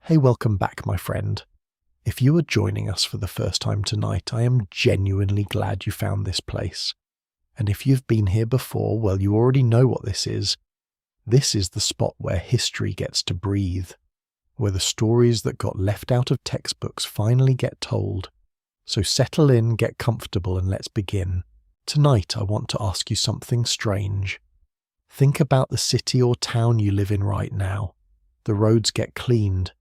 Hey, welcome back, my friend. If you are joining us for the first time tonight, I am genuinely glad you found this place. And if you've been here before, well, you already know what this is. This is the spot where history gets to breathe, where the stories that got left out of textbooks finally get told. So settle in, get comfortable, and let's begin. Tonight, I want to ask you something strange. Think about the city or town you live in right now. The roads get cleaned.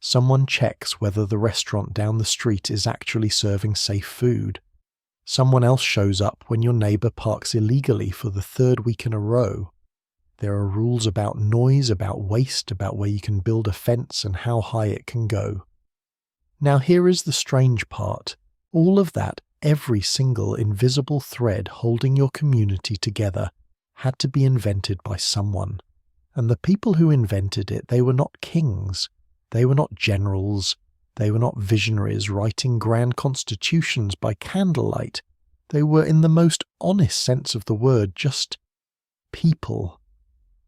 Someone checks whether the restaurant down the street is actually serving safe food. Someone else shows up when your neighbour parks illegally for the third week in a row. There are rules about noise, about waste, about where you can build a fence and how high it can go. Now here is the strange part. All of that, every single invisible thread holding your community together, had to be invented by someone. And the people who invented it, they were not kings. They were not generals. They were not visionaries writing grand constitutions by candlelight. They were, in the most honest sense of the word, just people.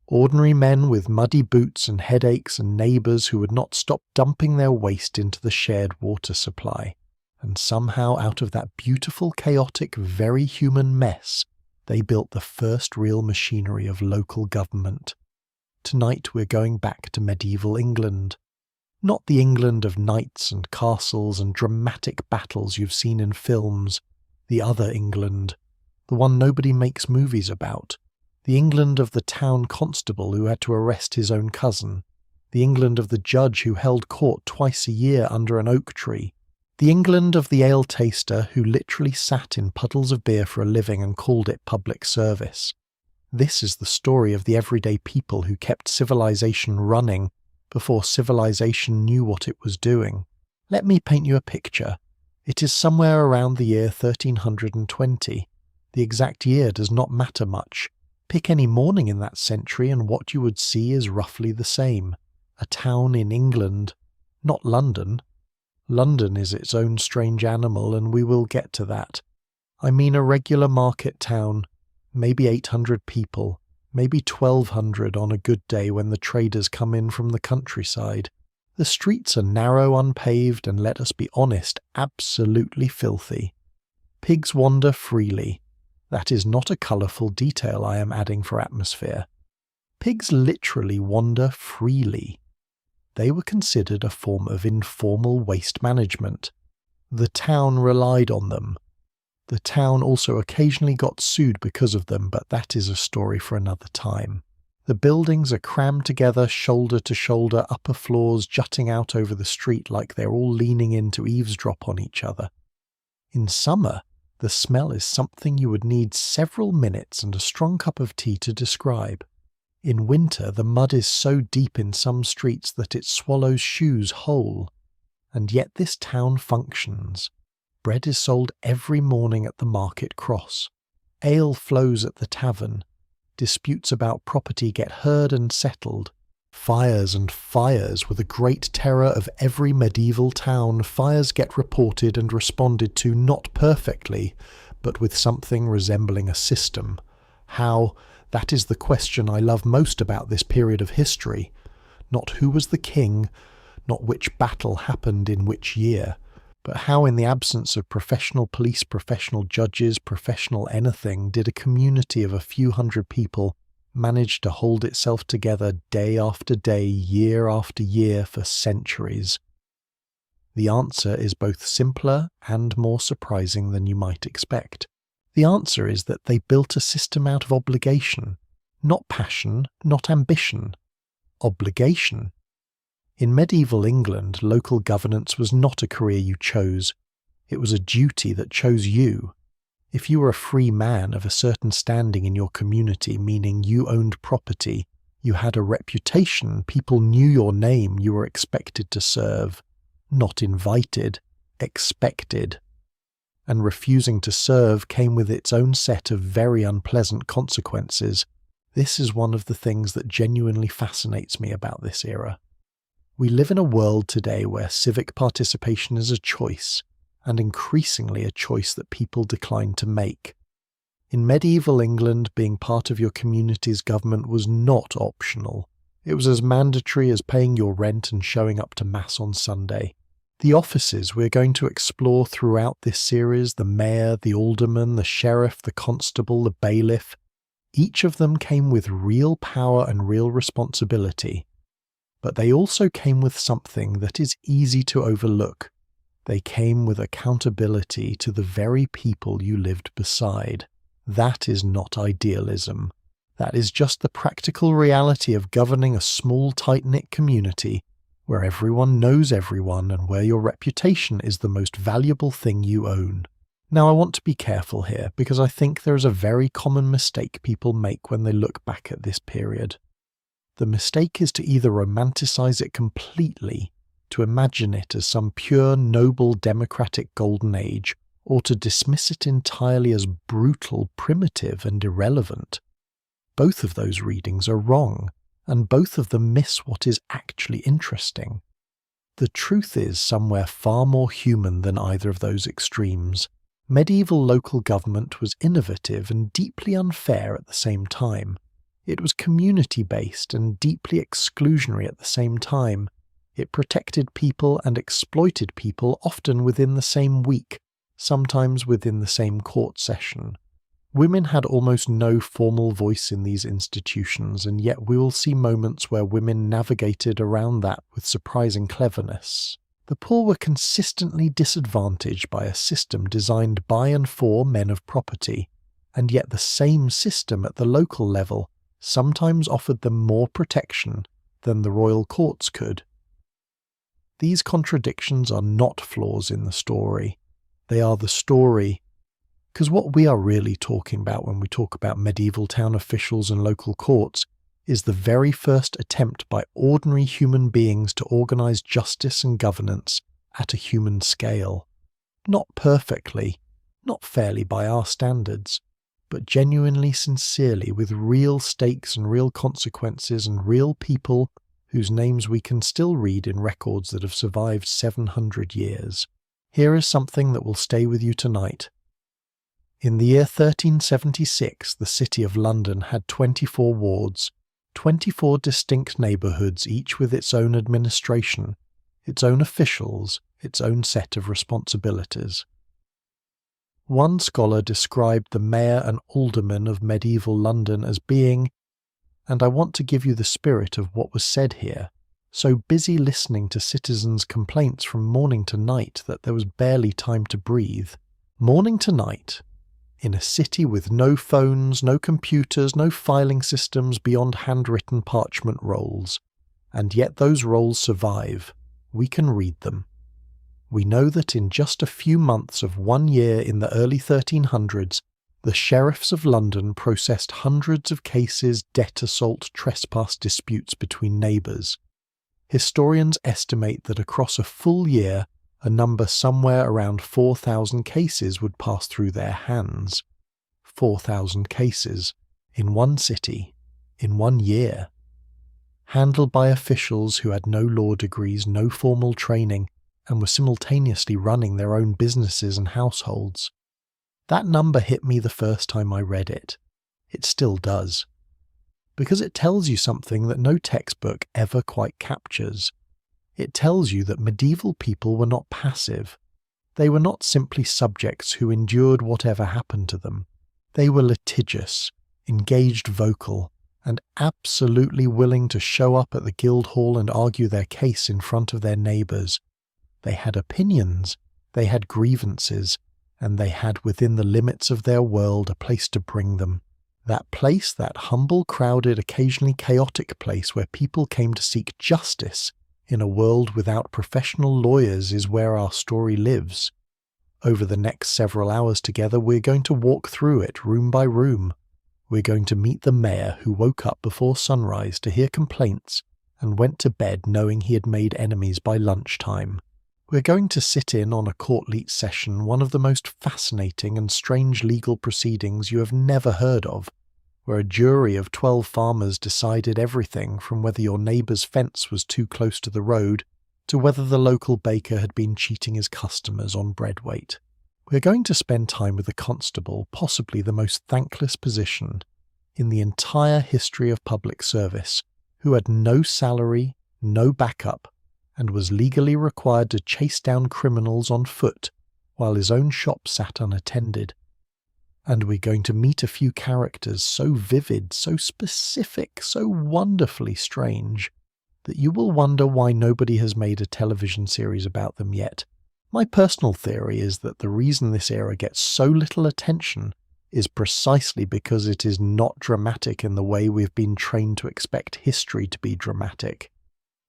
Ordinary men with muddy boots and headaches and neighbours who would not stop dumping their waste into the shared water supply. And somehow out of that beautiful, chaotic, very human mess, they built the first real machinery of local government. Tonight we're going back to medieval England. Not the England of knights and castles and dramatic battles you've seen in films. The other England. The one nobody makes movies about. The England of the town constable who had to arrest his own cousin. The England of the judge who held court twice a year under an oak tree. The England of the ale taster who literally sat in puddles of beer for a living and called it public service. This is the story of the everyday people who kept civilization running before civilization knew what it was doing. Let me paint you a picture. It is somewhere around the year 1320. The exact year does not matter much. Pick any morning in that century and what you would see is roughly the same. A town in England, not London. London is its own strange animal, and we will get to that. I mean a regular market town, maybe 800 people. Maybe 1,200 on a good day when the traders come in from the countryside. The streets are narrow, unpaved, and let us be honest, absolutely filthy. Pigs wander freely. That is not a colourful detail I am adding for atmosphere. Pigs literally wander freely. They were considered a form of informal waste management. The town relied on them. The town also occasionally got sued because of them, but that is a story for another time. The buildings are crammed together, shoulder to shoulder, upper floors jutting out over the street like they're all leaning in to eavesdrop on each other. In summer, the smell is something you would need several minutes and a strong cup of tea to describe. In winter, the mud is so deep in some streets that it swallows shoes whole. And yet this town functions. Bread is sold every morning at the market cross. Ale flows at the tavern. Disputes about property get heard and settled. Fires and fires were the great terror of every medieval town. Fires get reported and responded to not perfectly, but with something resembling a system. How? That is the question I love most about this period of history. Not who was the king, not which battle happened in which year, but how in the absence of professional police, professional judges, professional anything, did a community of a few hundred people manage to hold itself together day after day, year after year for centuries? The answer is both simpler and more surprising than you might expect. The answer is that they built a system out of obligation, not passion, not ambition. Obligation. In medieval England, local governance was not a career you chose. It was a duty that chose you. If you were a free man of a certain standing in your community, meaning you owned property, you had a reputation, people knew your name, you were expected to serve. Not invited, expected. And refusing to serve came with its own set of very unpleasant consequences. This is one of the things that genuinely fascinates me about this era. We live in a world today where civic participation is a choice, and increasingly a choice that people decline to make. In medieval England, being part of your community's government was not optional. It was as mandatory as paying your rent and showing up to Mass on Sunday. The offices we're going to explore throughout this series, the mayor, the alderman, the sheriff, the constable, the bailiff, each of them came with real power and real responsibility. But they also came with something that is easy to overlook. They came with accountability to the very people you lived beside. That is not idealism. That is just the practical reality of governing a small, tight-knit community where everyone knows everyone and where your reputation is the most valuable thing you own. Now, I want to be careful here because I think there is a very common mistake people make when they look back at this period. The mistake is to either romanticize it completely, to imagine it as some pure, noble, democratic golden age, or to dismiss it entirely as brutal, primitive, and irrelevant. Both of those readings are wrong, and both of them miss what is actually interesting. The truth is somewhere far more human than either of those extremes. Medieval local government was innovative and deeply unfair at the same time. It was community-based and deeply exclusionary at the same time. It protected people and exploited people often within the same week, sometimes within the same court session. Women had almost no formal voice in these institutions, and yet we will see moments where women navigated around that with surprising cleverness. The poor were consistently disadvantaged by a system designed by and for men of property, and yet the same system at the local level sometimes offered them more protection than the royal courts could. These contradictions are not flaws in the story. They are the story. Because what we are really talking about when we talk about medieval town officials and local courts is the very first attempt by ordinary human beings to organize justice and governance at a human scale. Not perfectly, not fairly by our standards, but genuinely, sincerely, with real stakes and real consequences and real people whose names we can still read in records that have survived 700 years. Here is something that will stay with you tonight. In the year 1376, the city of London had 24 wards, 24 distinct neighbourhoods, each with its own administration, its own officials, its own set of responsibilities. One scholar described the mayor and aldermen of medieval London as being, and I want to give you the spirit of what was said here, so busy listening to citizens' complaints from morning to night that there was barely time to breathe. Morning to night, in a city with no phones, no computers, no filing systems beyond handwritten parchment rolls. And yet those rolls survive. We can read them. We know that in just a few months of 1 year in the early 1300s, the sheriffs of London processed hundreds of cases, debt assault, trespass disputes between neighbours. Historians estimate that across a full year, a number somewhere around 4,000 cases would pass through their hands. 4,000 cases in one city, in 1 year. Handled by officials who had no law degrees, no formal training, and were simultaneously running their own businesses and households. That number hit me the first time I read it. It still does. Because it tells you something that no textbook ever quite captures. It tells you that medieval people were not passive. They were not simply subjects who endured whatever happened to them. They were litigious, engaged vocal, and absolutely willing to show up at the Guildhall and argue their case in front of their neighbours. They had opinions, they had grievances, and they had within the limits of their world a place to bring them. That place, that humble, crowded, occasionally chaotic place where people came to seek justice in a world without professional lawyers, is where our story lives. Over the next several hours together, we're going to walk through it room by room. We're going to meet the mayor who woke up before sunrise to hear complaints and went to bed knowing he had made enemies by lunchtime. We're going to sit in on a court-lete session, one of the most fascinating and strange legal proceedings you have never heard of, where a jury of 12 farmers decided everything from whether your neighbour's fence was too close to the road to whether the local baker had been cheating his customers on bread weight. We're going to spend time with the constable, possibly the most thankless position in the entire history of public service, who had no salary, no backup, and was legally required to chase down criminals on foot while his own shop sat unattended. And we're going to meet a few characters so vivid, so specific, so wonderfully strange, that you will wonder why nobody has made a television series about them yet. My personal theory is that the reason this era gets so little attention is precisely because it is not dramatic in the way we've been trained to expect history to be dramatic.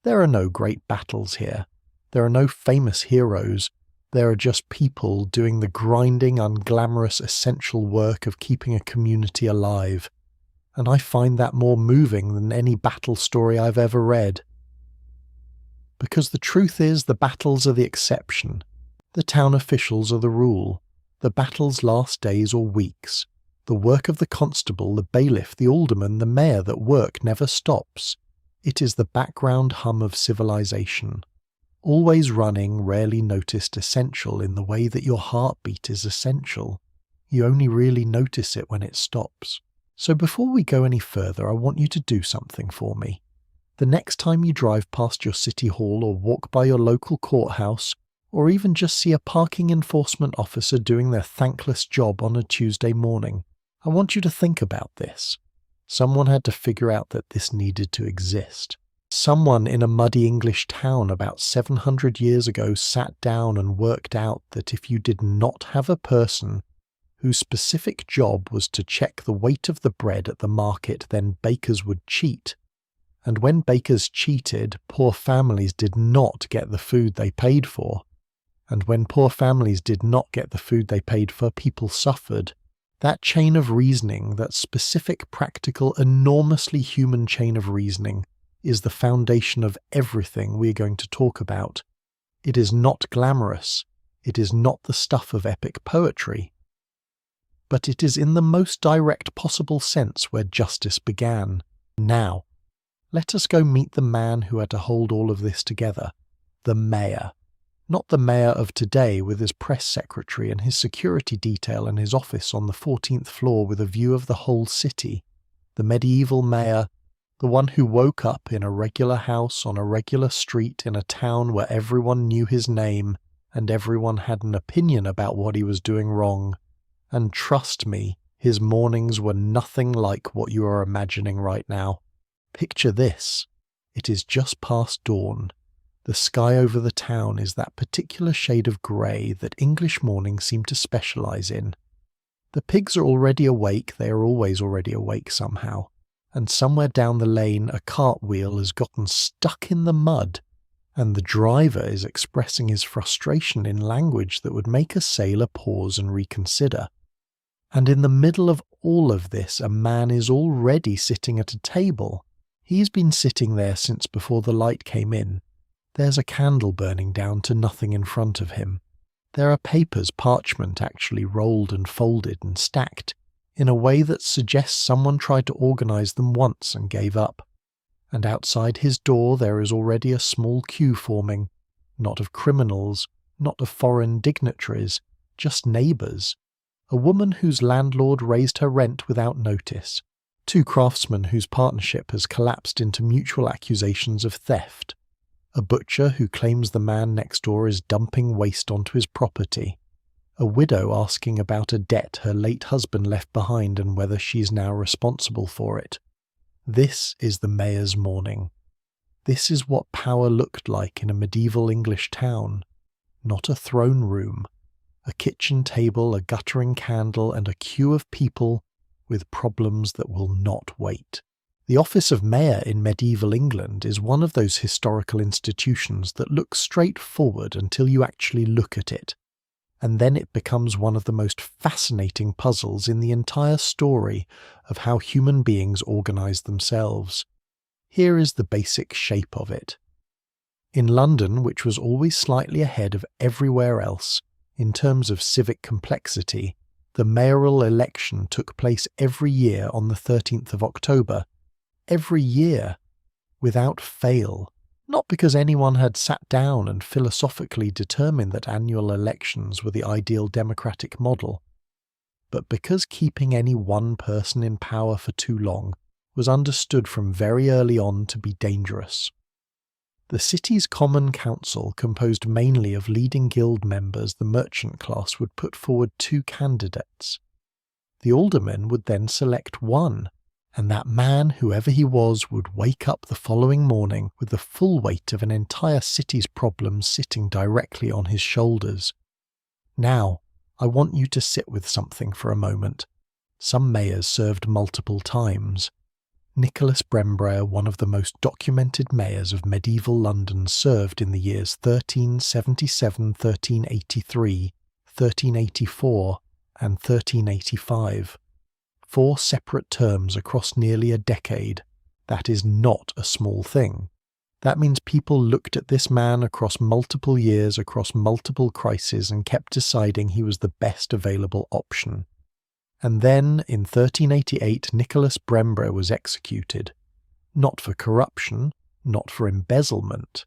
There are no great battles here. There are no famous heroes. There are just people doing the grinding, unglamorous, essential work of keeping a community alive. And I find that more moving than any battle story I've ever read. Because the truth is, the battles are the exception. The town officials are the rule. The battles last days or weeks. The work of the constable, the bailiff, the alderman, the mayor, that work never stops. It is the background hum of civilization. Always running, rarely noticed, essential in the way that your heartbeat is essential. You only really notice it when it stops. So before we go any further, I want you to do something for me. The next time you drive past your city hall or walk by your local courthouse, or even just see a parking enforcement officer doing their thankless job on a Tuesday morning, I want you to think about this. Someone had to figure out that this needed to exist. Someone in a muddy English town about 700 years ago sat down and worked out that if you did not have a person whose specific job was to check the weight of the bread at the market, then bakers would cheat. And when bakers cheated, poor families did not get the food they paid for. And when poor families did not get the food they paid for, people suffered. That chain of reasoning, that specific, practical, enormously human chain of reasoning, is the foundation of everything we're going to talk about. It is not glamorous. It is not the stuff of epic poetry. But it is in the most direct possible sense where justice began. Now, let us go meet the man who had to hold all of this together, the mayor. Not the mayor of today with his press secretary and his security detail and his office on the 14th floor with a view of the whole city. The medieval mayor, the one who woke up in a regular house on a regular street in a town where everyone knew his name and everyone had an opinion about what he was doing wrong. And trust me, his mornings were nothing like what you are imagining right now. Picture this. It is just past dawn. The sky over the town is that particular shade of grey that English mornings seem to specialise in. The pigs are already awake, they are always already awake somehow, and somewhere down the lane a cartwheel has gotten stuck in the mud, and the driver is expressing his frustration in language that would make a sailor pause and reconsider. And in the middle of all of this, a man is already sitting at a table. He's been sitting there since before the light came in. There's a candle burning down to nothing in front of him. There are papers, parchment actually rolled and folded and stacked in a way that suggests someone tried to organise them once and gave up. And outside his door there is already a small queue forming, not of criminals, not of foreign dignitaries, just neighbours. A woman whose landlord raised her rent without notice. 2 craftsmen whose partnership has collapsed into mutual accusations of theft. A butcher who claims the man next door is dumping waste onto his property. A widow asking about a debt her late husband left behind and whether she is now responsible for it. This is the mayor's morning. This is what power looked like in a medieval English town. Not a throne room. A kitchen table, a guttering candle, and a queue of people with problems that will not wait. The office of mayor in medieval England is one of those historical institutions that looks straight forward until you actually look at it, and then it becomes one of the most fascinating puzzles in the entire story of how human beings organise themselves. Here is the basic shape of it. In London, which was always slightly ahead of everywhere else in terms of civic complexity, the mayoral election took place every year on the 13th of October. Every year, without fail, not because anyone had sat down and philosophically determined that annual elections were the ideal democratic model, but because keeping any one person in power for too long was understood from very early on to be dangerous. The city's Common Council, composed mainly of leading guild members the merchant class, would put forward 2 candidates. The aldermen would then select one, and that man, whoever he was, would wake up the following morning with the full weight of an entire city's problems sitting directly on his shoulders. Now, I want you to sit with something for a moment. Some mayors served multiple times. Nicholas Brembre, one of the most documented mayors of medieval London, served in the years 1377, 1383, 1384, and 1385. 4 separate terms across nearly a decade. That is not a small thing. That means people looked at this man across multiple years, across multiple crises, and kept deciding he was the best available option. And then, in 1388, Nicholas Brembre was executed. Not for corruption, not for embezzlement,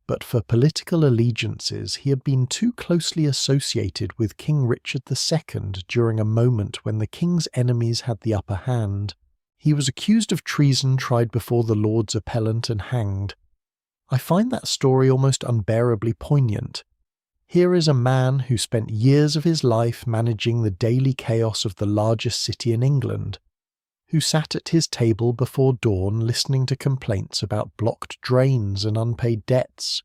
but for political allegiances. He had been too closely associated with King Richard II during a moment when the king's enemies had the upper hand. He was accused of treason, tried before the Lords Appellant, and hanged. I find that story almost unbearably poignant. Here is a man who spent years of his life managing the daily chaos of the largest city in England, who sat at his table before dawn listening to complaints about blocked drains and unpaid debts,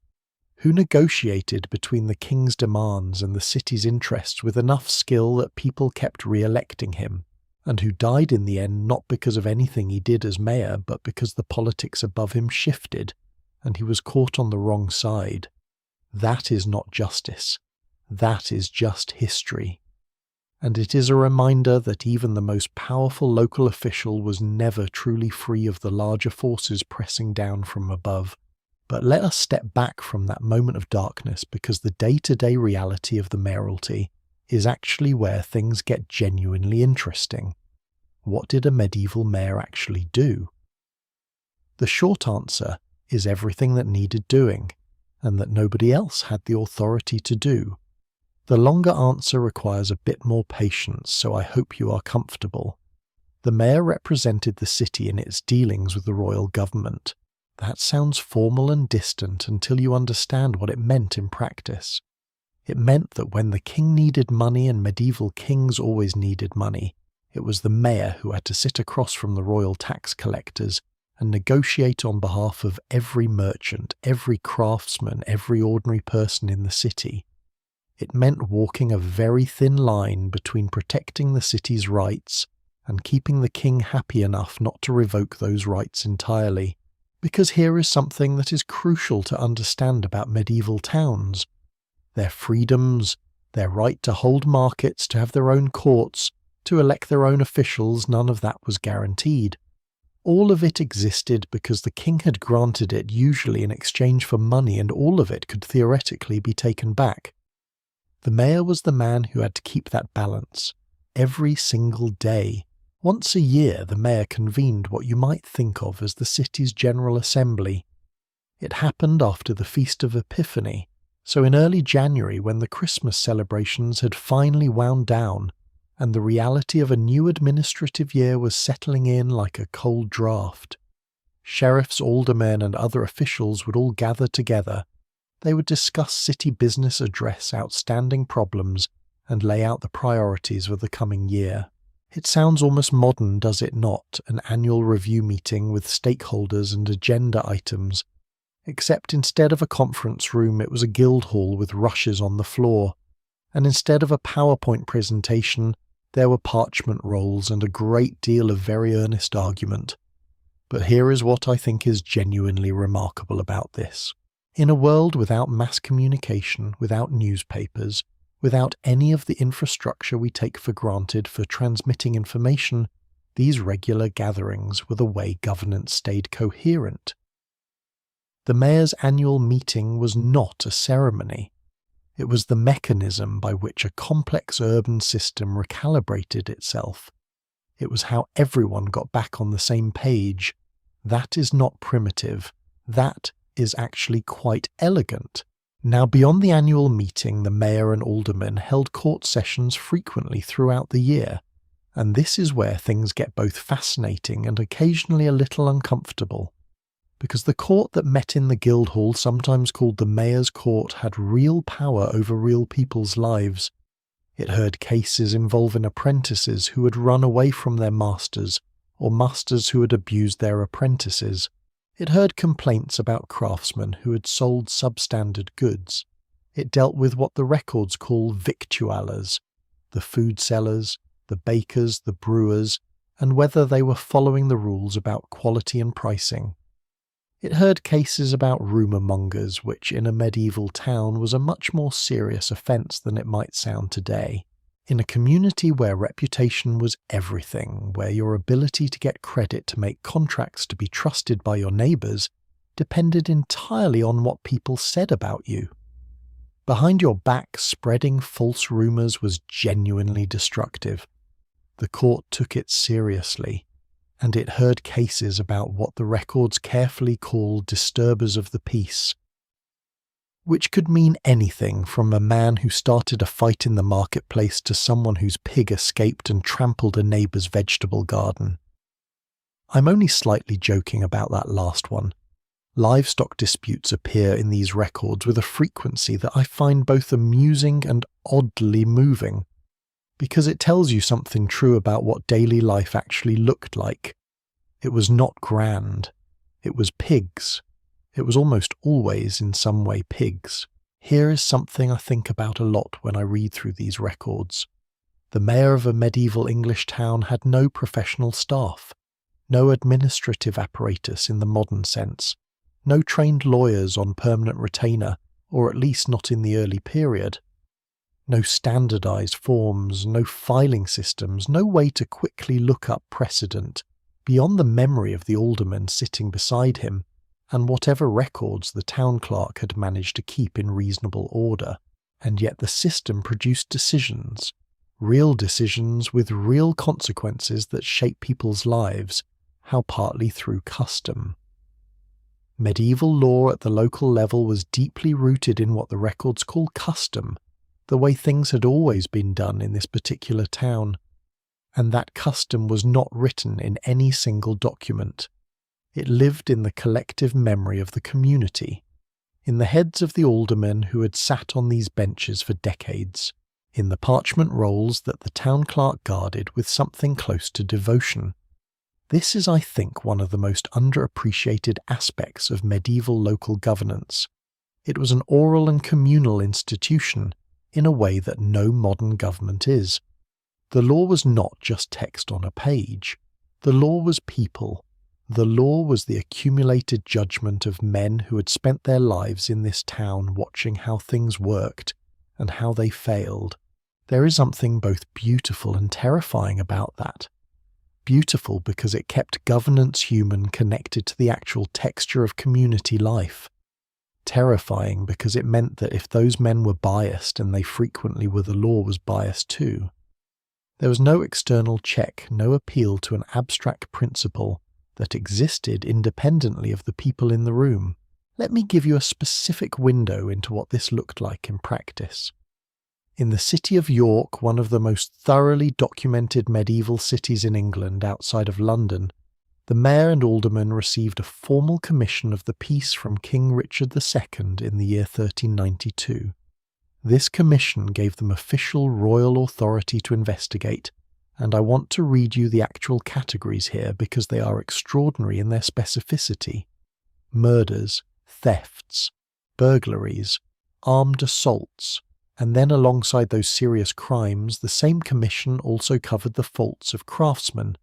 who negotiated between the king's demands and the city's interests with enough skill that people kept re-electing him, and who died in the end not because of anything he did as mayor, but because the politics above him shifted, and he was caught on the wrong side. That is not justice. That is just history. And it is a reminder that even the most powerful local official was never truly free of the larger forces pressing down from above. But let us step back from that moment of darkness, because the day-to-day reality of the mayoralty is actually where things get genuinely interesting. What did a medieval mayor actually do? The short answer is everything that needed doing, and that nobody else had the authority to do. The longer answer requires a bit more patience, so I hope you are comfortable. The mayor represented the city in its dealings with the royal government. That sounds formal and distant until you understand what it meant in practice. It meant that when the king needed money, and medieval kings always needed money, it was the mayor who had to sit across from the royal tax collectors and negotiate on behalf of every merchant, every craftsman, every ordinary person in the city. It meant walking a very thin line between protecting the city's rights and keeping the king happy enough not to revoke those rights entirely. Because here is something that is crucial to understand about medieval towns. Their freedoms, their right to hold markets, to have their own courts, to elect their own officials, none of that was guaranteed. All of it existed because the king had granted it, usually in exchange for money, and all of it could theoretically be taken back. The mayor was the man who had to keep that balance, every single day. Once a year, the mayor convened what you might think of as the city's General Assembly. It happened after the Feast of Epiphany, so in early January, when the Christmas celebrations had finally wound down, and the reality of a new administrative year was settling in like a cold draft. Sheriffs, aldermen, and other officials would all gather together. They would discuss city business, address outstanding problems, and lay out the priorities for the coming year. It sounds almost modern, does it not, an annual review meeting with stakeholders and agenda items, except instead of a conference room it was a guild hall with rushes on the floor, and instead of a PowerPoint presentation there were parchment rolls and a great deal of very earnest argument. But here is what I think is genuinely remarkable about this. In a world without mass communication, without newspapers, without any of the infrastructure we take for granted for transmitting information, these regular gatherings were the way governance stayed coherent. The mayor's annual meeting was not a ceremony. It was the mechanism by which a complex urban system recalibrated itself. It was how everyone got back on the same page. That is not primitive. That is actually quite elegant. Now, beyond the annual meeting, the mayor and aldermen held court sessions frequently throughout the year, And this is where things get both fascinating and occasionally a little uncomfortable. Because the court that met in the Guildhall, sometimes called the Mayor's Court, had real power over real people's lives. It heard cases involving apprentices who had run away from their masters, or masters who had abused their apprentices. It heard complaints about craftsmen who had sold substandard goods. It dealt with what the records call victuallers, the food sellers, the bakers, the brewers, and whether they were following the rules about quality and pricing. It heard cases about rumour mongers, which in a medieval town was a much more serious offence than it might sound today. In a community where reputation was everything, where your ability to get credit to make contracts to be trusted by your neighbours depended entirely on what people said about you. Behind your back, spreading false rumours was genuinely destructive. The court took it seriously, and it heard cases about what the records carefully call disturbers of the peace, which could mean anything from a man who started a fight in the marketplace to someone whose pig escaped and trampled a neighbour's vegetable garden. I'm only slightly joking about that last one. Livestock disputes appear in these records with a frequency that I find both amusing and oddly moving, because it tells you something true about what daily life actually looked like. It was not grand. It was pigs. It was almost always in some way pigs. Here is something I think about a lot when I read through these records. The mayor of a medieval English town had no professional staff, no administrative apparatus in the modern sense, no trained lawyers on permanent retainer, or at least not in the early period. No standardized forms, no filing systems, no way to quickly look up precedent, beyond the memory of the alderman sitting beside him, and whatever records the town clerk had managed to keep in reasonable order. And yet the system produced decisions, real decisions with real consequences that shape people's lives, how partly through custom. Medieval law at the local level was deeply rooted in what the records call custom, the way things had always been done in this particular town, and that custom was not written in any single document. It lived in the collective memory of the community, in the heads of the aldermen who had sat on these benches for decades, in the parchment rolls that the town clerk guarded with something close to devotion. This is, I think, one of the most underappreciated aspects of medieval local governance. It was an oral and communal institution, in a way that no modern government is. The law was not just text on a page. The law was people. The law was the accumulated judgment of men who had spent their lives in this town watching how things worked and how they failed. There is something both beautiful and terrifying about that. Beautiful because it kept governance human connected to the actual texture of community life. Terrifying because it meant that if those men were biased, and they frequently were, the law was biased too. There was no external check, no appeal to an abstract principle that existed independently of the people in the room. Let me give you a specific window into what this looked like in practice. In the city of York, one of the most thoroughly documented medieval cities in England outside of London, the mayor and aldermen received a formal commission of the peace from King Richard II in the year 1392. This commission gave them official royal authority to investigate, and I want to read you the actual categories here because they are extraordinary in their specificity. Murders, thefts, burglaries, armed assaults, and then alongside those serious crimes, the same commission also covered the faults of craftsmen,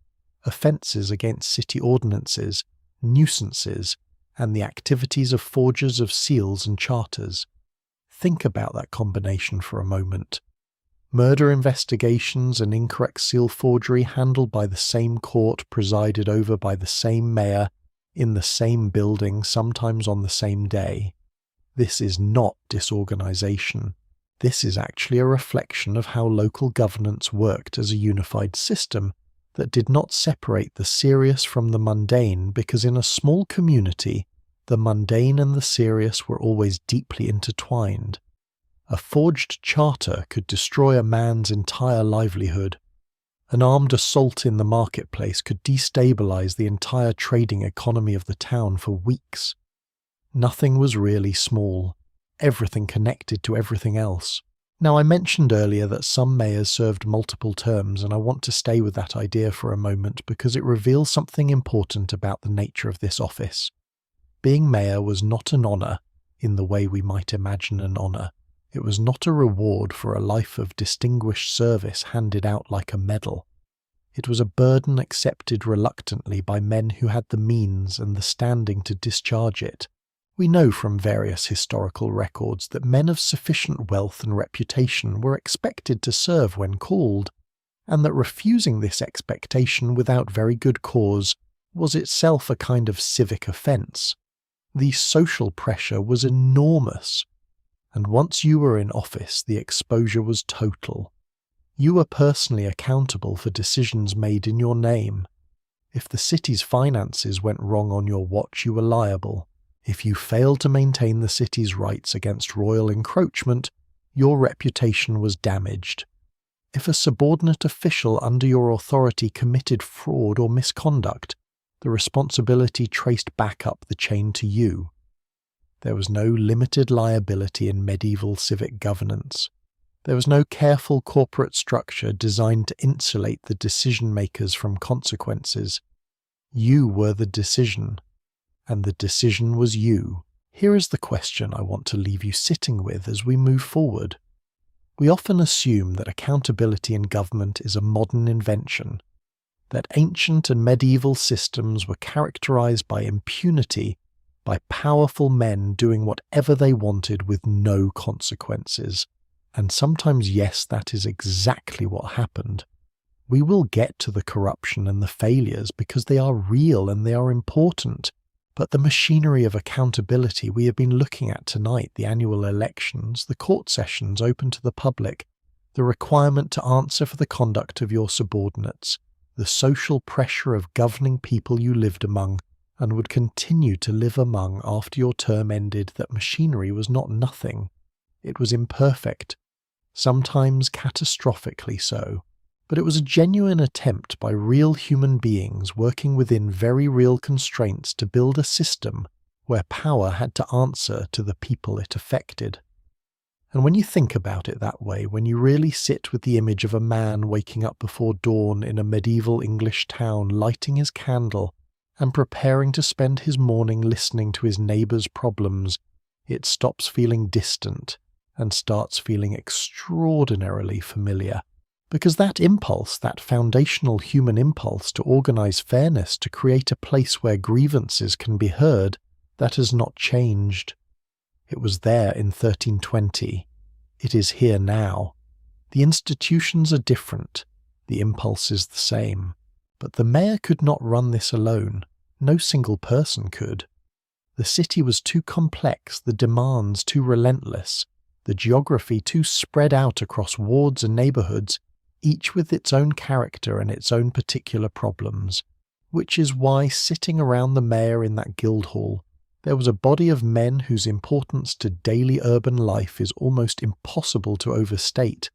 offences against city ordinances, nuisances, and the activities of forgers of seals and charters. Think about that combination for a moment. Murder investigations and incorrect seal forgery handled by the same court, presided over by the same mayor, in the same building, sometimes on the same day. This is not disorganisation. This is actually a reflection of how local governance worked as a unified system that did not separate the serious from the mundane, because in a small community, the mundane and the serious were always deeply intertwined. A forged charter could destroy a man's entire livelihood. An armed assault in the marketplace could destabilize the entire trading economy of the town for weeks. Nothing was really small. Everything connected to everything else. Now, I mentioned earlier that some mayors served multiple terms, and I want to stay with that idea for a moment because it reveals something important about the nature of this office. Being mayor was not an honour in the way we might imagine an honour. It was not a reward for a life of distinguished service handed out like a medal. It was a burden accepted reluctantly by men who had the means and the standing to discharge it. We know from various historical records that men of sufficient wealth and reputation were expected to serve when called, and that refusing this expectation without very good cause was itself a kind of civic offence. The social pressure was enormous, and once you were in office, the exposure was total. You were personally accountable for decisions made in your name. If the city's finances went wrong on your watch, you were liable. If you failed to maintain the city's rights against royal encroachment, your reputation was damaged. If a subordinate official under your authority committed fraud or misconduct, the responsibility traced back up the chain to you. There was no limited liability in medieval civic governance. There was no careful corporate structure designed to insulate the decision-makers from consequences. You were the decision, and the decision was you. Here is the question I want to leave you sitting with as we move forward. We often assume that accountability in government is a modern invention, that ancient and medieval systems were characterized by impunity, by powerful men doing whatever they wanted with no consequences. And sometimes, yes, that is exactly what happened. We will get to the corruption and the failures because they are real and they are important. But the machinery of accountability we have been looking at tonight, the annual elections, the court sessions open to the public, the requirement to answer for the conduct of your subordinates, the social pressure of governing people you lived among and would continue to live among after your term ended, that machinery was not nothing. It was imperfect, sometimes catastrophically so, but it was a genuine attempt by real human beings working within very real constraints to build a system where power had to answer to the people it affected. And when you think about it that way, when you really sit with the image of a man waking up before dawn in a medieval English town, lighting his candle and preparing to spend his morning listening to his neighbours' problems, it stops feeling distant and starts feeling extraordinarily familiar. Because that impulse, that foundational human impulse to organise fairness, to create a place where grievances can be heard, that has not changed. It was there in 1320. It is here now. The institutions are different. The impulse is the same. But the mayor could not run this alone. No single person could. The city was too complex, the demands too relentless, the geography too spread out across wards and neighbourhoods, each with its own character and its own particular problems, which is why sitting around the mayor in that Guildhall, there was a body of men whose importance to daily urban life is almost impossible to overstate,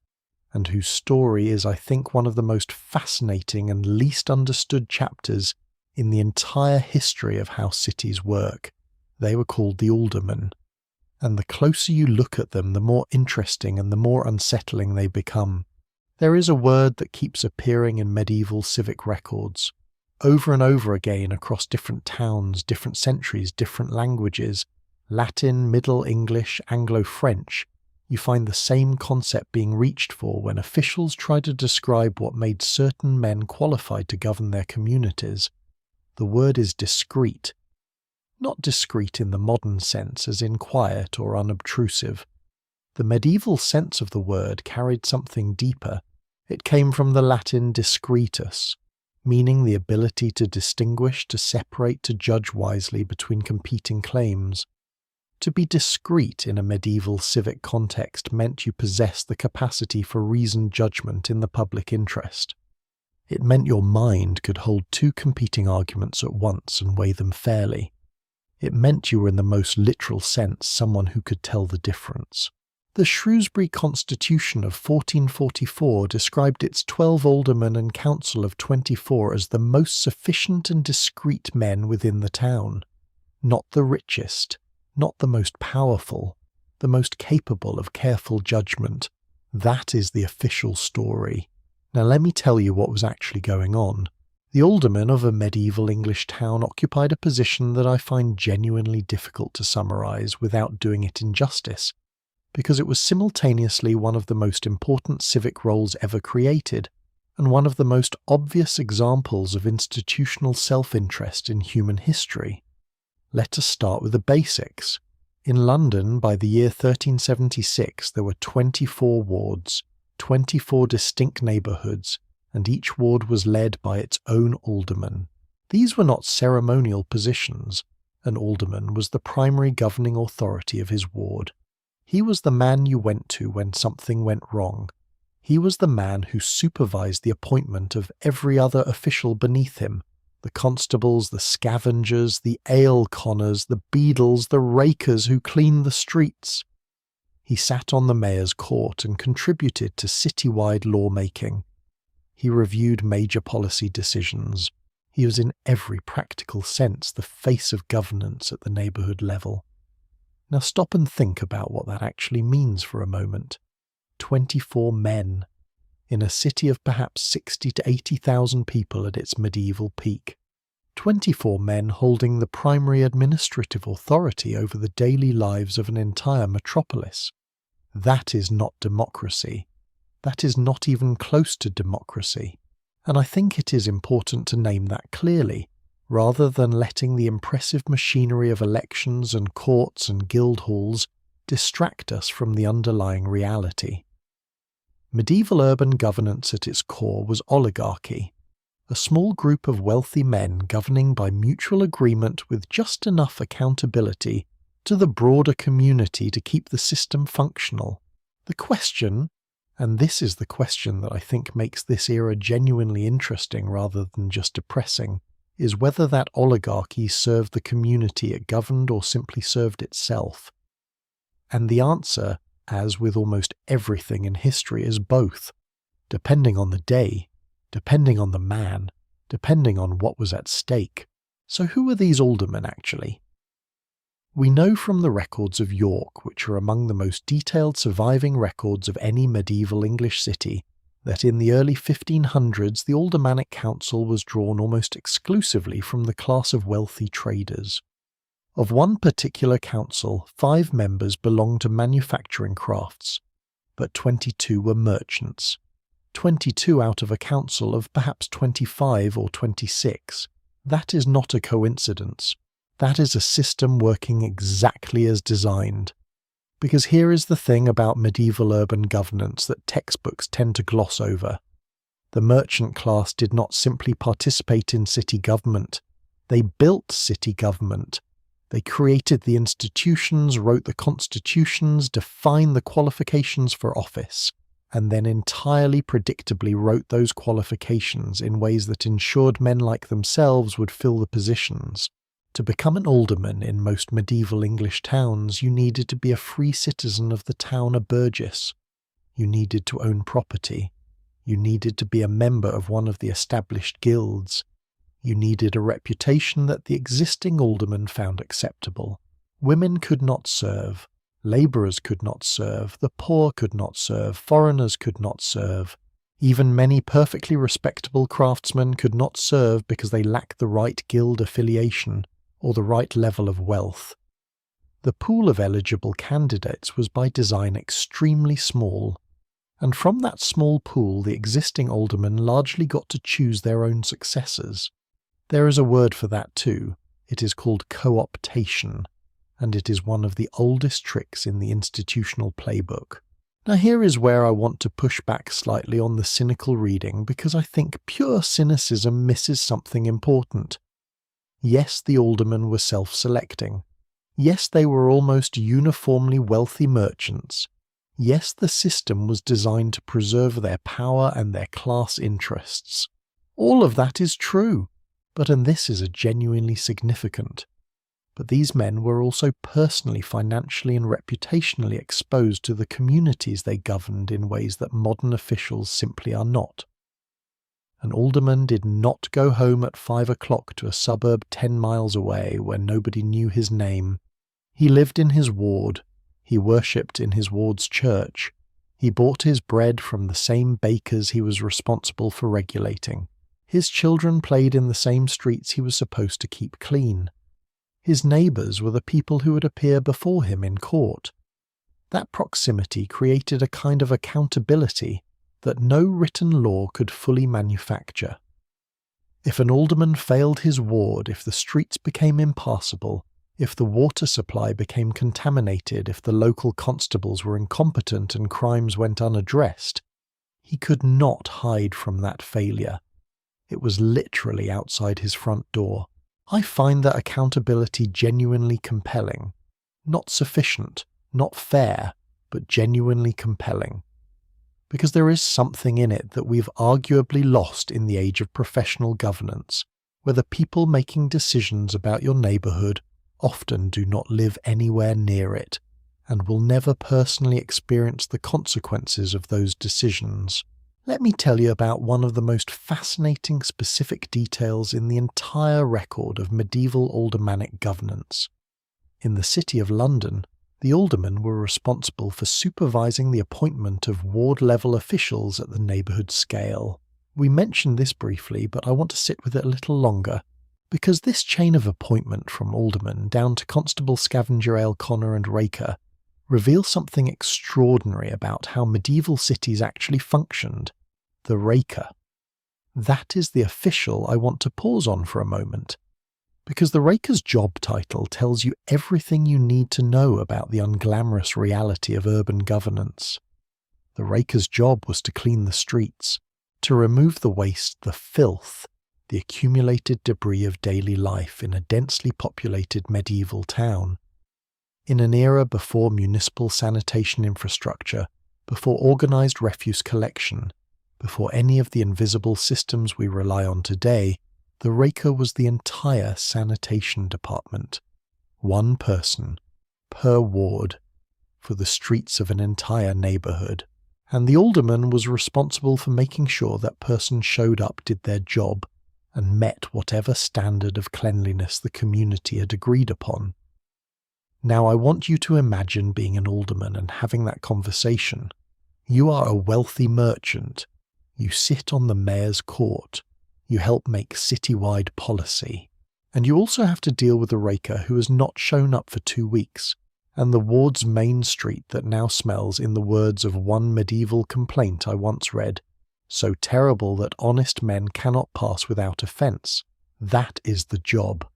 and whose story is, I think, one of the most fascinating and least understood chapters in the entire history of how cities work. They were called the aldermen, and the closer you look at them, the more interesting and the more unsettling they become. There is a word that keeps appearing in medieval civic records, over and over again across different towns, different centuries, different languages, Latin, Middle English, Anglo-French. You find the same concept being reached for when officials try to describe what made certain men qualified to govern their communities. The word is discreet. Not discreet in the modern sense, as in quiet or unobtrusive. The medieval sense of the word carried something deeper. It came from the Latin discretus, meaning the ability to distinguish, to separate, to judge wisely between competing claims. To be discreet in a medieval civic context meant you possessed the capacity for reasoned judgment in the public interest. It meant your mind could hold two competing arguments at once and weigh them fairly. It meant you were in the most literal sense someone who could tell the difference. The Shrewsbury Constitution of 1444 described its 12 aldermen and council of 24 as the most sufficient and discreet men within the town. Not the richest, not the most powerful, the most capable of careful judgment. That is the official story. Now let me tell you what was actually going on. The aldermen of a medieval English town occupied a position that I find genuinely difficult to summarise without doing it injustice, because it was simultaneously one of the most important civic roles ever created, and one of the most obvious examples of institutional self-interest in human history. Let us start with the basics. In London, by the year 1376, there were 24 wards, 24 distinct neighbourhoods, and each ward was led by its own alderman. These were not ceremonial positions. An alderman was the primary governing authority of his ward. He was the man you went to when something went wrong. He was the man who supervised the appointment of every other official beneath him, the constables, the scavengers, the ale conners, the beadles, the rakers who cleaned the streets. He sat on the mayor's court and contributed to citywide lawmaking. He reviewed major policy decisions. He was in every practical sense the face of governance at the neighbourhood level. Now stop and think about what that actually means for a moment. 24 men, in a city of perhaps 60 to 80,000 people at its medieval peak. 24 men holding the primary administrative authority over the daily lives of an entire metropolis. That is not democracy. That is not even close to democracy. And I think it is important to name that clearly, rather than letting the impressive machinery of elections and courts and guild halls distract us from the underlying reality. Medieval urban governance at its core was oligarchy, a small group of wealthy men governing by mutual agreement with just enough accountability to the broader community to keep the system functional. The question, and this is the question that I think makes this era genuinely interesting rather than just depressing, is whether that oligarchy served the community it governed or simply served itself. And the answer, as with almost everything in history, is both, depending on the day, depending on the man, depending on what was at stake. So who were these aldermen actually? We know from the records of York, which are among the most detailed surviving records of any medieval English city, that in the early 1500s the aldermanic council was drawn almost exclusively from the class of wealthy traders. Of one particular council, 5 members belonged to manufacturing crafts, but 22 were merchants. 22 out of a council of perhaps 25 or 26. That is not a coincidence. That is a system working exactly as designed. Because here is the thing about medieval urban governance that textbooks tend to gloss over. The merchant class did not simply participate in city government. They built city government. They created the institutions, wrote the constitutions, defined the qualifications for office, and then entirely predictably wrote those qualifications in ways that ensured men like themselves would fill the positions. To become an alderman in most medieval English towns, you needed to be a free citizen of the town, a burgess. You needed to own property. You needed to be a member of one of the established guilds. You needed a reputation that the existing aldermen found acceptable. Women could not serve. Labourers could not serve. The poor could not serve. Foreigners could not serve. Even many perfectly respectable craftsmen could not serve because they lacked the right guild affiliation or the right level of wealth. The pool of eligible candidates was by design extremely small, and from that small pool the existing aldermen largely got to choose their own successors. There is a word for that too. It is called co-optation, and it is one of the oldest tricks in the institutional playbook. Now here is where I want to push back slightly on the cynical reading, because I think pure cynicism misses something important. Yes, the aldermen were self-selecting. Yes, they were almost uniformly wealthy merchants. Yes, the system was designed to preserve their power and their class interests. All of that is true, and this is genuinely significant. but these men were also personally, financially and reputationally exposed to the communities they governed in ways that modern officials simply are not. An alderman did not go home at 5 o'clock to a suburb 10 miles away where nobody knew his name. He lived in his ward, he worshipped in his ward's church, he bought his bread from the same bakers he was responsible for regulating. His children played in the same streets he was supposed to keep clean. His neighbours were the people who would appear before him in court. That proximity created a kind of accountability that no written law could fully manufacture. If an alderman failed his ward, if the streets became impassable, if the water supply became contaminated, if the local constables were incompetent and crimes went unaddressed, he could not hide from that failure. It was literally outside his front door. I find that accountability genuinely compelling. Not sufficient, not fair, but genuinely compelling. Because there is something in it that we've arguably lost in the age of professional governance, where the people making decisions about your neighbourhood often do not live anywhere near it, and will never personally experience the consequences of those decisions. Let me tell you about one of the most fascinating specific details in the entire record of medieval aldermanic governance. In the City of London, the aldermen were responsible for supervising the appointment of ward-level officials at the neighbourhood scale. We mentioned this briefly, but I want to sit with it a little longer, because this chain of appointment from aldermen down to constable, scavenger, ale conner and raker reveals something extraordinary about how medieval cities actually functioned. The raker. That is the official I want to pause on for a moment, because the raker's job title tells you everything you need to know about the unglamorous reality of urban governance. The raker's job was to clean the streets, to remove the waste, the filth, the accumulated debris of daily life in a densely populated medieval town. In an era before municipal sanitation infrastructure, before organised refuse collection, before any of the invisible systems we rely on today, the raker was the entire sanitation department. One person, per ward, for the streets of an entire neighbourhood. And the alderman was responsible for making sure that person showed up, did their job, and met whatever standard of cleanliness the community had agreed upon. Now I want you to imagine being an alderman and having that conversation. You are a wealthy merchant. You sit on the mayor's court. You help make citywide policy. And you also have to deal with a raker who has not shown up for 2 weeks, and the ward's main street that now smells, in the words of one medieval complaint I once read, so terrible that honest men cannot pass without offence. That is the job.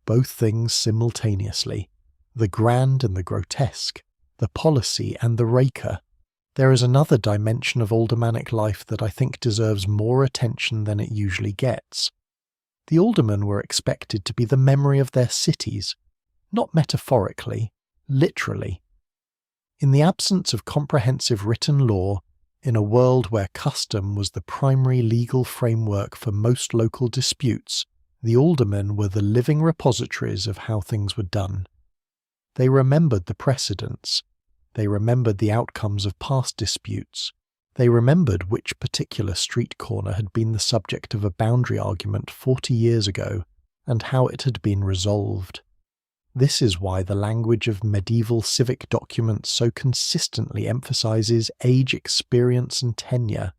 Both things simultaneously. The grand and the grotesque. The policy and the raker. There is another dimension of aldermanic life that I think deserves more attention than it usually gets. The aldermen were expected to be the memory of their cities, not metaphorically, literally. In the absence of comprehensive written law, in a world where custom was the primary legal framework for most local disputes, the aldermen were the living repositories of how things were done. They remembered the precedents. They remembered the outcomes of past disputes. They remembered which particular street corner had been the subject of a boundary argument 40 years ago, and how it had been resolved. This is why the language of medieval civic documents so consistently emphasises age, experience and tenure.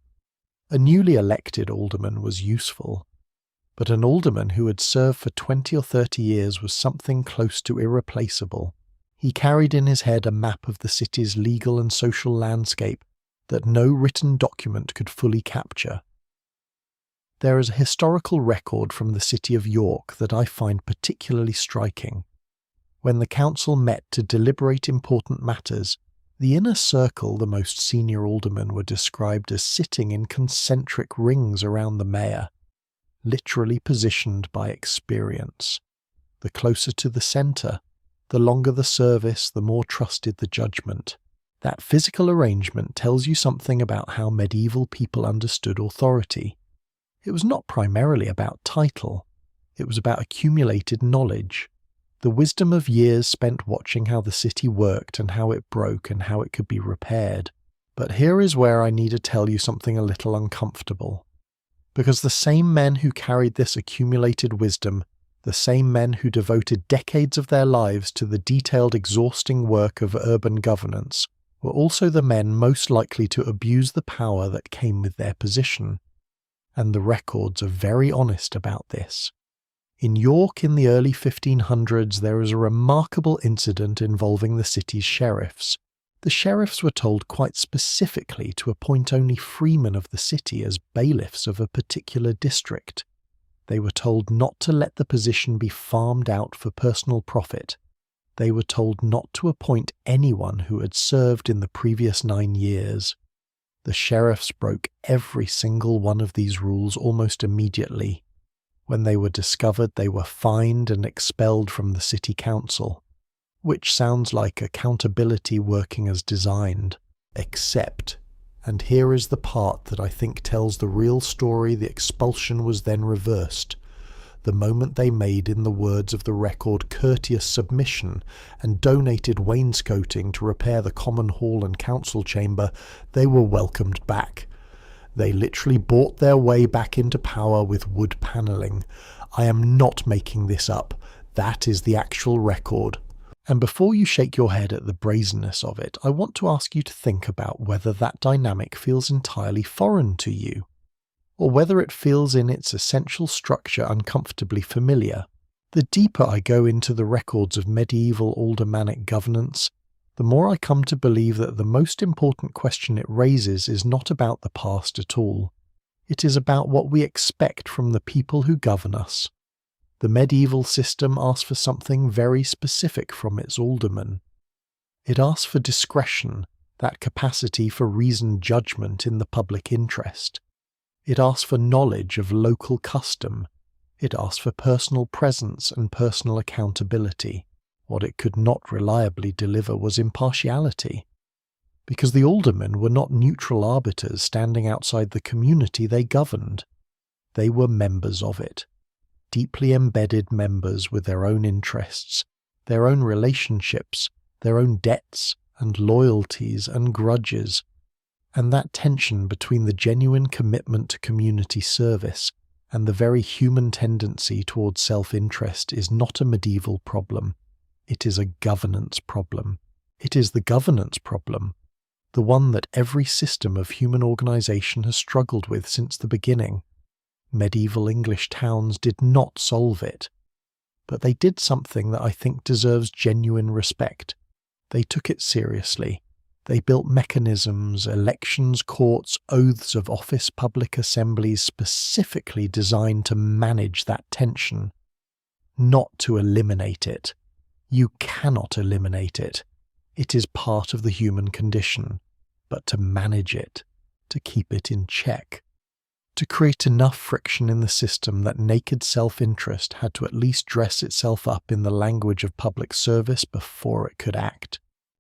A newly elected alderman was useful, but an alderman who had served for 20 or 30 years was something close to irreplaceable. He carried in his head a map of the city's legal and social landscape that no written document could fully capture. There is a historical record from the city of York that I find particularly striking. When the council met to deliberate important matters, the inner circle, the most senior aldermen, were described as sitting in concentric rings around the mayor, literally positioned by experience. The closer to the centre, the longer the service, the more trusted the judgment. That physical arrangement tells you something about how medieval people understood authority. It was not primarily about title. It was about accumulated knowledge. the wisdom of years spent watching how the city worked and how it broke and how it could be repaired. But here is where I need to tell you something a little uncomfortable. Because the same men who carried this accumulated wisdom, the same men who devoted decades of their lives to the detailed, exhausting work of urban governance, were also the men most likely to abuse the power that came with their position. And the records are very honest about this. In York in the early 1500s, there is a remarkable incident involving the city's sheriffs. The sheriffs were told quite specifically to appoint only freemen of the city as bailiffs of a particular district. They were told not to let the position be farmed out for personal profit. They were told not to appoint anyone who had served in the previous 9 years. The sheriffs broke every single one of these rules almost immediately. When they were discovered, they were fined and expelled from the city council, which sounds like accountability working as designed. Except, and here is the part that I think tells the real story, the expulsion was then reversed. The moment they made, in the words of the record, courteous submission and donated wainscoting to repair the common hall and council chamber, they were welcomed back. They literally bought their way back into power with wood panelling. I am not making this up. That is the actual record. And before you shake your head at the brazenness of it, I want to ask you to think about whether that dynamic feels entirely foreign to you, or whether it feels in its essential structure uncomfortably familiar. The deeper I go into the records of medieval aldermanic governance, the more I come to believe that the most important question it raises is not about the past at all. It is about what we expect from the people who govern us. The medieval system asks for something very specific from its aldermen. It asks for discretion, that capacity for reasoned judgment in the public interest. It asks for knowledge of local custom. It asks for personal presence and personal accountability. What it could not reliably deliver was impartiality, because the aldermen were not neutral arbiters standing outside the community they governed. They were members of it, deeply embedded members with their own interests, their own relationships, their own debts and loyalties and grudges, and that tension between the genuine commitment to community service and the very human tendency towards self-interest is not a medieval problem. It is a governance problem. It is the governance problem, the one that every system of human organisation has struggled with since the beginning. Medieval English towns did not solve it, but they did something that I think deserves genuine respect. They took it seriously. They built mechanisms, elections, courts, oaths of office, public assemblies specifically designed to manage that tension, not to eliminate it. You cannot eliminate it. It is part of the human condition, but to manage it, to keep it in check, to create enough friction in the system that naked self-interest had to at least dress itself up in the language of public service before it could act.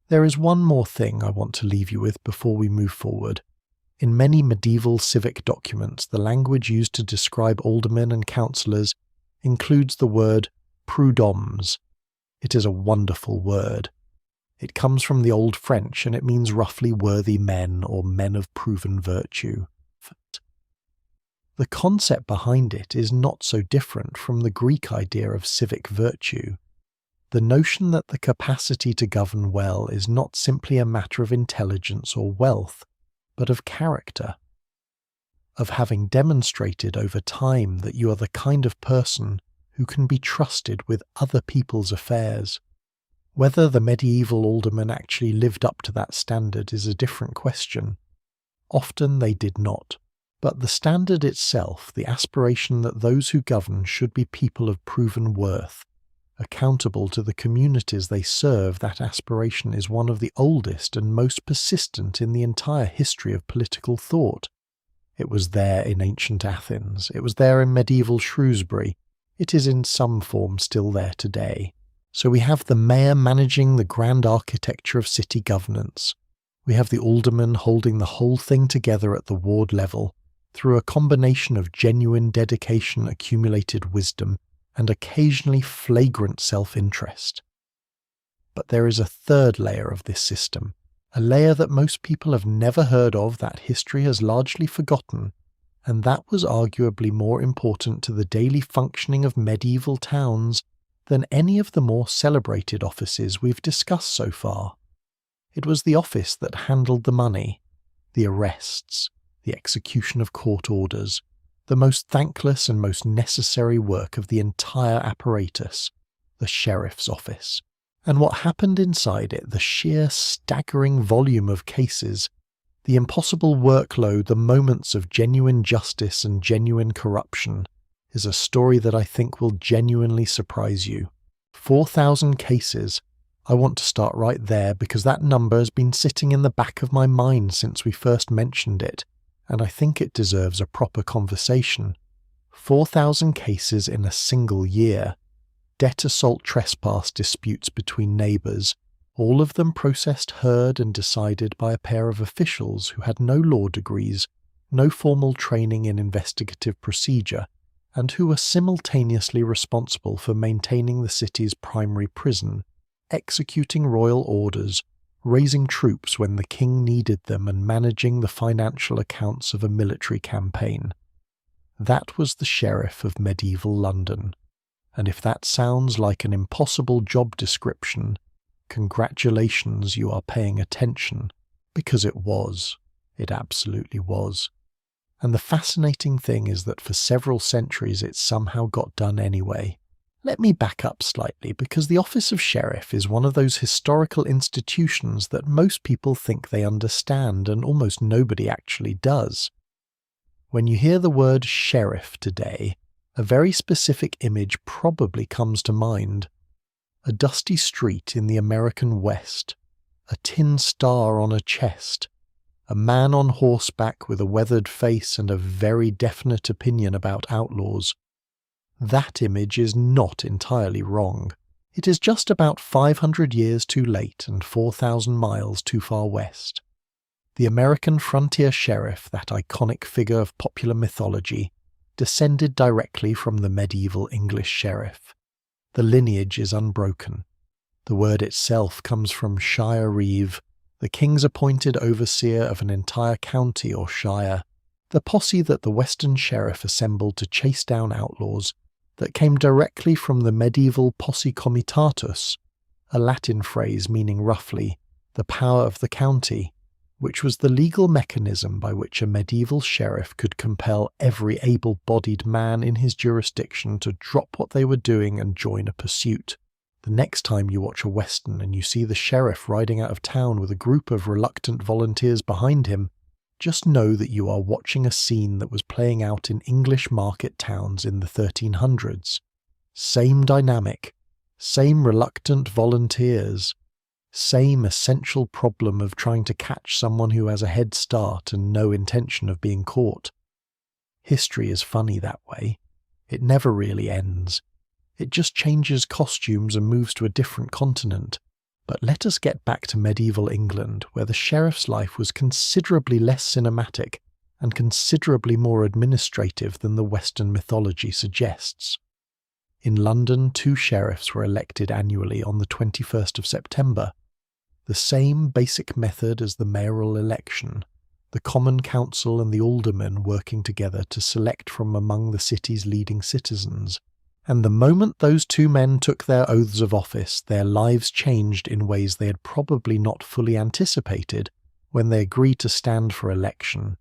There is one more thing I want to leave you with before we move forward. In many medieval civic documents, the language used to describe aldermen and councillors includes the word prud'hommes. It is a wonderful word. It comes from the Old French and it means roughly worthy men or men of proven virtue. The concept behind it is not so different from the Greek idea of civic virtue. The notion that the capacity to govern well is not simply a matter of intelligence or wealth, but of character, of having demonstrated over time that you are the kind of person who can be trusted with other people's affairs. Whether the medieval aldermen actually lived up to that standard is a different question. Often they did not. But the standard itself, the aspiration that those who govern should be people of proven worth, accountable to the communities they serve, that aspiration is one of the oldest and most persistent in the entire history of political thought. It was there in ancient Athens. It was there in medieval Shrewsbury. It is in some form still there today. So we have the mayor managing the grand architecture of city governance. We have the alderman holding the whole thing together at the ward level, through a combination of genuine dedication, accumulated wisdom, and occasionally flagrant self-interest. But there is a third layer of this system, a layer that most people have never heard of, that history has largely forgotten, and that was arguably more important to the daily functioning of medieval towns than any of the more celebrated offices we've discussed so far. It was the office that handled the money, the arrests, the execution of court orders, the most thankless and most necessary work of the entire apparatus, the sheriff's office. And what happened inside it, the sheer staggering volume of cases, the impossible workload, the moments of genuine justice and genuine corruption, is a story that I think will genuinely surprise you. 4,000 cases. I want to start right there because that number has been sitting in the back of my mind since we first mentioned it, and I think it deserves a proper conversation. 4,000 cases in a single year. Debt, assault, trespass disputes between neighbours, all of them processed, heard and decided by a pair of officials who had no law degrees, no formal training in investigative procedure, and who were simultaneously responsible for maintaining the city's primary prison, executing royal orders, raising troops when the king needed them, and managing the financial accounts of a military campaign. That was the sheriff of medieval London. And if that sounds like an impossible job description, congratulations, you are paying attention, because it was. It absolutely was. And the fascinating thing is that for several centuries it somehow got done anyway. Let me back up slightly, because the office of sheriff is one of those historical institutions that most people think they understand and almost nobody actually does. When you hear the word sheriff today, a very specific image probably comes to mind. A dusty street in the American West, a tin star on a chest, a man on horseback with a weathered face and a very definite opinion about outlaws. That image is not entirely wrong. It is just about 500 years too late and 4,000 miles too far west. The American frontier sheriff, that iconic figure of popular mythology, descended directly from the medieval English sheriff. The lineage is unbroken. The word itself comes from shire reeve, the king's appointed overseer of an entire county or shire, the posse that the western sheriff assembled to chase down outlaws, that came directly from the medieval posse comitatus, a Latin phrase meaning roughly the power of the county, which was the legal mechanism by which a medieval sheriff could compel every able-bodied man in his jurisdiction to drop what they were doing and join a pursuit. The next time you watch a western and you see the sheriff riding out of town with a group of reluctant volunteers behind him, just know that you are watching a scene that was playing out in English market towns in the 1300s. Same dynamic, same reluctant volunteers, same essential problem of trying to catch someone who has a head start and no intention of being caught. History is funny that way. It never really ends. It just changes costumes and moves to a different continent. But let us get back to medieval England, where the sheriff's life was considerably less cinematic and considerably more administrative than the Western mythology suggests. In London, 2 sheriffs were elected annually on the 21st of September. The same basic method as the mayoral election, the Common Council and the aldermen working together to select from among the city's leading citizens. And the moment those 2 men took their oaths of office, their lives changed in ways they had probably not fully anticipated when they agreed to stand for election.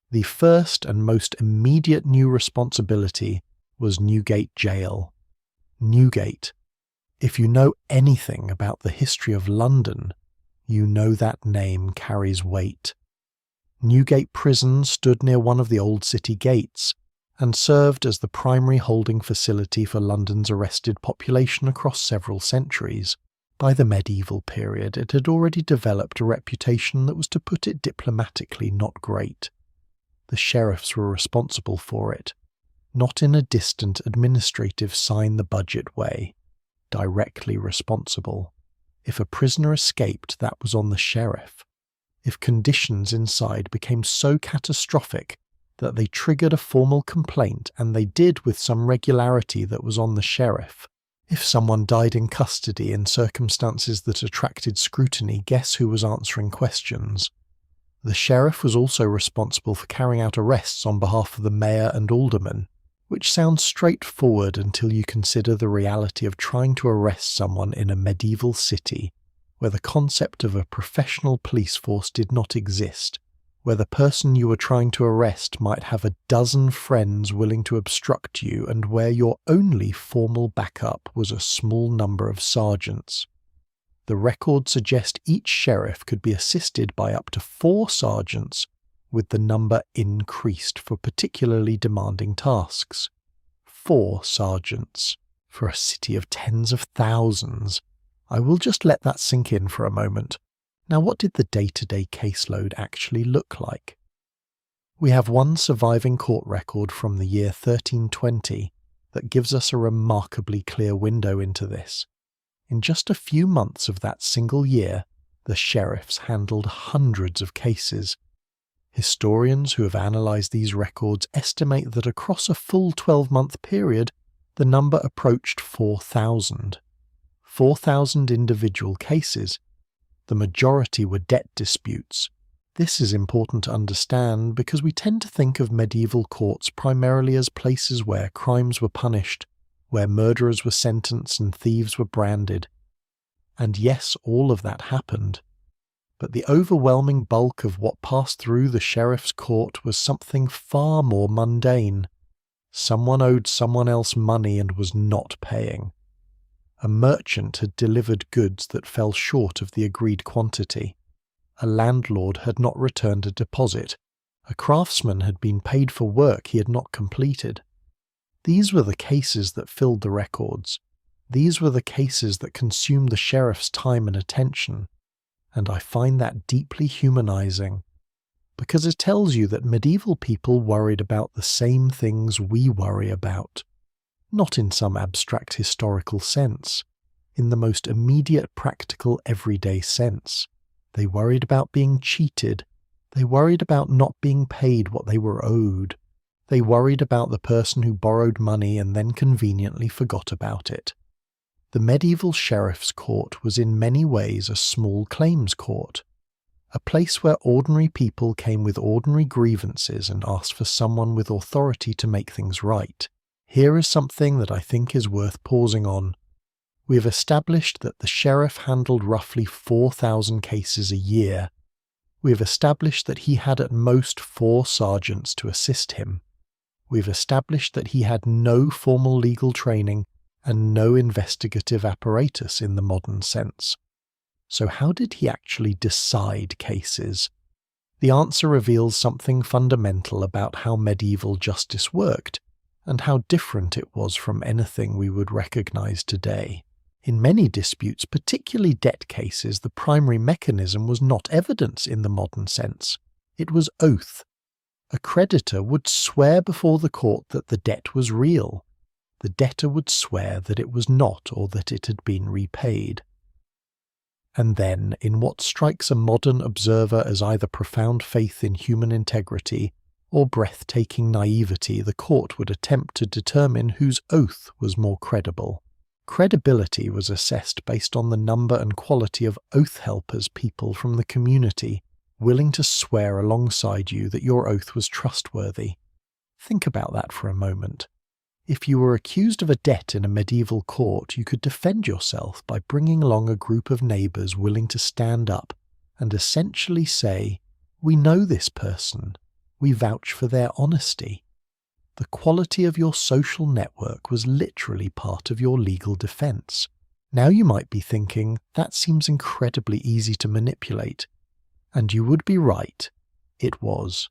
The first and most immediate new responsibility was Newgate Jail. Newgate. If you know anything about the history of London, you know that name carries weight. Newgate Prison stood near one of the old city gates and served as the primary holding facility for London's arrested population across several centuries. By the medieval period, it had already developed a reputation that was, to put it diplomatically, not great. The sheriffs were responsible for it, not in a distant administrative sign-the-budget way. Directly responsible. If a prisoner escaped, that was on the sheriff. If conditions inside became so catastrophic that they triggered a formal complaint, and they did with some regularity, that was on the sheriff. If someone died in custody in circumstances that attracted scrutiny, guess who was answering questions? The sheriff was also responsible for carrying out arrests on behalf of the mayor and aldermen, which sounds straightforward until you consider the reality of trying to arrest someone in a medieval city, where the concept of a professional police force did not exist, where the person you were trying to arrest might have a dozen friends willing to obstruct you, and where your only formal backup was a small number of sergeants. The records suggest each sheriff could be assisted by up to 4 sergeants, with the number increased for particularly demanding tasks. 4 sergeants for a city of tens of thousands. I will just let that sink in for a moment. Now, what did the day-to-day caseload actually look like? We have one surviving court record from the year 1320 that gives us a remarkably clear window into this. In just a few months of that single year, the sheriffs handled hundreds of cases. Historians who have analysed these records estimate that across a full 12-month period, the number approached 4,000. 4,000 individual cases. The majority were debt disputes. This is important to understand because we tend to think of medieval courts primarily as places where crimes were punished, where murderers were sentenced and thieves were branded. And yes, all of that happened. But the overwhelming bulk of what passed through the sheriff's court was something far more mundane. Someone owed someone else money and was not paying. A merchant had delivered goods that fell short of the agreed quantity. A landlord had not returned a deposit. A craftsman had been paid for work he had not completed. These were the cases that filled the records. These were the cases that consumed the sheriff's time and attention. And I find that deeply humanizing, because it tells you that medieval people worried about the same things we worry about. Not in some abstract historical sense, in the most immediate, practical, everyday sense. They worried about being cheated. They worried about not being paid what they were owed. They worried about the person who borrowed money and then conveniently forgot about it. The medieval sheriff's court was in many ways a small claims court, a place where ordinary people came with ordinary grievances and asked for someone with authority to make things right. Here is something that I think is worth pausing on. We have established that the sheriff handled roughly 4,000 cases a year. We have established that he had at most 4 sergeants to assist him. We have established that he had no formal legal training and no investigative apparatus in the modern sense. So how did he actually decide cases? The answer reveals something fundamental about how medieval justice worked, and how different it was from anything we would recognize today. In many disputes, particularly debt cases, the primary mechanism was not evidence in the modern sense. It was oath. A creditor would swear before the court that the debt was real. The debtor would swear that it was not, or that it had been repaid. And then, in what strikes a modern observer as either profound faith in human integrity or breathtaking naivety, the court would attempt to determine whose oath was more credible. Credibility was assessed based on the number and quality of oath helpers, people from the community, willing to swear alongside you that your oath was trustworthy. Think about that for a moment. If you were accused of a debt in a medieval court, you could defend yourself by bringing along a group of neighbours willing to stand up and essentially say, "We know this person. We vouch for their honesty." The quality of your social network was literally part of your legal defence. Now you might be thinking, that seems incredibly easy to manipulate. And you would be right. It was.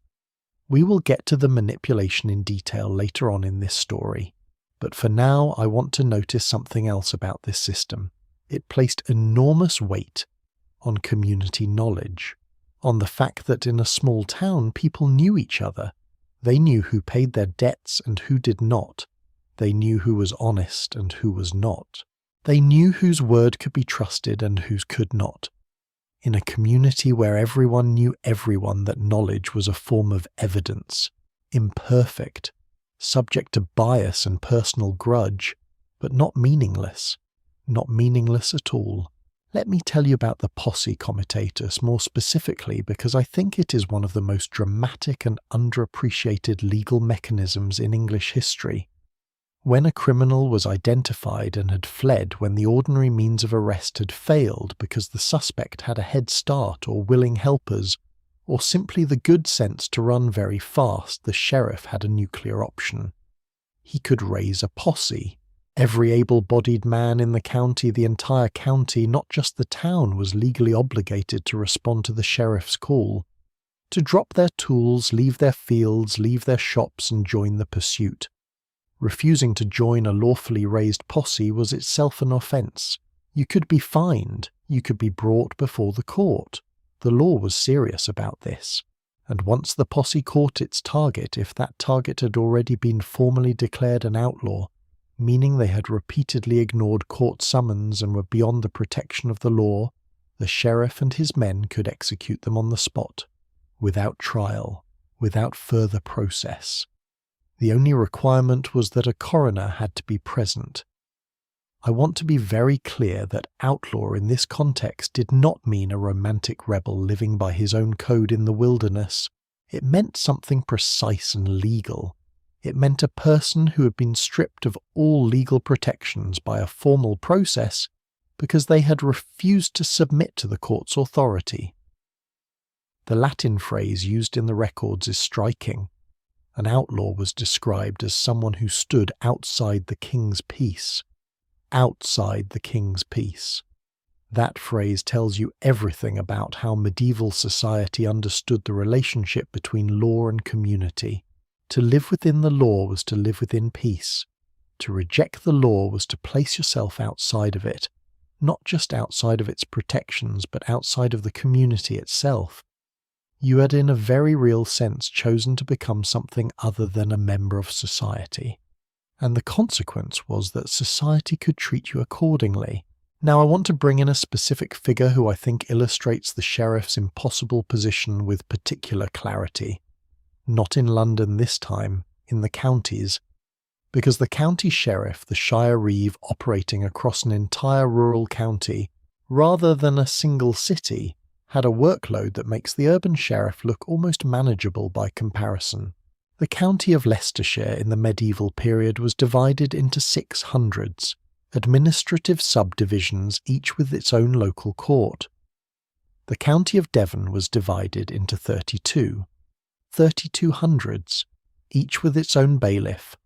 We will get to the manipulation in detail later on in this story. But for now, I want to notice something else about this system. It placed enormous weight on community knowledge, on the fact that in a small town people knew each other. They knew who paid their debts and who did not. They knew who was honest and who was not. They knew whose word could be trusted and whose could not. In a community where everyone knew everyone, that knowledge was a form of evidence. imperfect, subject to bias and personal grudge, but not meaningless. Not meaningless at all. Let me tell you about the posse comitatus more specifically because I think it is one of the most dramatic and underappreciated legal mechanisms in English history. When a criminal was identified and had fled when the ordinary means of arrest had failed because the suspect had a head start or willing helpers, or simply the good sense to run very fast, the sheriff had a nuclear option. He could raise a posse. Every able-bodied man in the county, the entire county, not just the town, was legally obligated to respond to the sheriff's call, to drop their tools, leave their fields, leave their shops and join the pursuit. Refusing to join a lawfully raised posse was itself an offence. You could be fined, you could be brought before the court. The law was serious about this. And once the posse caught its target, if that target had already been formally declared an outlaw, meaning they had repeatedly ignored court summons and were beyond the protection of the law, the sheriff and his men could execute them on the spot, without trial, without further process. The only requirement was that a coroner had to be present. I want to be very clear that outlaw in this context did not mean a romantic rebel living by his own code in the wilderness. It meant something precise and legal. It meant a person who had been stripped of all legal protections by a formal process because they had refused to submit to the court's authority. The Latin phrase used in the records is striking. An outlaw was described as someone who stood outside the king's peace. Outside the king's peace. That phrase tells you everything about how medieval society understood the relationship between law and community. To live within the law was to live within peace. To reject the law was to place yourself outside of it, not just outside of its protections, but outside of the community itself. You had in a very real sense chosen to become something other than a member of society. And the consequence was that society could treat you accordingly. Now I want to bring in a specific figure who I think illustrates the sheriff's impossible position with particular clarity. Not in London this time, in the counties, because the county sheriff, the shire reeve operating across an entire rural county, rather than a single city, had a workload that makes the urban sheriff look almost manageable by comparison. The county of Leicestershire in the medieval period was divided into 6 hundreds, administrative subdivisions, each with its own local court. The county of Devon was divided into 32 hundreds, each with its own bailiff,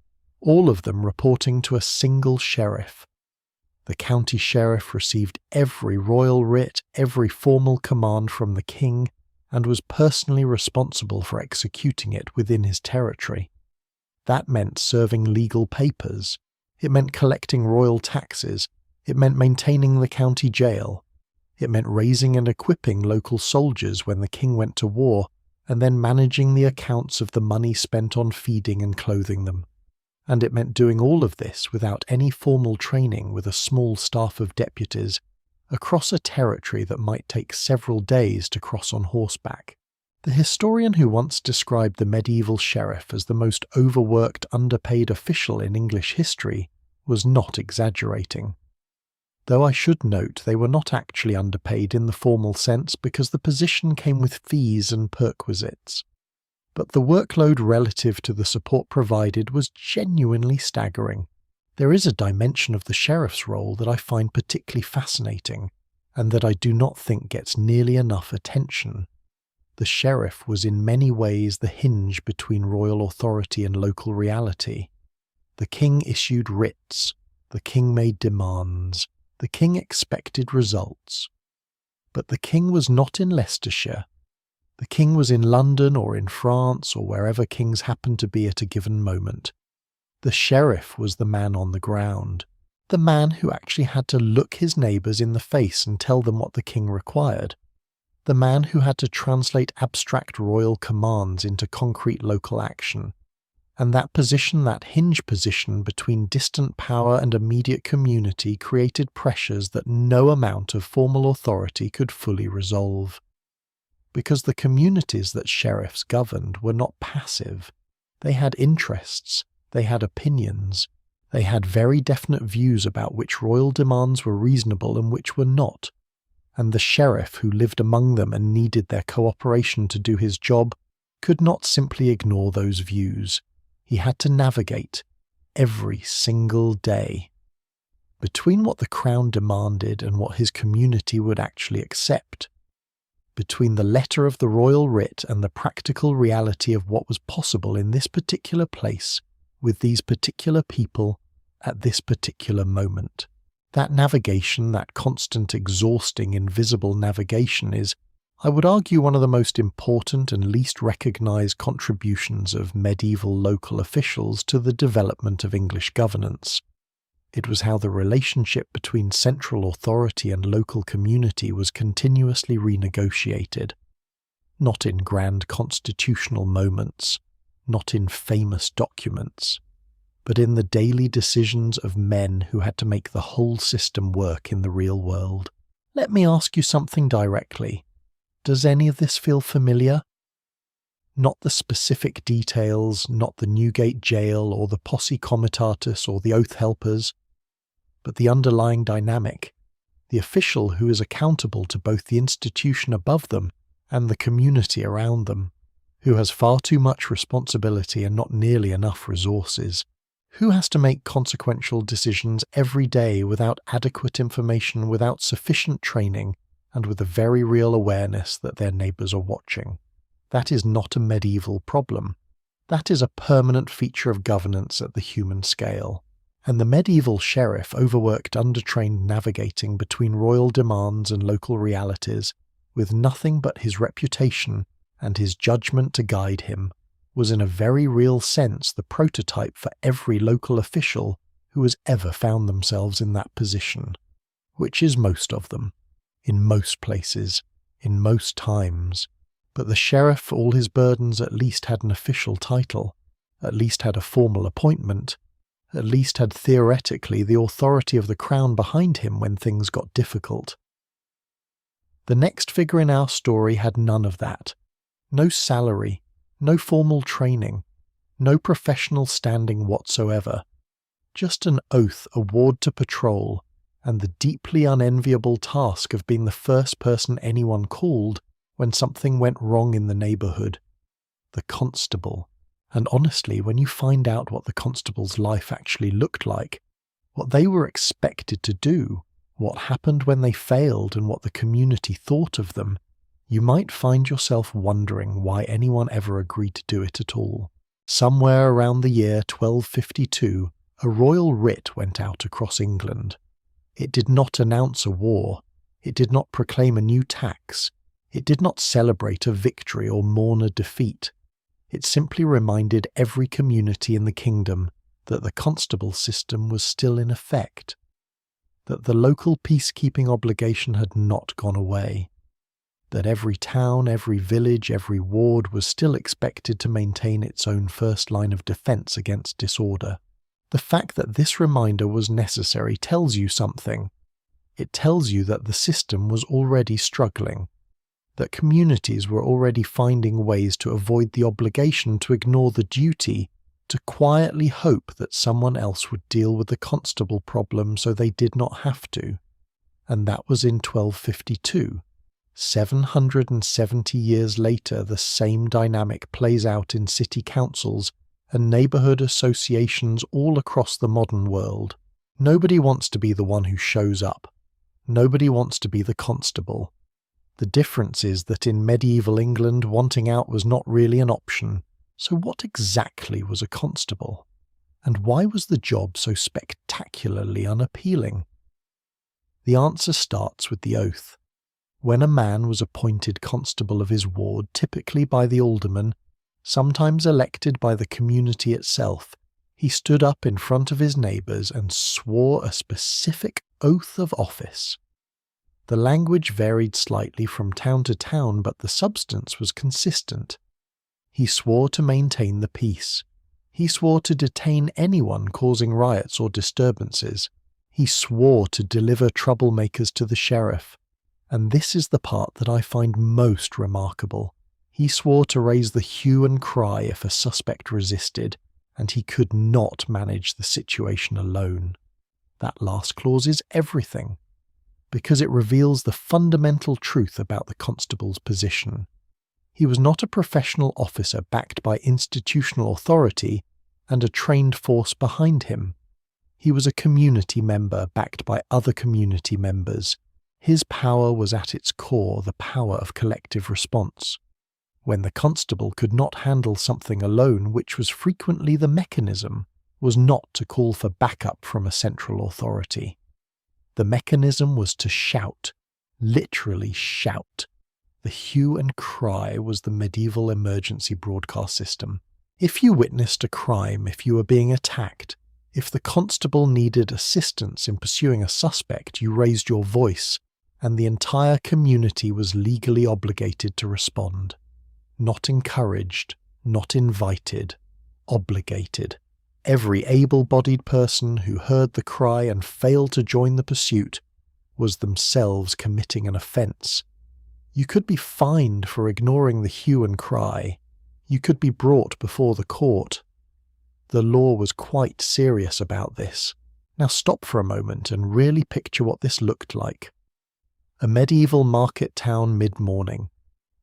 all of them reporting to a single sheriff. The county sheriff received every royal writ, every formal command from the king, and was personally responsible for executing it within his territory. That meant serving legal papers. It meant collecting royal taxes. It meant maintaining the county jail. It meant raising and equipping local soldiers when the king went to war, and then managing the accounts of the money spent on feeding and clothing them. And it meant doing all of this without any formal training with a small staff of deputies, across a territory that might take several days to cross on horseback. The historian who once described the medieval sheriff as the most overworked, underpaid official in English history was not exaggerating. Though I should note they were not actually underpaid in the formal sense because the position came with fees and perquisites. But the workload relative to the support provided was genuinely staggering. There is a dimension of the sheriff's role that I find particularly fascinating, and that I do not think gets nearly enough attention. The sheriff was in many ways the hinge between royal authority and local reality. The king issued writs, the king made demands, the king expected results. But the king was not in Leicestershire. The king was in London or in France or wherever kings happened to be at a given moment. The sheriff was the man on the ground, the man who actually had to look his neighbours in the face and tell them what the king required, the man who had to translate abstract royal commands into concrete local action. And that position, that hinge position between distant power and immediate community, created pressures that no amount of formal authority could fully resolve. Because the communities that sheriffs governed were not passive. They had interests, they had opinions, they had very definite views about which royal demands were reasonable and which were not, and the sheriff who lived among them and needed their cooperation to do his job could not simply ignore those views. He had to navigate every single day between what the crown demanded and what his community would actually accept, between the letter of the royal writ and the practical reality of what was possible in this particular place with these particular people at this particular moment. That navigation, that constant, exhausting, invisible navigation is, I would argue, one of the most important and least recognised contributions of medieval local officials to the development of English governance. It was how the relationship between central authority and local community was continuously renegotiated, not in grand constitutional moments, not in famous documents, but in the daily decisions of men who had to make the whole system work in the real world. Let me ask you something directly. Does any of this feel familiar? Not the specific details, not the Newgate jail or the posse comitatus or the oath helpers, but the underlying dynamic, the official who is accountable to both the institution above them and the community around them, who has far too much responsibility and not nearly enough resources, who has to make consequential decisions every day without adequate information, without sufficient training, and with a very real awareness that their neighbours are watching. That is not a medieval problem. That is a permanent feature of governance at the human scale. And the medieval sheriff, overworked, undertrained, navigating between royal demands and local realities, with nothing but his reputation and his judgment to guide him, was in a very real sense the prototype for every local official who has ever found themselves in that position, which is most of them, in most places, in most times. But the sheriff, for all his burdens, at least had an official title, at least had a formal appointment, at least had theoretically the authority of the crown behind him when things got difficult. The next figure in our story had none of that. No salary, no formal training, no professional standing whatsoever. Just an oath, a ward to patrol, and the deeply unenviable task of being the first person anyone called when something went wrong in the neighbourhood. The constable. And honestly, when you find out what the constable's life actually looked like, what they were expected to do, what happened when they failed and what the community thought of them, you might find yourself wondering why anyone ever agreed to do it at all. Somewhere around the year 1252, a royal writ went out across England. It did not announce a war. It did not proclaim a new tax. It did not celebrate a victory or mourn a defeat. It simply reminded every community in the kingdom that the constable system was still in effect, that the local peacekeeping obligation had not gone away, that every town, every village, every ward was still expected to maintain its own first line of defence against disorder. The fact that this reminder was necessary tells you something. It tells you that the system was already struggling, that communities were already finding ways to avoid the obligation, to ignore the duty, to quietly hope that someone else would deal with the constable problem so they did not have to. And that was in 1252. 770 years later, the same dynamic plays out in city councils and neighbourhood associations all across the modern world. Nobody wants to be the one who shows up. Nobody wants to be the constable. The difference is that in medieval England, wanting out was not really an option. So what exactly was a constable? And why was the job so spectacularly unappealing? The answer starts with the oath. When a man was appointed constable of his ward, typically by the aldermen, sometimes elected by the community itself, he stood up in front of his neighbours and swore a specific oath of office. The language varied slightly from town to town, but the substance was consistent. He swore to maintain the peace. He swore to detain anyone causing riots or disturbances. He swore to deliver troublemakers to the sheriff. And this is the part that I find most remarkable. He swore to raise the hue and cry if a suspect resisted, and he could not manage the situation alone. That last clause is everything, because it reveals the fundamental truth about the constable's position. He was not a professional officer backed by institutional authority and a trained force behind him. He was a community member backed by other community members. His power was at its core the power of collective response. When the constable could not handle something alone, which was frequently the mechanism, was not to call for backup from a central authority. The mechanism was to shout, literally shout. The hue and cry was the medieval emergency broadcast system. If you witnessed a crime, if you were being attacked, if the constable needed assistance in pursuing a suspect, you raised your voice, and the entire community was legally obligated to respond. Not encouraged, not invited, obligated. Every able-bodied person who heard the cry and failed to join the pursuit was themselves committing an offence. You could be fined for ignoring the hue and cry. You could be brought before the court. The law was quite serious about this. Now stop for a moment and really picture what this looked like. A medieval market town mid-morning.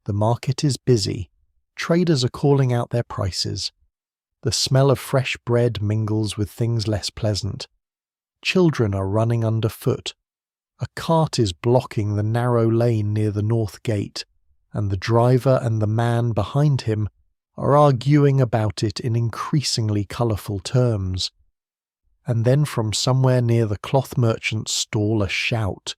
The market is busy. Traders are calling out their prices. The smell of fresh bread mingles with things less pleasant. Children are running underfoot. A cart is blocking the narrow lane near the north gate, and the driver and the man behind him are arguing about it in increasingly colourful terms. And then from somewhere near the cloth merchant's stall a shout.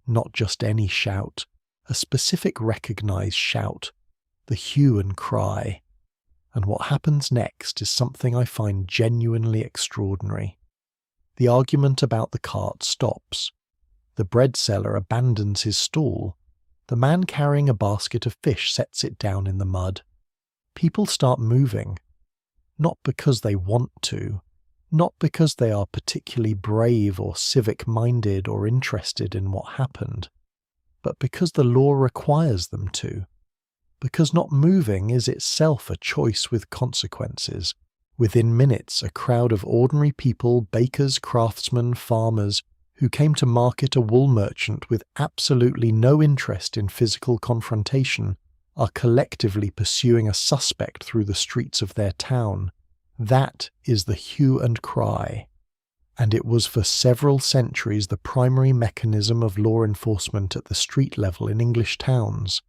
Not just any shout, a specific recognised shout, the hue and cry. And what happens next is something I find genuinely extraordinary. The argument about the cart stops. The bread seller abandons his stall. The man carrying a basket of fish sets it down in the mud. People start moving. Not because they want to, not because they are particularly brave or civic-minded or interested in what happened, but because the law requires them to. Because not moving is itself a choice with consequences. Within minutes, a crowd of ordinary people, bakers, craftsmen, farmers, who came to market a wool merchant with absolutely no interest in physical confrontation, are collectively pursuing a suspect through the streets of their town. That is the hue and cry. And it was for several centuries the primary mechanism of law enforcement at the street level in English towns.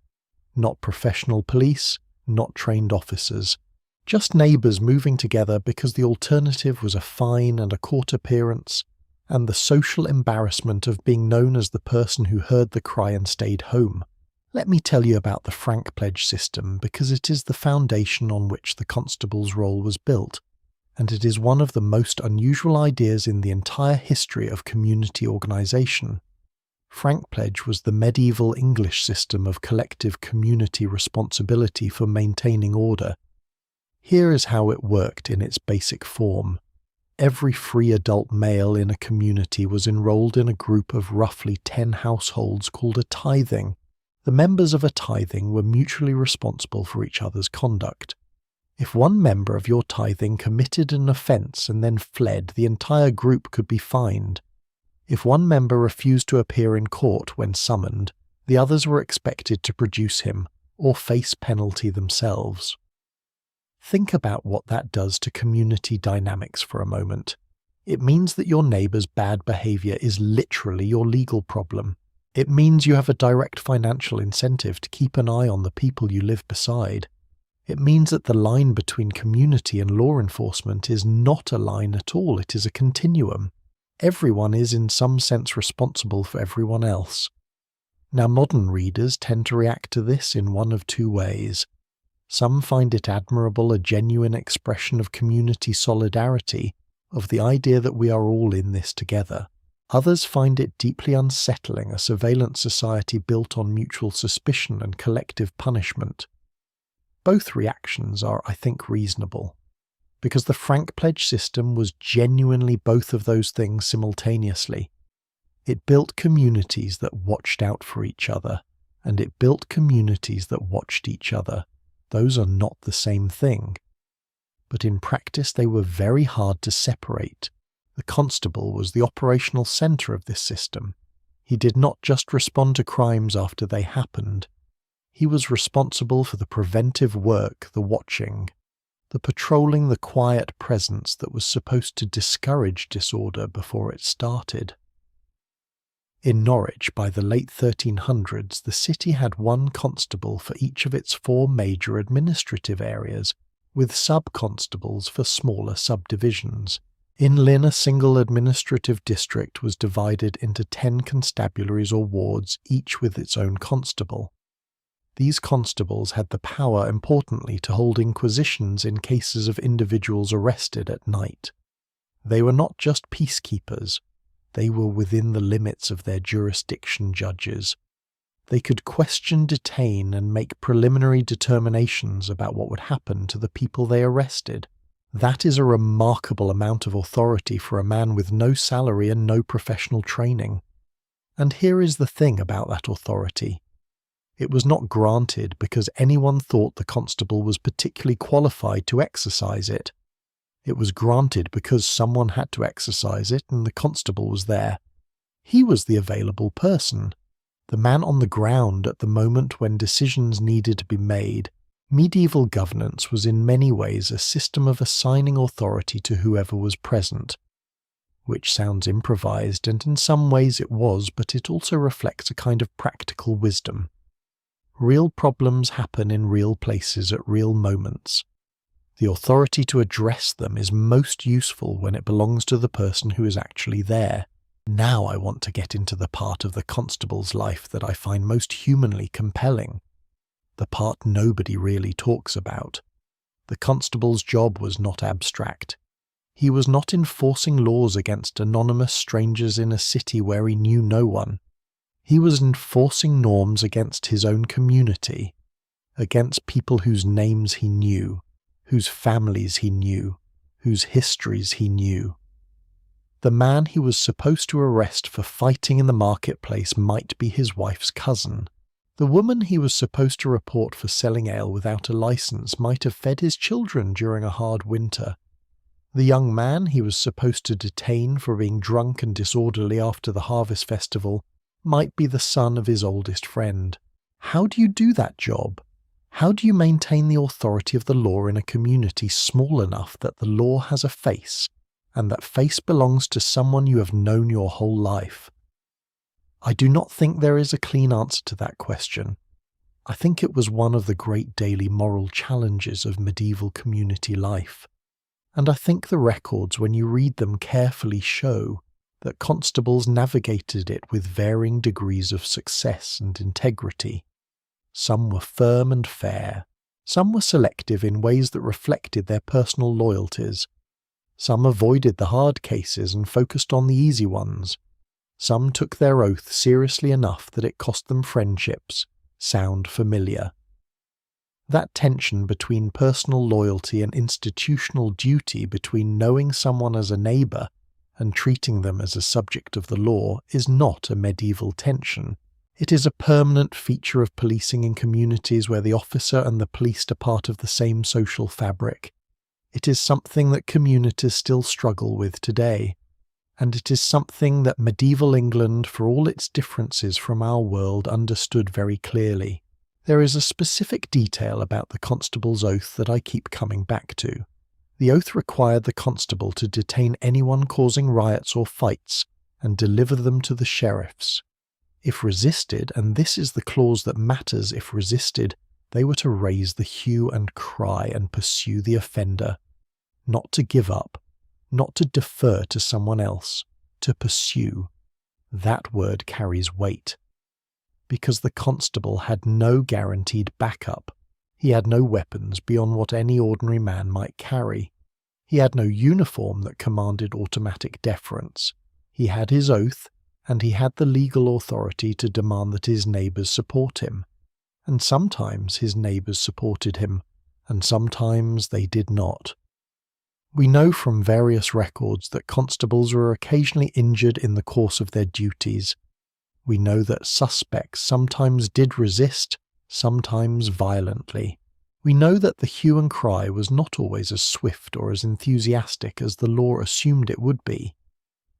Not professional police, not trained officers. Just neighbours moving together because the alternative was a fine and a court appearance, and the social embarrassment of being known as the person who heard the cry and stayed home. Let me tell you about the frank pledge system, because it is the foundation on which the constable's role was built, and it is one of the most unusual ideas in the entire history of community organisation. Frank pledge was the medieval English system of collective community responsibility for maintaining order. Here is how it worked in its basic form. Every free adult male in a community was enrolled in a group of roughly 10 households called a tithing. The members of a tithing were mutually responsible for each other's conduct. If one member of your tithing committed an offence and then fled, the entire group could be fined. If one member refused to appear in court when summoned, the others were expected to produce him or face penalty themselves. Think about what that does to community dynamics for a moment. It means that your neighbour's bad behaviour is literally your legal problem. It means you have a direct financial incentive to keep an eye on the people you live beside. It means that the line between community and law enforcement is not a line at all, it is a continuum. Everyone is in some sense responsible for everyone else. Now, modern readers tend to react to this in one of two ways. Some find it admirable, a genuine expression of community solidarity, of the idea that we are all in this together. Others find it deeply unsettling, a surveillance society built on mutual suspicion and collective punishment. Both reactions are, I think, reasonable, because the frank pledge system was genuinely both of those things simultaneously. It built communities that watched out for each other. and it built communities that watched each other. Those are not the same thing. But in practice they were very hard to separate. The constable was the operational centre of this system. He did not just respond to crimes after they happened. He was responsible for the preventive work, the watching, the patrolling, the quiet presence that was supposed to discourage disorder before it started. In Norwich, by the late 1300s, the city had one constable for each of its 4 major administrative areas, with sub-constables for smaller subdivisions. In Lynn, a single administrative district was divided into 10 constabularies or wards, each with its own constable. These constables had the power, importantly, to hold inquisitions in cases of individuals arrested at night. They were not just peacekeepers. They were within the limits of their jurisdiction judges. They could question, detain, and make preliminary determinations about what would happen to the people they arrested. That is a remarkable amount of authority for a man with no salary and no professional training. And here is the thing about that authority. It was not granted because anyone thought the constable was particularly qualified to exercise it. It was granted because someone had to exercise it and the constable was there. He was the available person, the man on the ground at the moment when decisions needed to be made. Medieval governance was in many ways a system of assigning authority to whoever was present, which sounds improvised, and in some ways it was, but it also reflects a kind of practical wisdom. Real problems happen in real places at real moments. The authority to address them is most useful when it belongs to the person who is actually there. Now I want to get into the part of the constable's life that I find most humanly compelling. The part nobody really talks about. The constable's job was not abstract. He was not enforcing laws against anonymous strangers in a city where he knew no one. He was enforcing norms against his own community, against people whose names he knew, whose families he knew, whose histories he knew. The man he was supposed to arrest for fighting in the marketplace might be his wife's cousin. The woman he was supposed to report for selling ale without a license might have fed his children during a hard winter. The young man he was supposed to detain for being drunk and disorderly after the harvest festival might be the son of his oldest friend. How do you do that job? How do you maintain the authority of the law in a community small enough that the law has a face, and that face belongs to someone you have known your whole life? I do not think there is a clean answer to that question. I think it was one of the great daily moral challenges of medieval community life. And I think the records, when you read them carefully, show that constables navigated it with varying degrees of success and integrity. Some were firm and fair. Some were selective in ways that reflected their personal loyalties. Some avoided the hard cases and focused on the easy ones. Some took their oath seriously enough that it cost them friendships. Sound familiar? That tension between personal loyalty and institutional duty, between knowing someone as a neighbour and treating them as a subject of the law, is not a medieval tension. It is a permanent feature of policing in communities where the officer and the policed are part of the same social fabric. It is something that communities still struggle with today, and it is something that medieval England, for all its differences from our world, understood very clearly. There is a specific detail about the constable's oath that I keep coming back to. The oath required the constable to detain anyone causing riots or fights and deliver them to the sheriffs. If resisted, and this is the clause that matters, if resisted, they were to raise the hue and cry and pursue the offender. Not to give up, not to defer to someone else, to pursue. That word carries weight. Because the constable had no guaranteed backup. He had no weapons beyond what any ordinary man might carry. He had no uniform that commanded automatic deference. He had his oath, and he had the legal authority to demand that his neighbours support him. And sometimes his neighbours supported him, and sometimes they did not. We know from various records that constables were occasionally injured in the course of their duties. We know that suspects sometimes did resist, sometimes violently. We know that the hue and cry was not always as swift or as enthusiastic as the law assumed it would be.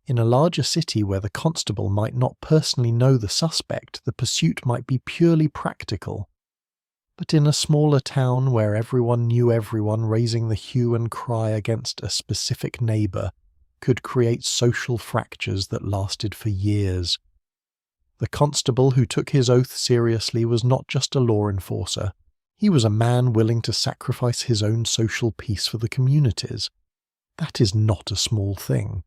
In a larger city where the constable might not personally know the suspect, the pursuit might be purely practical. But in a smaller town where everyone knew everyone, raising the hue and cry against a specific neighbour could create social fractures that lasted for years. The constable who took his oath seriously was not just a law enforcer. He was a man willing to sacrifice his own social peace for the communities. That is not a small thing.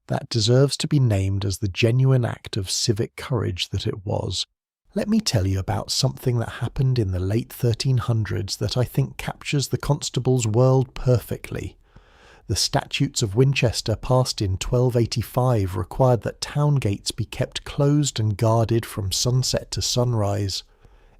That deserves to be named as the genuine act of civic courage that it was. Let me tell you about something that happened in the late 1300s that I think captures the constable's world perfectly. The Statutes of Winchester, passed in 1285, required that town gates be kept closed and guarded from sunset to sunrise.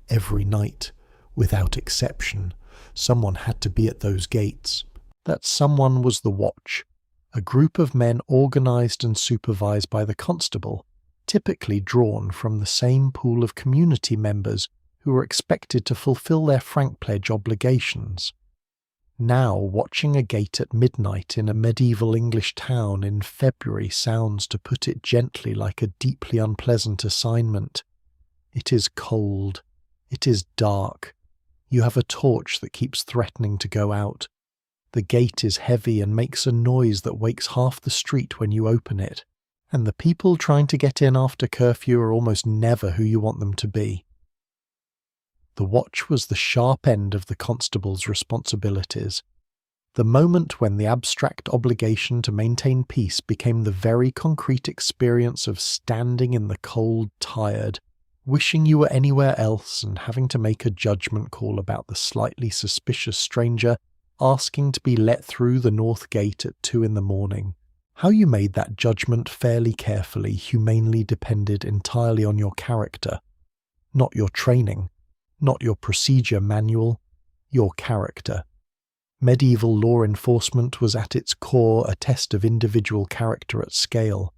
Every night, without exception, someone had to be at those gates. That someone was the watch, a group of men organised and supervised by the constable, typically drawn from the same pool of community members who were expected to fulfil their frank pledge obligations. Now, watching a gate at midnight in a medieval English town in February sounds, to put it gently, like a deeply unpleasant assignment. It is cold. It is dark. You have a torch that keeps threatening to go out. The gate is heavy and makes a noise that wakes half the street when you open it, and the people trying to get in after curfew are almost never who you want them to be. The watch was the sharp end of the constable's responsibilities, the moment when the abstract obligation to maintain peace became the very concrete experience of standing in the cold, tired, wishing you were anywhere else and having to make a judgment call about the slightly suspicious stranger asking to be let through the north gate at 2 a.m. How you made that judgment fairly carefully, humanely depended entirely on your character, not your training. Not your procedure manual, your character. Medieval law enforcement was at its core a test of individual character at scale.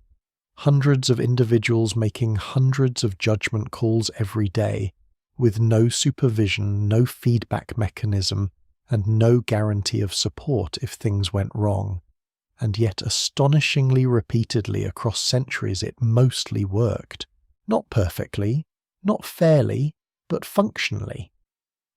Hundreds of individuals making hundreds of judgment calls every day, with no supervision, no feedback mechanism, and no guarantee of support if things went wrong. And yet astonishingly repeatedly across centuries it mostly worked. Not perfectly, not fairly, but functionally,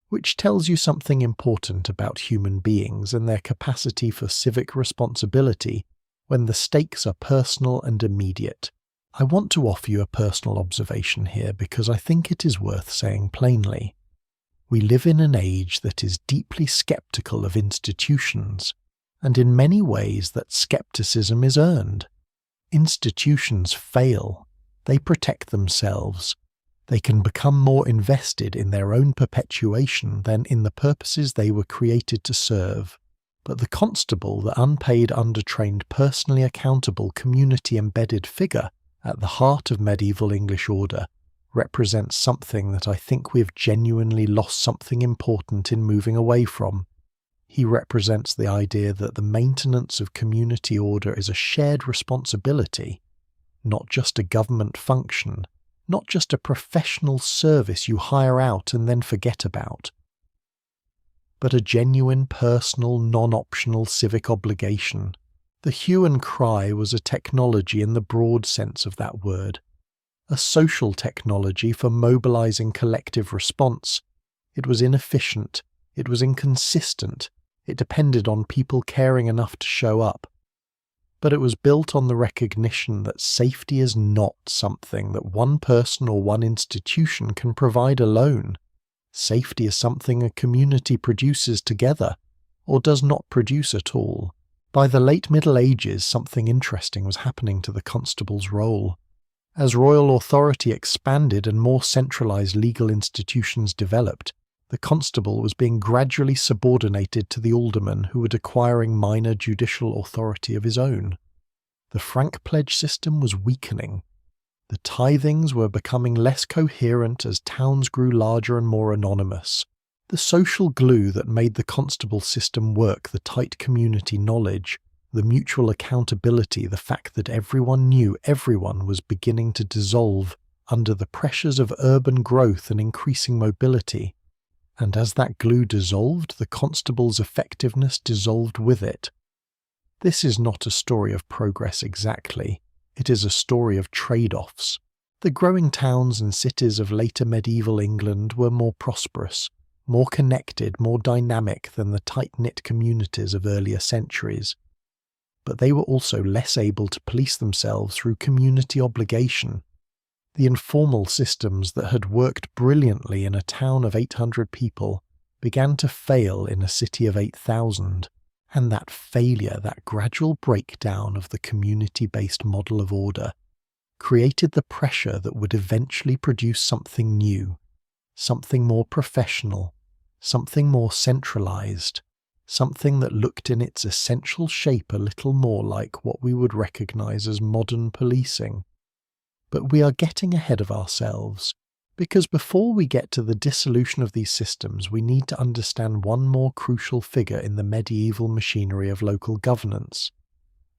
which tells you something important about human beings and their capacity for civic responsibility when the stakes are personal and immediate. I want to offer you a personal observation here because I think it is worth saying plainly. We live in an age that is deeply skeptical of institutions, and in many ways that skepticism is earned. Institutions fail. They protect themselves. They can become more invested in their own perpetuation than in the purposes they were created to serve. But the constable, the unpaid, undertrained, personally accountable, community-embedded figure at the heart of medieval English order, represents something that I think we have genuinely lost something important in moving away from. He represents the idea that the maintenance of community order is a shared responsibility, not just a government function, not just a professional service you hire out and then forget about, but a genuine, personal, non-optional civic obligation. The hue and cry was a technology in the broad sense of that word, a social technology for mobilizing collective response. It was inefficient, it was inconsistent, it depended on people caring enough to show up. But it was built on the recognition that safety is not something that one person or one institution can provide alone. Safety is something a community produces together, or does not produce at all. By the late Middle Ages, something interesting was happening to the constable's role. As royal authority expanded and more centralized legal institutions developed, the constable was being gradually subordinated to the aldermen, who were acquiring minor judicial authority of his own. The frank pledge system was weakening. The tithings were becoming less coherent as towns grew larger and more anonymous. The social glue that made the constable system work, the tight community knowledge, the mutual accountability, the fact that everyone knew everyone, was beginning to dissolve under the pressures of urban growth and increasing mobility, and as that glue dissolved, the constable's effectiveness dissolved with it. This is not a story of progress exactly, it is a story of trade-offs. The growing towns and cities of later medieval England were more prosperous, more connected, more dynamic than the tight-knit communities of earlier centuries. But they were also less able to police themselves through community obligation. The informal systems that had worked brilliantly in a town of 800 people began to fail in a city of 8,000, and that failure, that gradual breakdown of the community-based model of order, created the pressure that would eventually produce something new, something more professional, something more centralized, something that looked in its essential shape a little more like what we would recognize as modern policing. But we are getting ahead of ourselves, because before we get to the dissolution of these systems, we need to understand one more crucial figure in the medieval machinery of local governance,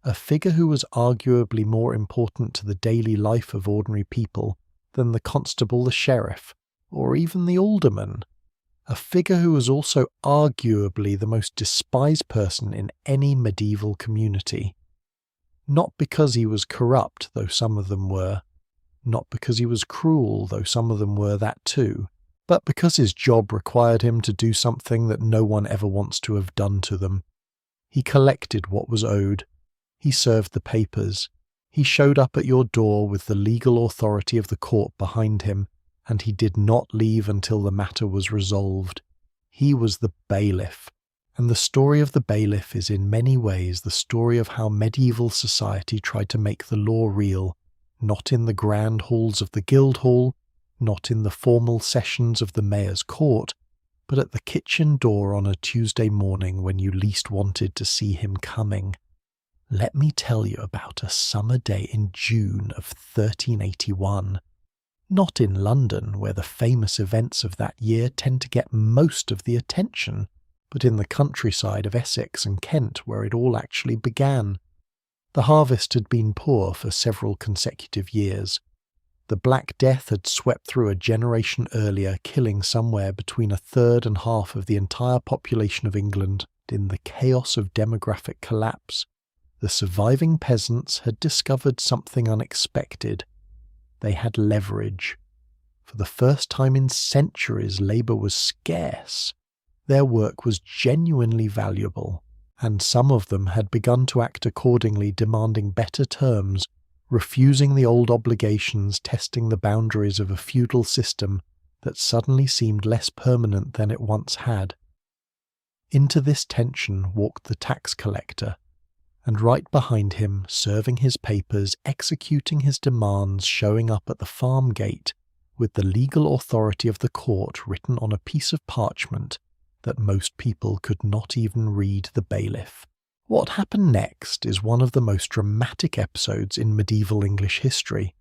a figure who was arguably more important to the daily life of ordinary people than the constable, the sheriff, or even the alderman, a figure who was also arguably the most despised person in any medieval community. Not because he was corrupt, though some of them were, not because he was cruel, though some of them were that too, but because his job required him to do something that no one ever wants to have done to them. He collected what was owed. He served the papers. He showed up at your door with the legal authority of the court behind him, and he did not leave until the matter was resolved. He was the bailiff, and the story of the bailiff is in many ways the story of how medieval society tried to make the law real, not in the grand halls of the Guildhall, not in the formal sessions of the mayor's court, but at the kitchen door on a Tuesday morning when you least wanted to see him coming. Let me tell you about a summer day in June of 1381. Not in London, where the famous events of that year tend to get most of the attention, but in the countryside of Essex and Kent, where it all actually began. The harvest had been poor for several consecutive years. The Black Death had swept through a generation earlier, killing somewhere between a third and half of the entire population of England in the chaos of demographic collapse. The surviving peasants had discovered something unexpected. They had leverage. For the first time in centuries, labour was scarce. Their work was genuinely valuable, and some of them had begun to act accordingly, demanding better terms, refusing the old obligations, testing the boundaries of a feudal system that suddenly seemed less permanent than it once had. Into this tension walked the tax collector, and right behind him, serving his papers, executing his demands, showing up at the farm gate, with the legal authority of the court written on a piece of parchment that most people could not even read, the bailiff. What happened next is one of the most dramatic episodes in medieval English history.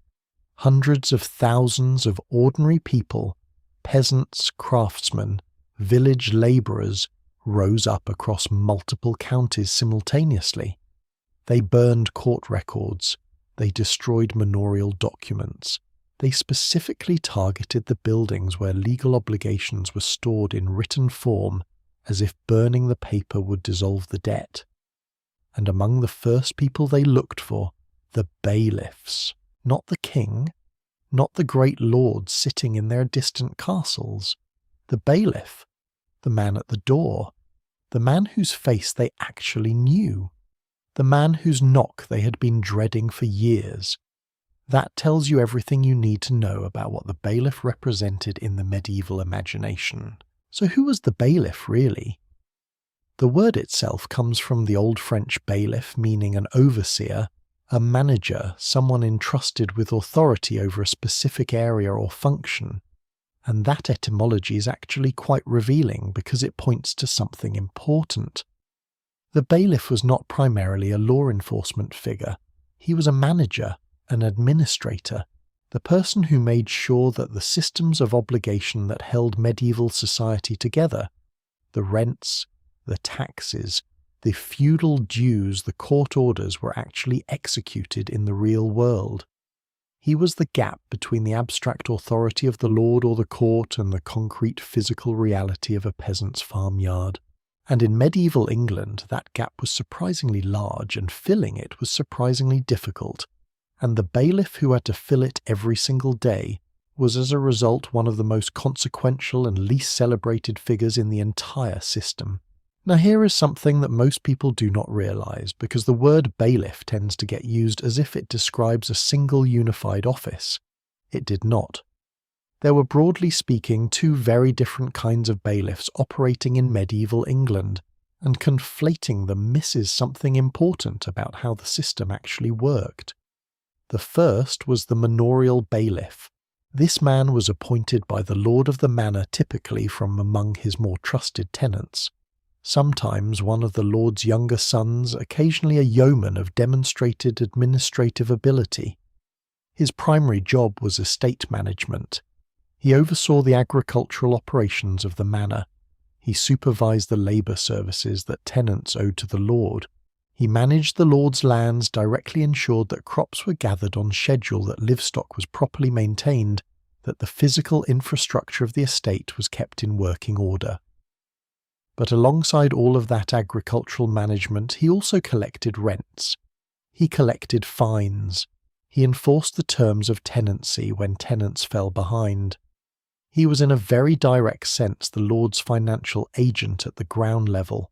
Hundreds of thousands of ordinary people, peasants, craftsmen, village labourers, rose up across multiple counties simultaneously. They burned court records. They destroyed manorial documents. They specifically targeted the buildings where legal obligations were stored in written form, as if burning the paper would dissolve the debt. And among the first people they looked for, the bailiffs, not the king, not the great lords sitting in their distant castles. The bailiff, the man at the door, the man whose face they actually knew, the man whose knock they had been dreading for years. That tells you everything you need to know about what the bailiff represented in the medieval imagination. So who was the bailiff, really? The word itself comes from the Old French bailiff, meaning an overseer, a manager, someone entrusted with authority over a specific area or function. And that etymology is actually quite revealing because it points to something important. The bailiff was not primarily a law enforcement figure. He was a manager, an administrator, the person who made sure that the systems of obligation that held medieval society together, the rents, the taxes, the feudal dues, the court orders, were actually executed in the real world. He was the gap between the abstract authority of the lord or the court and the concrete physical reality of a peasant's farmyard. And in medieval England, that gap was surprisingly large, and filling it was surprisingly difficult. And the bailiff who had to fill it every single day was as a result one of the most consequential and least celebrated figures in the entire system. Now here is something that most people do not realise, because the word bailiff tends to get used as if it describes a single unified office. It did not. There were, broadly speaking, two very different kinds of bailiffs operating in medieval England, and conflating them misses something important about how the system actually worked. The first was the manorial bailiff. This man was appointed by the lord of the manor, typically from among his more trusted tenants. Sometimes one of the lord's younger sons, occasionally a yeoman of demonstrated administrative ability. His primary job was estate management. He oversaw the agricultural operations of the manor. He supervised the labour services that tenants owed to the lord. He managed the lord's lands, directly ensured that crops were gathered on schedule, that livestock was properly maintained, that the physical infrastructure of the estate was kept in working order. But alongside all of that agricultural management, he also collected rents. He collected fines. He enforced the terms of tenancy when tenants fell behind. He was in a very direct sense the lord's financial agent at the ground level.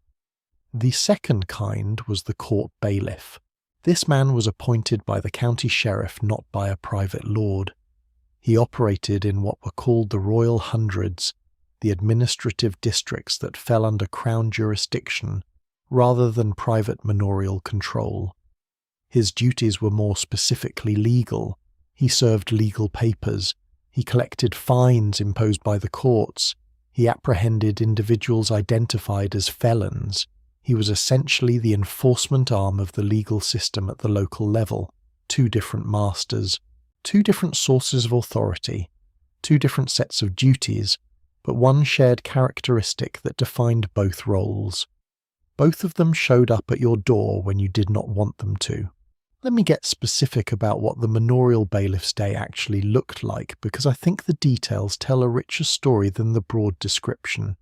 The second kind was the court bailiff. This man was appointed by the county sheriff, not by a private lord. He operated in what were called the royal hundreds, the administrative districts that fell under crown jurisdiction, rather than private manorial control. His duties were more specifically legal. He served legal papers. He collected fines imposed by the courts. He apprehended individuals identified as felons. He was essentially the enforcement arm of the legal system at the local level. Two different masters, two different sources of authority, two different sets of duties, but one shared characteristic that defined both roles. Both of them showed up at your door when you did not want them to. Let me get specific about what the manorial bailiff's day actually looked like, because I think the details tell a richer story than the broad description.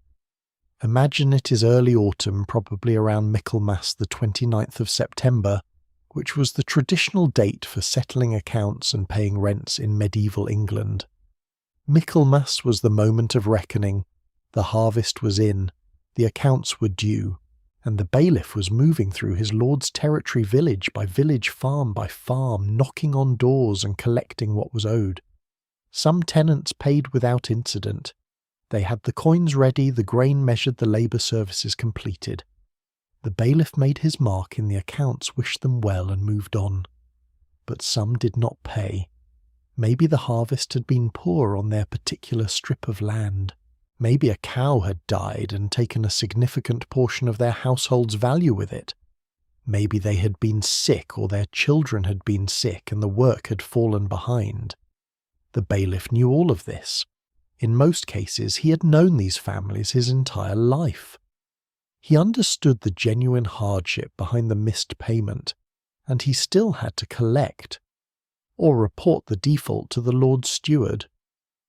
Imagine it is early autumn, probably around Michaelmas, the 29th of September, which was the traditional date for settling accounts and paying rents in medieval England. Michaelmas was the moment of reckoning. The harvest was in, the accounts were due, and the bailiff was moving through his lord's territory, village by village, farm by farm, knocking on doors and collecting what was owed. Some tenants paid without incident. They had the coins ready, the grain measured, the labour services completed. The bailiff made his mark in the accounts, wished them well, and moved on. But some did not pay. Maybe the harvest had been poor on their particular strip of land. Maybe a cow had died and taken a significant portion of their household's value with it. Maybe they had been sick, or their children had been sick and the work had fallen behind. The bailiff knew all of this. In most cases, he had known these families his entire life. He understood the genuine hardship behind the missed payment, and he still had to collect, or report the default to the lord's steward,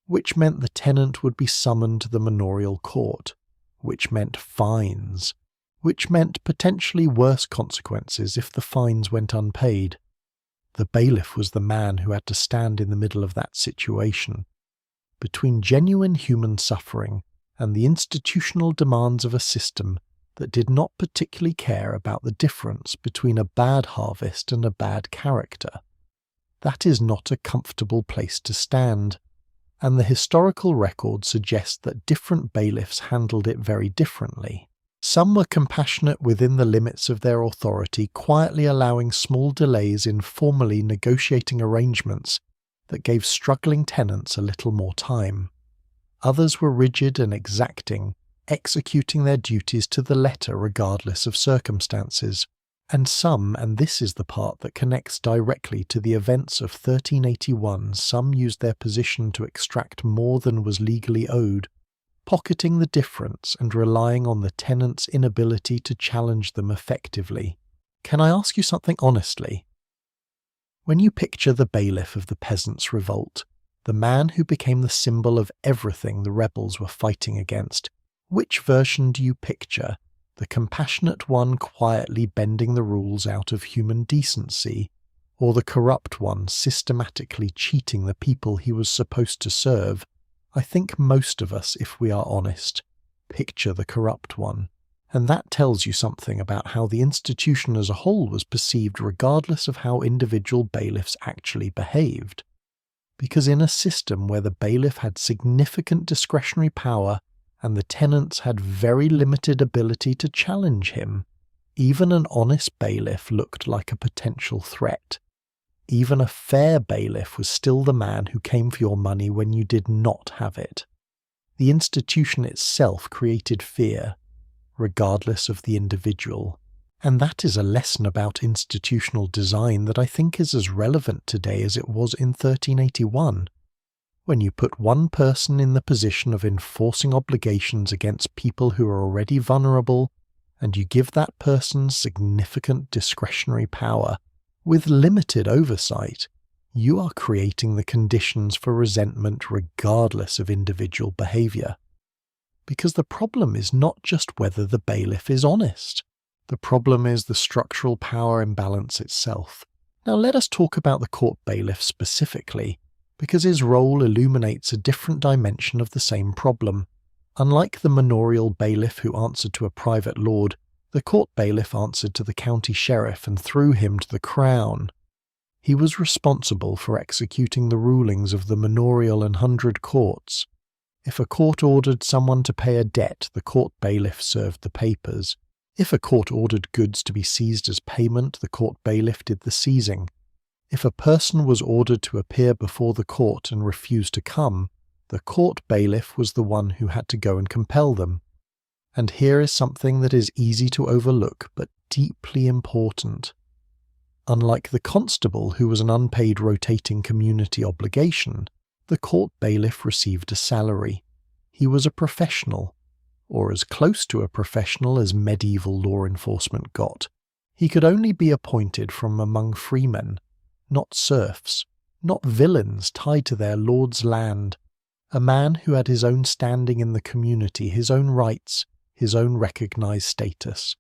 which meant the tenant would be summoned to the manorial court, which meant fines, which meant potentially worse consequences if the fines went unpaid. The bailiff was the man who had to stand in the middle of that situation, between genuine human suffering and the institutional demands of a system that did not particularly care about the difference between a bad harvest and a bad character. That is not a comfortable place to stand, and the historical record suggests that different bailiffs handled it very differently. Some were compassionate within the limits of their authority, quietly allowing small delays in formally negotiating arrangements that gave struggling tenants a little more time. Others were rigid and exacting, executing their duties to the letter regardless of circumstances. And some, and this is the part that connects directly to the events of 1381, some used their position to extract more than was legally owed, pocketing the difference and relying on the tenant's inability to challenge them effectively. Can I ask you something honestly? When you picture the bailiff of the peasants' revolt, the man who became the symbol of everything the rebels were fighting against, which version do you picture? The compassionate one quietly bending the rules out of human decency, or the corrupt one systematically cheating the people he was supposed to serve? I think most of us, if we are honest, picture the corrupt one. And that tells you something about how the institution as a whole was perceived regardless of how individual bailiffs actually behaved. Because in a system where the bailiff had significant discretionary power and the tenants had very limited ability to challenge him, even an honest bailiff looked like a potential threat. Even a fair bailiff was still the man who came for your money when you did not have it. The institution itself created fear, regardless of the individual. And that is a lesson about institutional design that I think is as relevant today as it was in 1381. When you put one person in the position of enforcing obligations against people who are already vulnerable, and you give that person significant discretionary power with limited oversight, you are creating the conditions for resentment regardless of individual behaviour. Because the problem is not just whether the bailiff is honest. The problem is the structural power imbalance itself. Now let us talk about the court bailiff specifically, because his role illuminates a different dimension of the same problem. Unlike the manorial bailiff who answered to a private lord, the court bailiff answered to the county sheriff and through him to the crown. He was responsible for executing the rulings of the manorial and hundred courts. If a court ordered someone to pay a debt, the court bailiff served the papers. If a court ordered goods to be seized as payment, the court bailiff did the seizing. If a person was ordered to appear before the court and refused to come, the court bailiff was the one who had to go and compel them. And here is something that is easy to overlook but deeply important. Unlike the constable, who was an unpaid rotating community obligation, the court bailiff received a salary. He was a professional, or as close to a professional as medieval law enforcement got. He could only be appointed from among freemen, not serfs, not villains tied to their lord's land. A man who had his own standing in the community, his own rights, his own recognised status.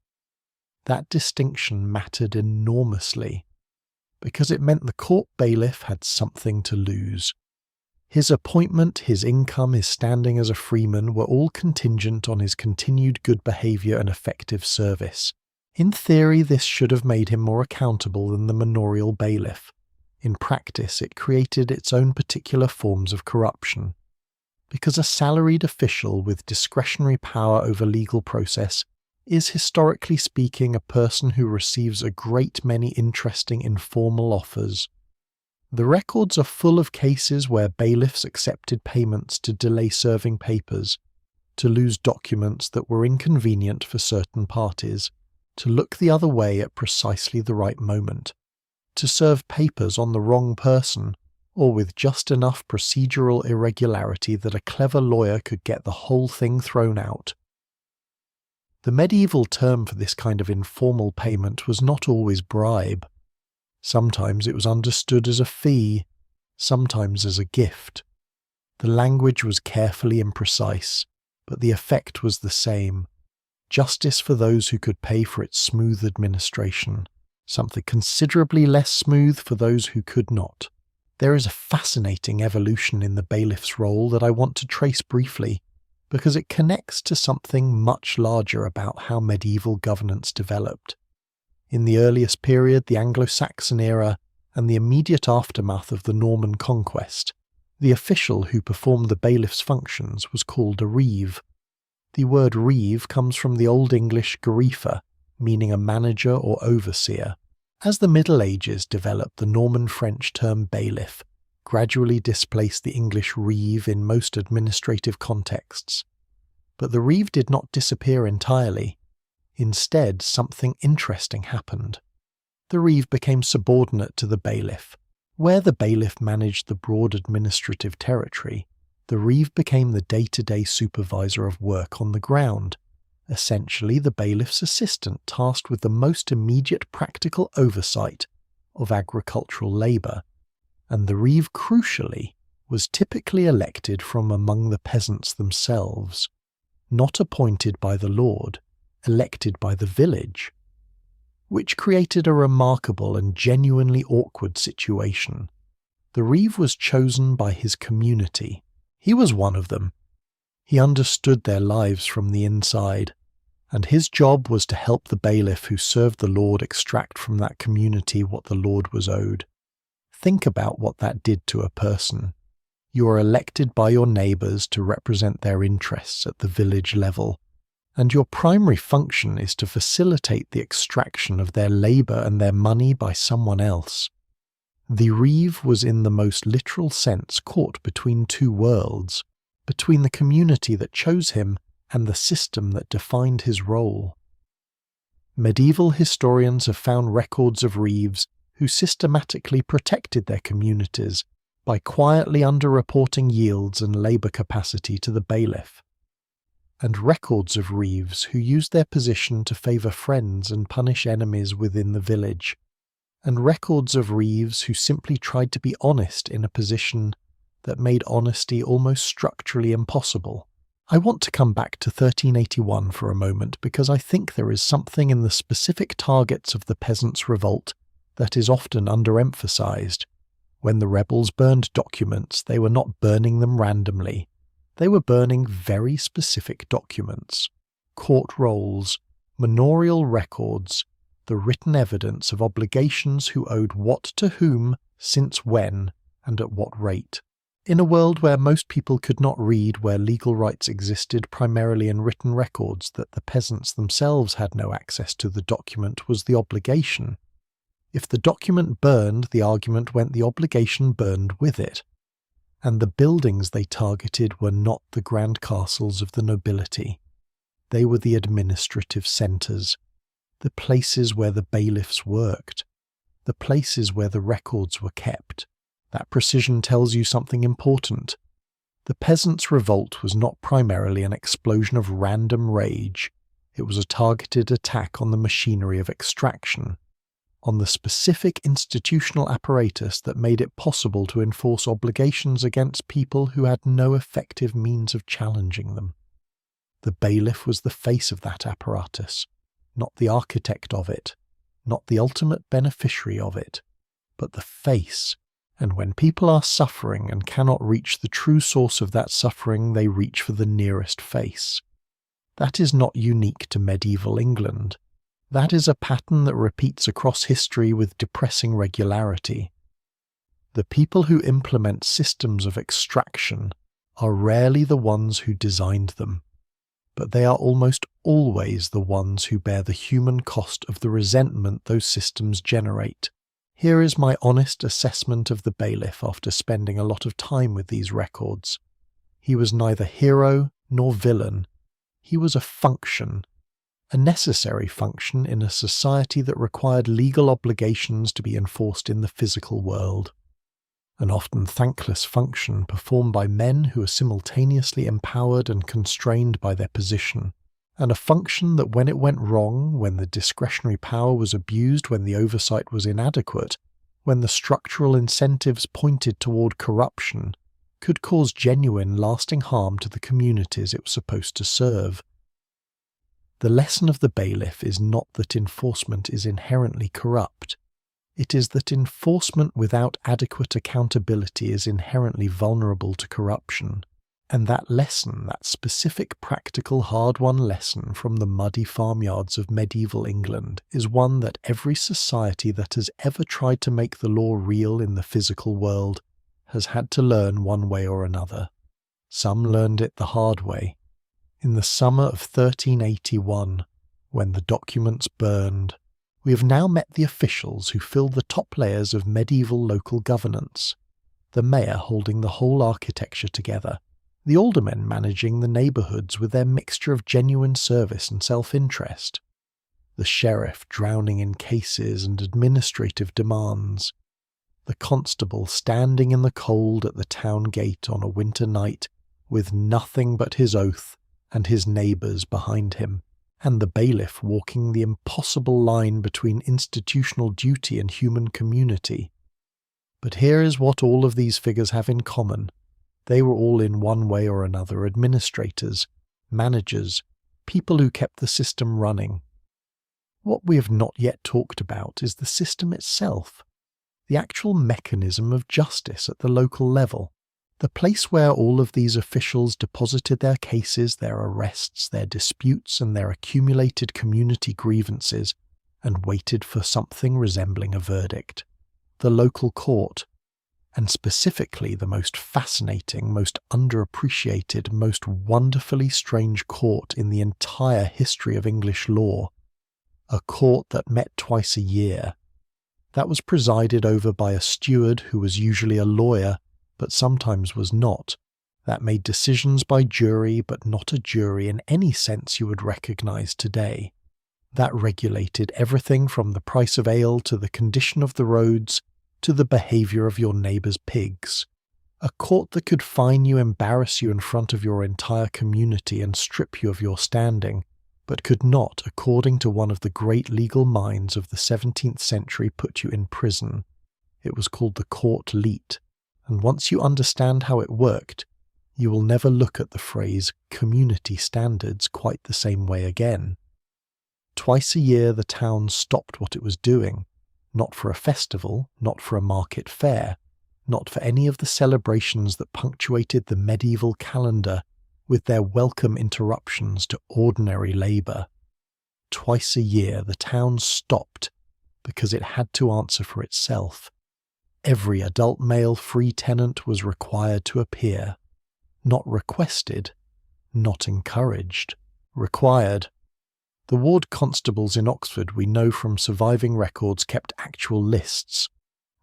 That distinction mattered enormously, because it meant the court bailiff had something to lose. His appointment, his income, his standing as a freeman were all contingent on his continued good behaviour and effective service. In theory, this should have made him more accountable than the manorial bailiff. In practice, it created its own particular forms of corruption. Because a salaried official with discretionary power over legal process is, historically speaking, a person who receives a great many interesting informal offers. The records are full of cases where bailiffs accepted payments to delay serving papers, to lose documents that were inconvenient for certain parties, to look the other way at precisely the right moment, to serve papers on the wrong person, or with just enough procedural irregularity that a clever lawyer could get the whole thing thrown out. The medieval term for this kind of informal payment was not always bribe. Sometimes it was understood as a fee, sometimes as a gift. The language was carefully imprecise, but the effect was the same. Justice for those who could pay for its smooth administration, something considerably less smooth for those who could not. There is a fascinating evolution in the bailiff's role that I want to trace briefly, because it connects to something much larger about how medieval governance developed. In the earliest period, the Anglo-Saxon era, and the immediate aftermath of the Norman conquest, the official who performed the bailiff's functions was called a reeve. The word reeve comes from the Old English gerefer, meaning a manager or overseer. As the Middle Ages developed, the Norman French term bailiff gradually displaced the English reeve in most administrative contexts. But the reeve did not disappear entirely. Instead, something interesting happened. The reeve became subordinate to the bailiff. Where the bailiff managed the broad administrative territory, the reeve became the day-to-day supervisor of work on the ground, essentially the bailiff's assistant tasked with the most immediate practical oversight of agricultural labour, and the reeve, crucially, was typically elected from among the peasants themselves, not appointed by the lord, elected by the village, which created a remarkable and genuinely awkward situation. The reeve was chosen by his community. He was one of them. He understood their lives from the inside, and his job was to help the bailiff who served the lord extract from that community what the lord was owed. Think about what that did to a person. You are elected by your neighbours to represent their interests at the village level, and your primary function is to facilitate the extraction of their labour and their money by someone else. The reeve was in the most literal sense caught between two worlds, between the community that chose him and the system that defined his role. Medieval historians have found records of reeves who systematically protected their communities by quietly underreporting yields and labour capacity to the bailiff, and records of reeves who used their position to favour friends and punish enemies within the village, and records of reeves who simply tried to be honest in a position that made honesty almost structurally impossible. I want to come back to 1381 for a moment because I think there is something in the specific targets of the peasants' revolt that is often underemphasized. When the rebels burned documents, they were not burning them randomly. They were burning very specific documents, court rolls, manorial records, the written evidence of obligations who owed what to whom, since when, and at what rate. In a world where most people could not read, where legal rights existed primarily in written records that the peasants themselves had no access to, the document was the obligation. If the document burned, the argument went the obligation burned with it. And the buildings they targeted were not the grand castles of the nobility. They were the administrative centres, the places where the bailiffs worked, the places where the records were kept. That precision tells you something important. The peasants' revolt was not primarily an explosion of random rage. It was a targeted attack on the machinery of extraction, on the specific institutional apparatus that made it possible to enforce obligations against people who had no effective means of challenging them. The bailiff was the face of that apparatus, not the architect of it, not the ultimate beneficiary of it, but the face. And when people are suffering and cannot reach the true source of that suffering, they reach for the nearest face. That is not unique to medieval England. That is a pattern that repeats across history with depressing regularity. The people who implement systems of extraction are rarely the ones who designed them, but they are almost always the ones who bear the human cost of the resentment those systems generate. Here is my honest assessment of the bailiff after spending a lot of time with these records. He was neither hero nor villain. He was a function, a necessary function in a society that required legal obligations to be enforced in the physical world. An often thankless function performed by men who are simultaneously empowered and constrained by their position, and a function that when it went wrong, when the discretionary power was abused, when the oversight was inadequate, when the structural incentives pointed toward corruption, could cause genuine, lasting harm to the communities it was supposed to serve. The lesson of the bailiff is not that enforcement is inherently corrupt. It is that enforcement without adequate accountability is inherently vulnerable to corruption. And that lesson, that specific practical hard-won lesson from the muddy farmyards of medieval England, is one that every society that has ever tried to make the law real in the physical world has had to learn one way or another. Some learned it the hard way. In the summer of 1381, when the documents burned, we have now met the officials who filled the top layers of medieval local governance, the mayor holding the whole architecture together, the aldermen managing the neighbourhoods with their mixture of genuine service and self-interest, the sheriff drowning in cases and administrative demands, the constable standing in the cold at the town gate on a winter night with nothing but his oath and his neighbours behind him, and the bailiff walking the impossible line between institutional duty and human community. But here is what all of these figures have in common. They were all in one way or another administrators, managers, people who kept the system running. What we have not yet talked about is the system itself, the actual mechanism of justice at the local level, the place where all of these officials deposited their cases, their arrests, their disputes, and their accumulated community grievances, and waited for something resembling a verdict. The local court, and specifically the most fascinating, most underappreciated, most wonderfully strange court in the entire history of English law, a court that met twice a year, that was presided over by a steward who was usually a lawyer, but sometimes was not, that made decisions by jury, but not a jury in any sense you would recognize today, that regulated everything from the price of ale to the condition of the roads to the behavior of your neighbor's pigs, a court that could fine you, embarrass you in front of your entire community and strip you of your standing, but could not, according to one of the great legal minds of the 17th century, put you in prison. It was called the court leet, and once you understand how it worked, you will never look at the phrase community standards quite the same way again. Twice a year the town stopped what it was doing, not for a festival, not for a market fair, not for any of the celebrations that punctuated the medieval calendar with their welcome interruptions to ordinary labour. Twice a year the town stopped because it had to answer for itself. Every adult male free tenant was required to appear. Not requested, not encouraged, required. The ward constables in Oxford, we know from surviving records, kept actual lists,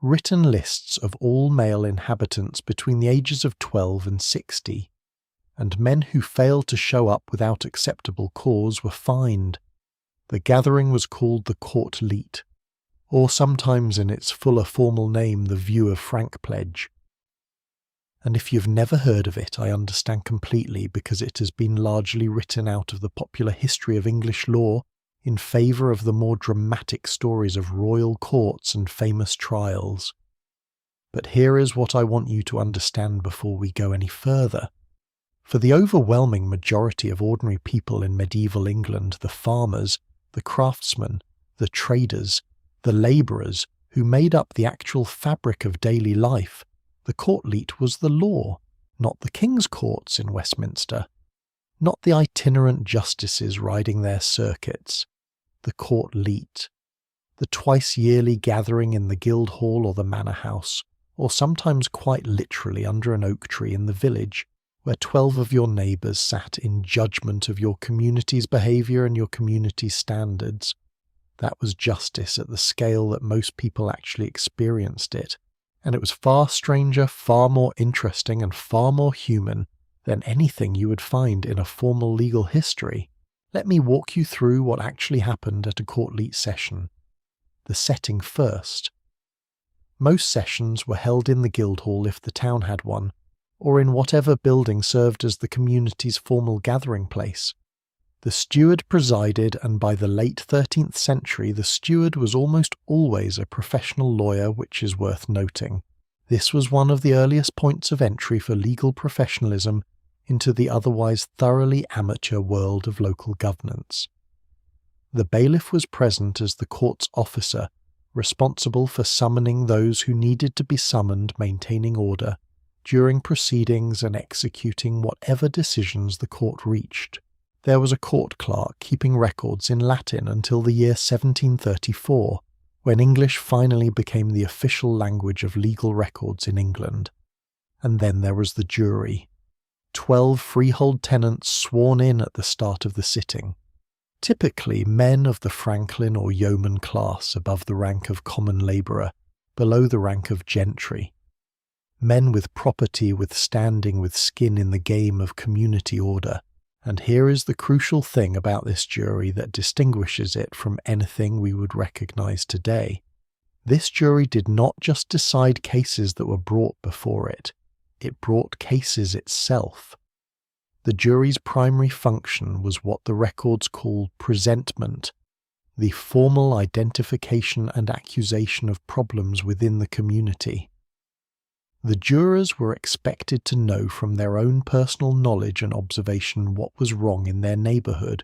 written lists of all male inhabitants between the ages of 12 and 60, and men who failed to show up without acceptable cause were fined. The gathering was called the court leet, or sometimes in its fuller formal name the view of frank pledge. And if you've never heard of it, I understand completely, because it has been largely written out of the popular history of English law in favour of the more dramatic stories of royal courts and famous trials. But here is what I want you to understand before we go any further. For the overwhelming majority of ordinary people in medieval England, the farmers, the craftsmen, the traders, the labourers who made up the actual fabric of daily life, the court leet was the law, not the King's Courts in Westminster, not the itinerant justices riding their circuits. The court leet, the twice-yearly gathering in the Guildhall or the Manor House, or sometimes quite literally under an oak tree in the village, where 12 of your neighbours sat in judgment of your community's behaviour and your community's standards. That was justice at the scale that most people actually experienced it. And it was far stranger, far more interesting, and far more human than anything you would find in a formal legal history. Let me walk you through what actually happened at a court leet session. The setting first. Most sessions were held in the Guildhall if the town had one, or in whatever building served as the community's formal gathering place. The steward presided, and by the late 13th century the steward was almost always a professional lawyer, which is worth noting. This was one of the earliest points of entry for legal professionalism into the otherwise thoroughly amateur world of local governance. The bailiff was present as the court's officer, responsible for summoning those who needed to be summoned, maintaining order, during proceedings and executing whatever decisions the court reached. There was a court clerk keeping records in Latin until the year 1734, when English finally became the official language of legal records in England. And then there was the jury. 12 freehold tenants sworn in at the start of the sitting. Typically men of the franklin or yeoman class, above the rank of common labourer, below the rank of gentry. Men with property, with standing, with skin in the game of community order. And here is the crucial thing about this jury that distinguishes it from anything we would recognise today. This jury did not just decide cases that were brought before it. It brought cases itself. The jury's primary function was what the records call presentment, the formal identification and accusation of problems within the community. The jurors were expected to know from their own personal knowledge and observation what was wrong in their neighbourhood,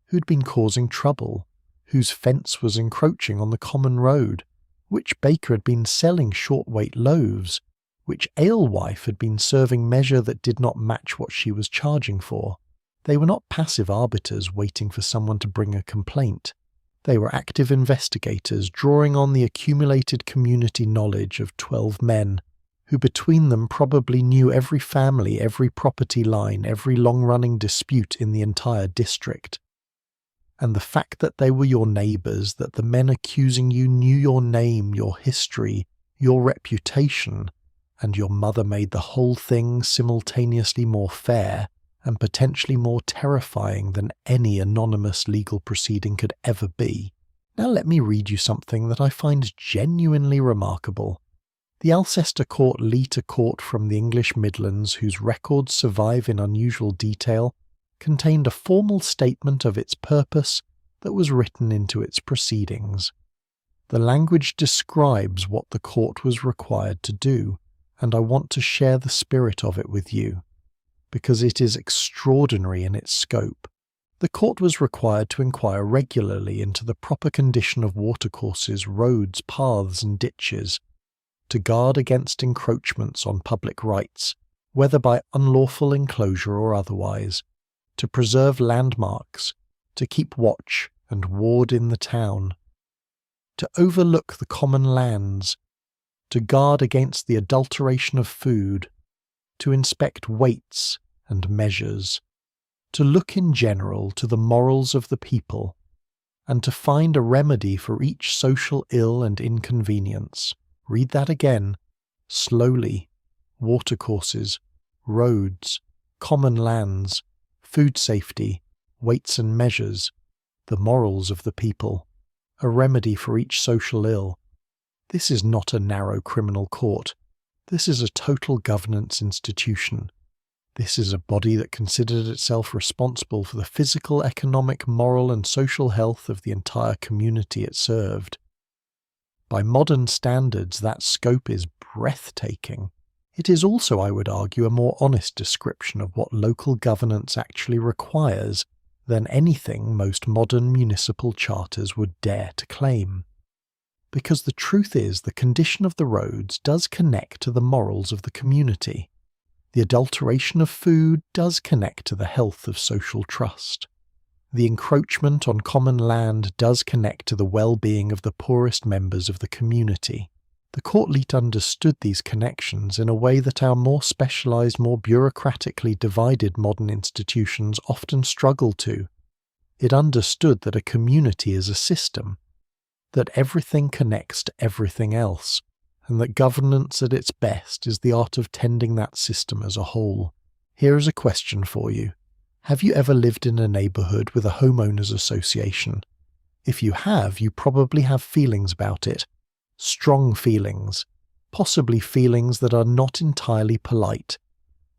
who'd been causing trouble, whose fence was encroaching on the common road, which baker had been selling short-weight loaves, which alewife had been serving measure that did not match what she was charging for. They were not passive arbiters waiting for someone to bring a complaint. They were active investigators drawing on the accumulated community knowledge of 12 men, who between them probably knew every family, every property line, every long-running dispute in the entire district. And the fact that they were your neighbours, that the men accusing you knew your name, your history, your reputation, and your mother made the whole thing simultaneously more fair and potentially more terrifying than any anonymous legal proceeding could ever be. Now let me read you something that I find genuinely remarkable. The Alcester Court Leet, a court from the English Midlands whose records survive in unusual detail, contained a formal statement of its purpose that was written into its proceedings. The language describes what the court was required to do, and I want to share the spirit of it with you, because it is extraordinary in its scope. The court was required to inquire regularly into the proper condition of watercourses, roads, paths and ditches, to guard against encroachments on public rights, whether by unlawful enclosure or otherwise, to preserve landmarks, to keep watch and ward in the town, to overlook the common lands, to guard against the adulteration of food, to inspect weights and measures, to look in general to the morals of the people, and to find a remedy for each social ill and inconvenience. Read that again, slowly. Watercourses, roads, common lands, food safety, weights and measures, the morals of the people, a remedy for each social ill. This is not a narrow criminal court. This is a total governance institution. This is a body that considered itself responsible for the physical, economic, moral and social health of the entire community it served. By modern standards, that scope is breathtaking. It is also, I would argue, a more honest description of what local governance actually requires than anything most modern municipal charters would dare to claim. Because the truth is, the condition of the roads does connect to the morals of the community. The adulteration of food does connect to the health of social trust. The encroachment on common land does connect to the well-being of the poorest members of the community. The court leet understood these connections in a way that our more specialised, more bureaucratically divided modern institutions often struggle to. It understood that a community is a system, that everything connects to everything else, and that governance at its best is the art of tending that system as a whole. Here is a question for you. Have you ever lived in a neighbourhood with a homeowners association? If you have, you probably have feelings about it. Strong feelings, possibly feelings that are not entirely polite.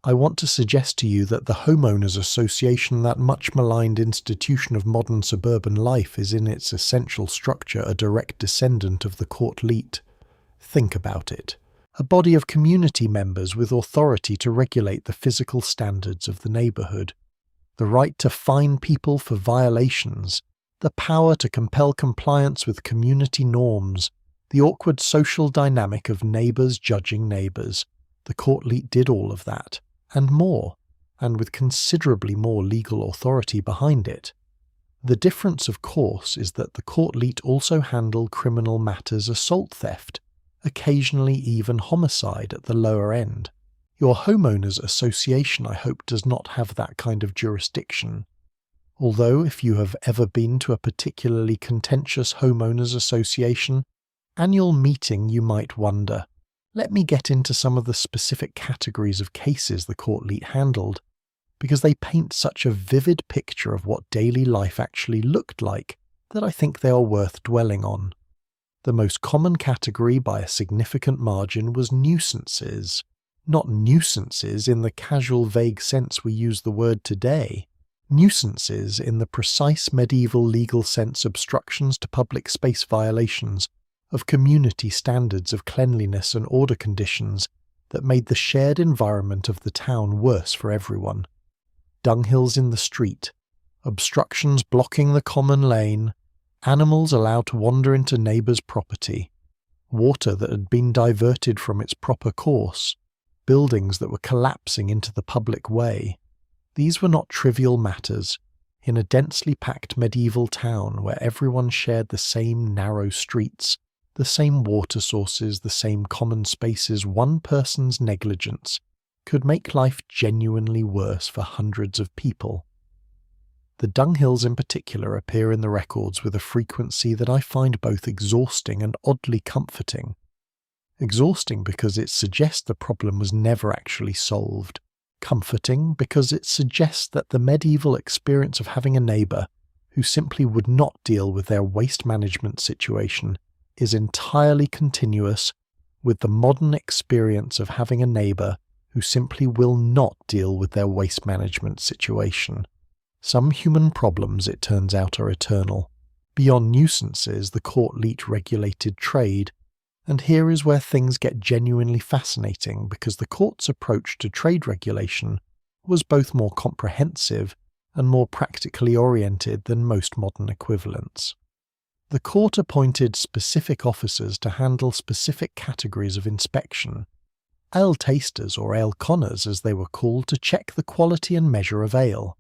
I want to suggest to you that the homeowners association, that much maligned institution of modern suburban life, is in its essential structure a direct descendant of the court leet. Think about it. A body of community members with authority to regulate the physical standards of the neighbourhood, the right to fine people for violations, the power to compel compliance with community norms, the awkward social dynamic of neighbours judging neighbours. The court leet did all of that, and more, and with considerably more legal authority behind it. The difference, of course, is that the court leet also handled criminal matters, assault, theft, occasionally even homicide at the lower end. Your homeowners association, I hope, does not have that kind of jurisdiction. Although, if you have ever been to a particularly contentious homeowners association annual meeting, you might wonder, let me get into some of the specific categories of cases the court leet handled, because they paint such a vivid picture of what daily life actually looked like that I think they are worth dwelling on. The most common category by a significant margin was nuisances. Not nuisances in the casual vague sense we use the word today. Nuisances in the precise medieval legal sense, obstructions to public space, violations of community standards of cleanliness and order conditions that made the shared environment of the town worse for everyone. Dunghills in the street, obstructions blocking the common lane, animals allowed to wander into neighbours' property, water that had been diverted from its proper course, buildings that were collapsing into the public way. These were not trivial matters. In a densely packed medieval town where everyone shared the same narrow streets, the same water sources, the same common spaces, one person's negligence could make life genuinely worse for hundreds of people. The dunghills in particular appear in the records with a frequency that I find both exhausting and oddly comforting. Exhausting because it suggests the problem was never actually solved. Comforting because it suggests that the medieval experience of having a neighbour who simply would not deal with their waste management situation is entirely continuous with the modern experience of having a neighbour who simply will not deal with their waste management situation. Some human problems, it turns out, are eternal. Beyond nuisances, the court leet regulated trade, and here is where things get genuinely fascinating because the court's approach to trade regulation was both more comprehensive and more practically oriented than most modern equivalents. The court appointed specific officers to handle specific categories of inspection. Ale tasters, or ale conners as they were called, to check the quality and measure of ale.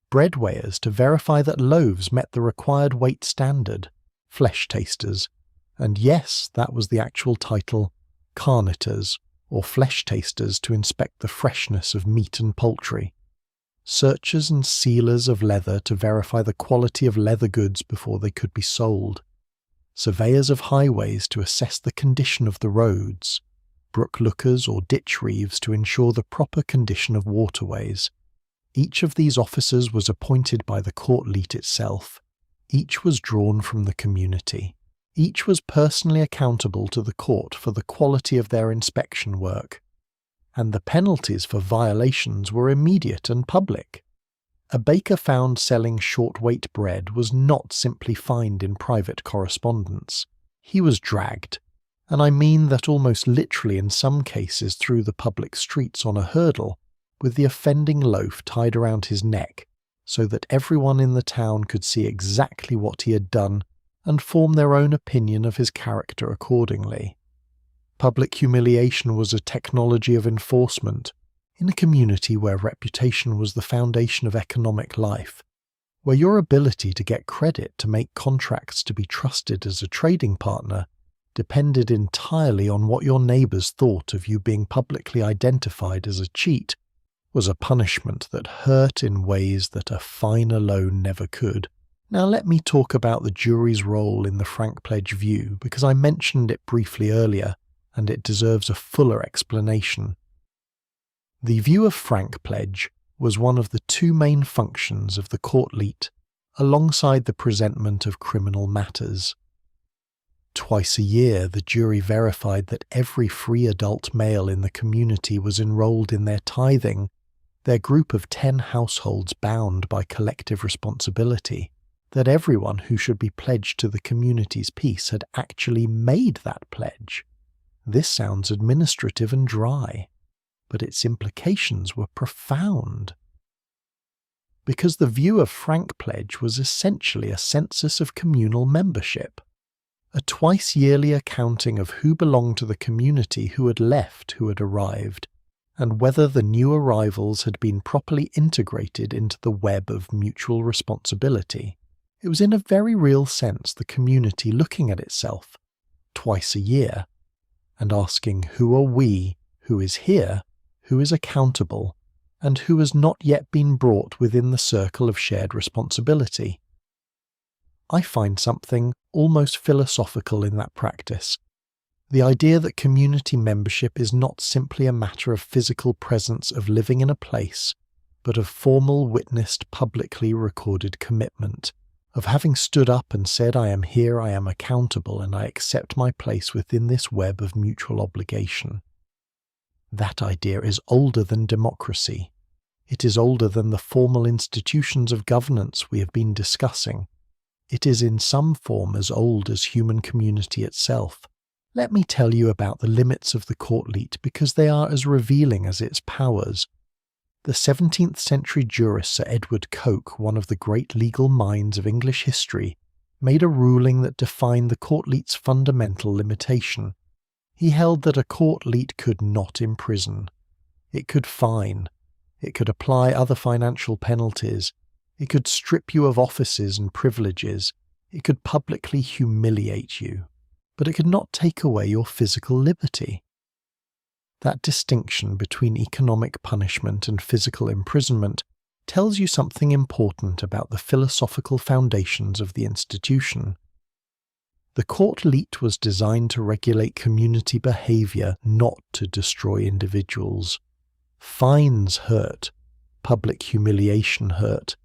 Bread weighers to verify that loaves met the required weight standard. Flesh tasters. And yes, that was the actual title, carniters, or flesh tasters, to inspect the freshness of meat and poultry. Searchers and sealers of leather to verify the quality of leather goods before they could be sold. Surveyors of highways to assess the condition of the roads. Brook lookers or ditch reeves to ensure the proper condition of waterways. Each of these officers was appointed by the court leet itself. Each was drawn from the community. Each was personally accountable to the court for the quality of their inspection work. And the penalties for violations were immediate and public. A baker found selling short-weight bread was not simply fined in private correspondence. He was dragged, and I mean that almost literally in some cases through the public streets on a hurdle, with the offending loaf tied around his neck, so that everyone in the town could see exactly what he had done and form their own opinion of his character accordingly. Public humiliation was a technology of enforcement in a community where reputation was the foundation of economic life, where your ability to get credit to make contracts to be trusted as a trading partner depended entirely on what your neighbours thought of you being publicly identified as a cheat, was a punishment that hurt in ways that a fine alone never could. Now let me talk about the jury's role in the frank pledge view, because I mentioned it briefly earlier, and it deserves a fuller explanation. The view of frank pledge was one of the two main functions of the court leet, alongside the presentment of criminal matters. Twice a year, the jury verified that every free adult male in the community was enrolled in their tithing, their group of 10 households bound by collective responsibility, that everyone who should be pledged to the community's peace had actually made that pledge. This sounds administrative and dry, but its implications were profound. Because the view of frank pledge was essentially a census of communal membership, a twice-yearly accounting of who belonged to the community, who had left, who had arrived, and whether the new arrivals had been properly integrated into the web of mutual responsibility. It was in a very real sense the community looking at itself, twice a year, and asking who are we, who is here, who is accountable, and who has not yet been brought within the circle of shared responsibility. I find something almost philosophical in that practice. The idea that community membership is not simply a matter of physical presence, of living in a place, but of formal, witnessed, publicly recorded commitment, of having stood up and said, I am here, I am accountable, and I accept my place within this web of mutual obligation. That idea is older than democracy. It is older than the formal institutions of governance we have been discussing. It is in some form as old as human community itself. Let me tell you about the limits of the courtleet because they are as revealing as its powers. The 17th century jurist Sir Edward Coke, one of the great legal minds of English history, made a ruling that defined the courtleet's fundamental limitation. He held that a courtleet could not imprison. It could fine. It could apply other financial penalties. It could strip you of offices and privileges. It could publicly humiliate you. But it could not take away your physical liberty. That distinction between economic punishment and physical imprisonment tells you something important about the philosophical foundations of the institution. The courtleet was designed to regulate community behaviour, not to destroy individuals. Fines hurt, public humiliation hurt,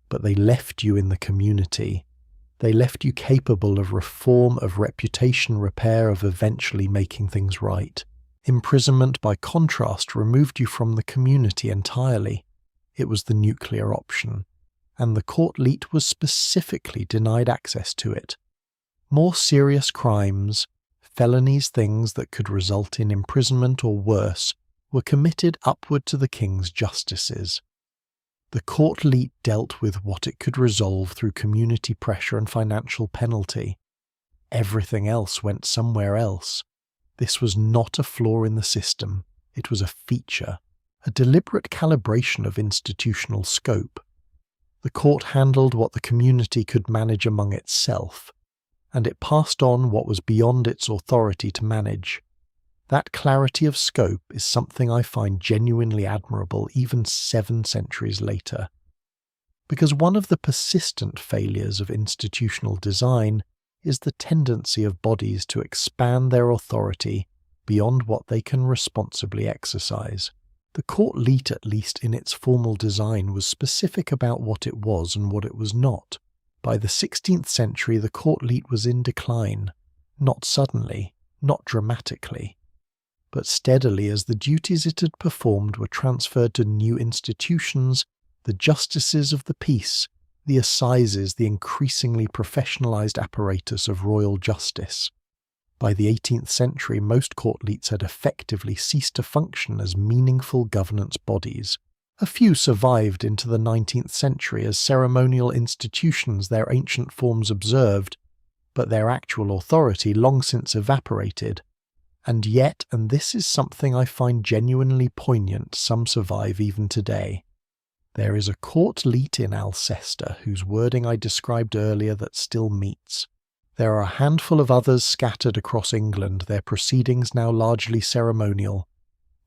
but they left you in the community. They left you capable of reform, of reputation repair, of eventually making things right. Imprisonment, by contrast, removed you from the community entirely. It was the nuclear option, and the courtleet was specifically denied access to it. More serious crimes, felonies, things that could result in imprisonment or worse, were committed upward to the king's justices. The courtleet dealt with what it could resolve through community pressure and financial penalty. Everything else went somewhere else. This was not a flaw in the system, it was a feature, a deliberate calibration of institutional scope. The court handled what the community could manage among itself, and it passed on what was beyond its authority to manage. That clarity of scope is something I find genuinely admirable even 7 centuries later. Because one of the persistent failures of institutional design is the tendency of bodies to expand their authority beyond what they can responsibly exercise. The courtleet, at least in its formal design, was specific about what it was and what it was not. By the 16th century, the courtleet was in decline, not suddenly, not dramatically, but steadily as the duties it had performed were transferred to new institutions, the justices of the peace, the assizes, the increasingly professionalised apparatus of royal justice. By the 18th century, most courtleets had effectively ceased to function as meaningful governance bodies. A few survived into the 19th century as ceremonial institutions their ancient forms observed, but their actual authority long since evaporated. And yet, and this is something I find genuinely poignant, some survive even today. There is a courtleet in Alcester whose wording I described earlier that still meets. There are a handful of others scattered across England, their proceedings now largely ceremonial,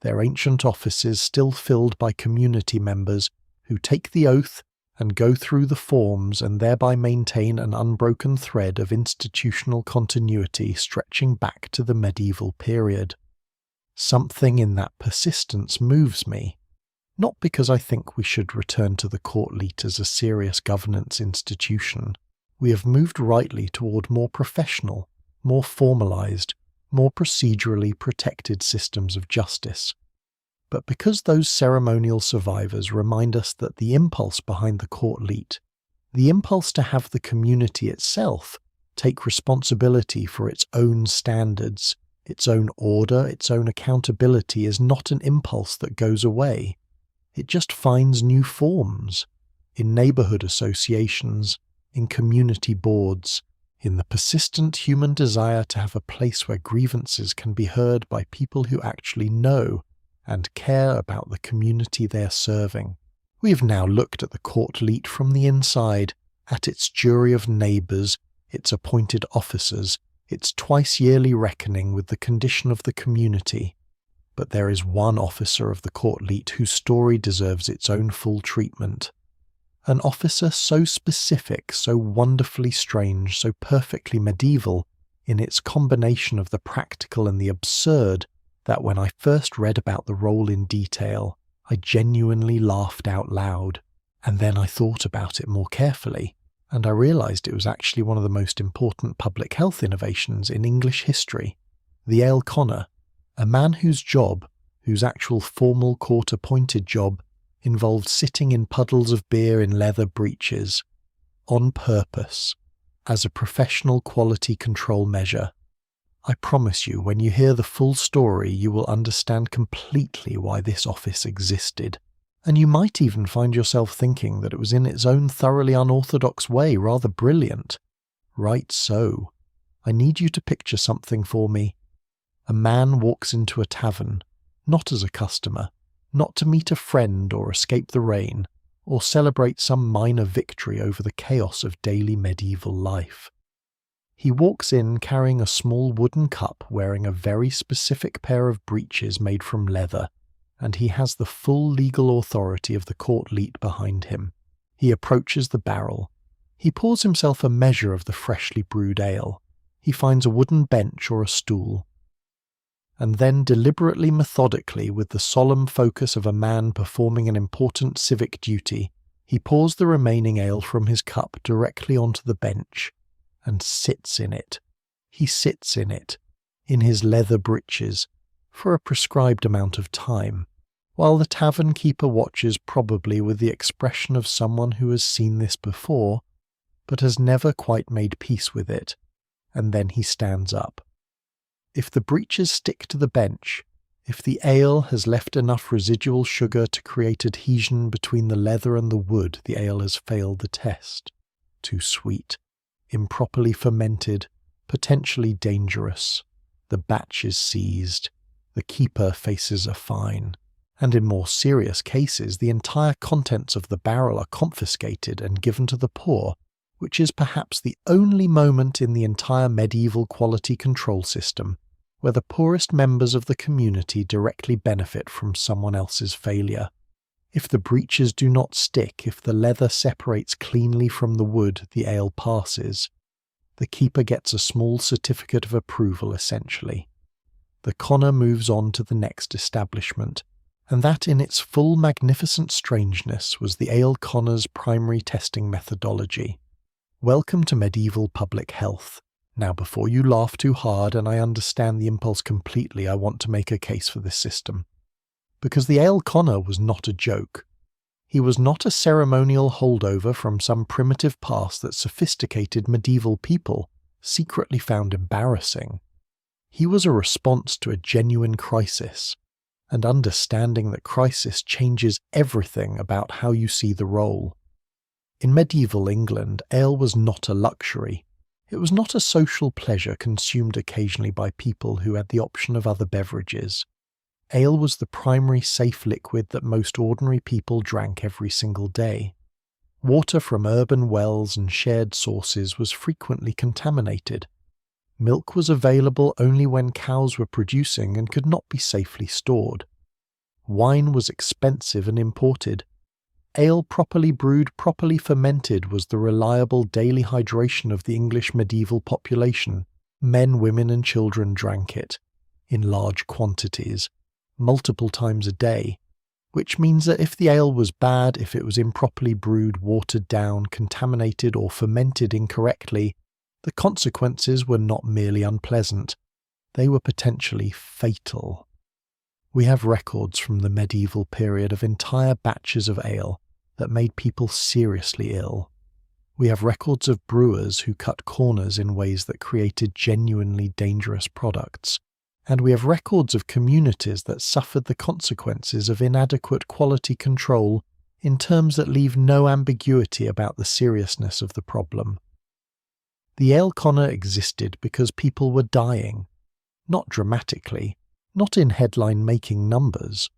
their ancient offices still filled by community members who take the oath and go through the forms and thereby maintain an unbroken thread of institutional continuity stretching back to the medieval period. Something in that persistence moves me, not because I think we should return to the courtleet as a serious governance institution. We have moved rightly toward more professional, more formalised, more procedurally protected systems of justice. But because those ceremonial survivors remind us that the impulse behind the courtleet, the impulse to have the community itself take responsibility for its own standards, its own order, its own accountability, is not an impulse that goes away. It just finds new forms, in neighbourhood associations, in community boards, in the persistent human desire to have a place where grievances can be heard by people who actually know and care about the community they are serving. We have now looked at the courtleet from the inside, at its jury of neighbours, its appointed officers, its twice-yearly reckoning with the condition of the community. But there is one officer of the courtleet whose story deserves its own full treatment. An officer so specific, so wonderfully strange, so perfectly medieval in its combination of the practical and the absurd, that when I first read about the role in detail, I genuinely laughed out loud. And then I thought about it more carefully, and I realised it was actually one of the most important public health innovations in English history. The ale conner, a man whose job, whose actual formal court-appointed job involved sitting in puddles of beer in leather breeches, on purpose, as a professional quality control measure. I promise you, when you hear the full story, you will understand completely why this office existed, and you might even find yourself thinking that it was in its own thoroughly unorthodox way rather brilliant. Right so. I need you to picture something for me. A man walks into a tavern, not as a customer, not to meet a friend or escape the rain, or celebrate some minor victory over the chaos of daily medieval life. He walks in carrying a small wooden cup, wearing a very specific pair of breeches made from leather, and he has the full legal authority of the court leet behind him. He approaches the barrel. He pours himself a measure of the freshly brewed ale. He finds a wooden bench or a stool. And then deliberately, methodically, with the solemn focus of a man performing an important civic duty, he pours the remaining ale from his cup directly onto the bench, and sits in it. He sits in his leather breeches, for a prescribed amount of time, while the tavern keeper watches, probably with the expression of someone who has seen this before, but has never quite made peace with it, and then he stands up. If the breeches stick to the bench, if the ale has left enough residual sugar to create adhesion between the leather and the wood, the ale has failed the test. Too sweet, improperly fermented, potentially dangerous. The batch is seized. The keeper faces a fine. And in more serious cases, the entire contents of the barrel are confiscated and given to the poor, which is perhaps the only moment in the entire medieval quality control system where the poorest members of the community directly benefit from someone else's failure. If the breeches do not stick, if the leather separates cleanly from the wood, the ale passes. The keeper gets a small certificate of approval, essentially. The conner moves on to the next establishment, and that in its full magnificent strangeness was the ale conner's primary testing methodology. Welcome to medieval public health. Now, before you laugh too hard, and I understand the impulse completely, I want to make a case for this system. Because the ale conner was not a joke. He was not a ceremonial holdover from some primitive past that sophisticated medieval people secretly found embarrassing. He was a response to a genuine crisis, and understanding that crisis changes everything about how you see the role. In medieval England, ale was not a luxury. It was not a social pleasure consumed occasionally by people who had the option of other beverages. Ale was the primary safe liquid that most ordinary people drank every single day. Water from urban wells and shared sources was frequently contaminated. Milk was available only when cows were producing and could not be safely stored. Wine was expensive and imported. Ale properly brewed, properly fermented was the reliable daily hydration of the English medieval population. Men, women and children drank it, in large quantities, multiple times a day, which means that if the ale was bad, if it was improperly brewed, watered down, contaminated or fermented incorrectly, the consequences were not merely unpleasant, they were potentially fatal. We have records from the medieval period of entire batches of ale that made people seriously ill. We have records of brewers who cut corners in ways that created genuinely dangerous products, and we have records of communities that suffered the consequences of inadequate quality control in terms that leave no ambiguity about the seriousness of the problem. The ale conner existed because people were dying, not dramatically, not in headline-making numbers,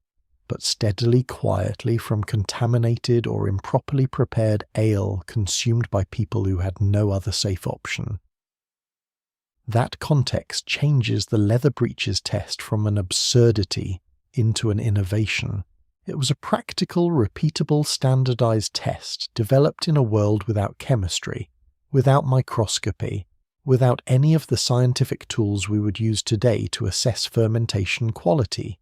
but steadily, quietly from contaminated or improperly prepared ale consumed by people who had no other safe option. That context changes the leather breeches test from an absurdity into an innovation. It was a practical, repeatable, standardized test developed in a world without chemistry, without microscopy, without any of the scientific tools we would use today to assess fermentation quality.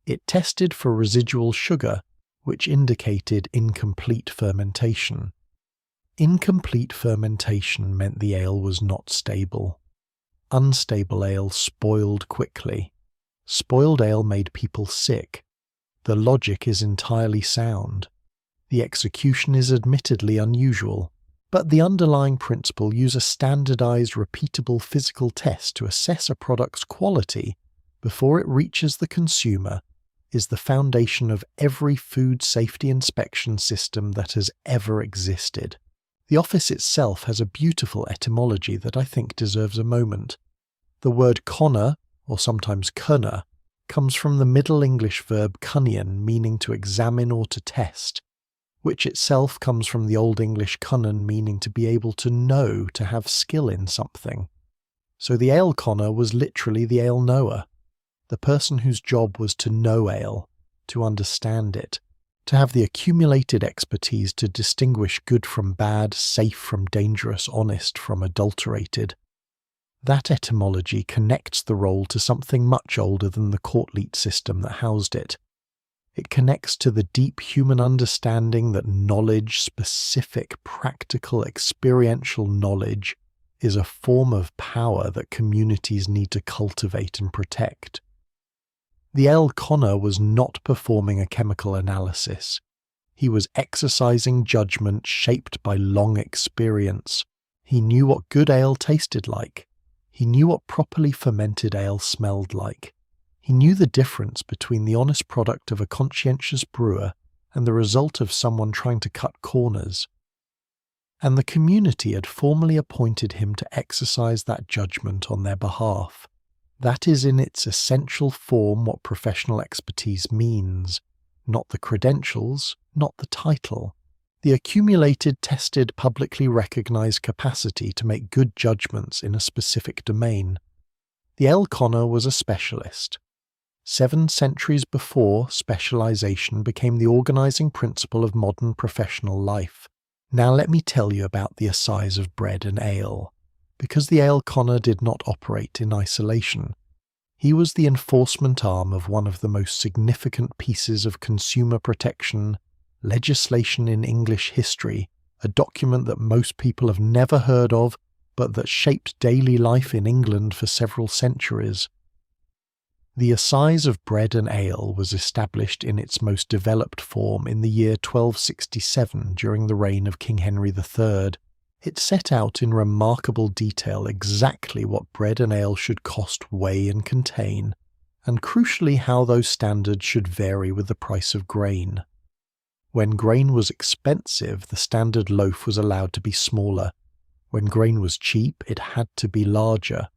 It tested for residual sugar, which indicated incomplete fermentation. Incomplete fermentation meant the ale was not stable. Unstable ale spoiled quickly. Spoiled ale made people sick. The logic is entirely sound. The execution is admittedly unusual, but the underlying principle use a standardized, repeatable physical test to assess a product's quality before it reaches the consumer is the foundation of every food safety inspection system that has ever existed. The office itself has a beautiful etymology that I think deserves a moment. The word conner, or sometimes cunner, comes from the Middle English verb cunnion, meaning to examine or to test, which itself comes from the Old English cunnan, meaning to be able to know, to have skill in something. So the ale conner was literally the ale knower, the person whose job was to know ale, to understand it, to have the accumulated expertise to distinguish good from bad, safe from dangerous, honest from adulterated. That etymology connects the role to something much older than the courtleet system that housed it. It connects to the deep human understanding that knowledge, specific, practical, experiential knowledge, is a form of power that communities need to cultivate and protect. The ale conner was not performing a chemical analysis. He was exercising judgment shaped by long experience. He knew what good ale tasted like. He knew what properly fermented ale smelled like. He knew the difference between the honest product of a conscientious brewer and the result of someone trying to cut corners. And the community had formally appointed him to exercise that judgment on their behalf. That is in its essential form what professional expertise means, not the credentials, not the title. The accumulated, tested, publicly recognized capacity to make good judgments in a specific domain. The ale conner was a specialist. 7 centuries before, specialization became the organizing principle of modern professional life. Now let me tell you about the assize of bread and ale, because the ale conner did not operate in isolation. He was the enforcement arm of one of the most significant pieces of consumer protection legislation in English history, a document that most people have never heard of, but that shaped daily life in England for several centuries. The assize of bread and ale was established in its most developed form in the year 1267 during the reign of King Henry III. It set out in remarkable detail exactly what bread and ale should cost, weigh and contain, and crucially how those standards should vary with the price of grain. When grain was expensive, the standard loaf was allowed to be smaller. When grain was cheap, it had to be larger.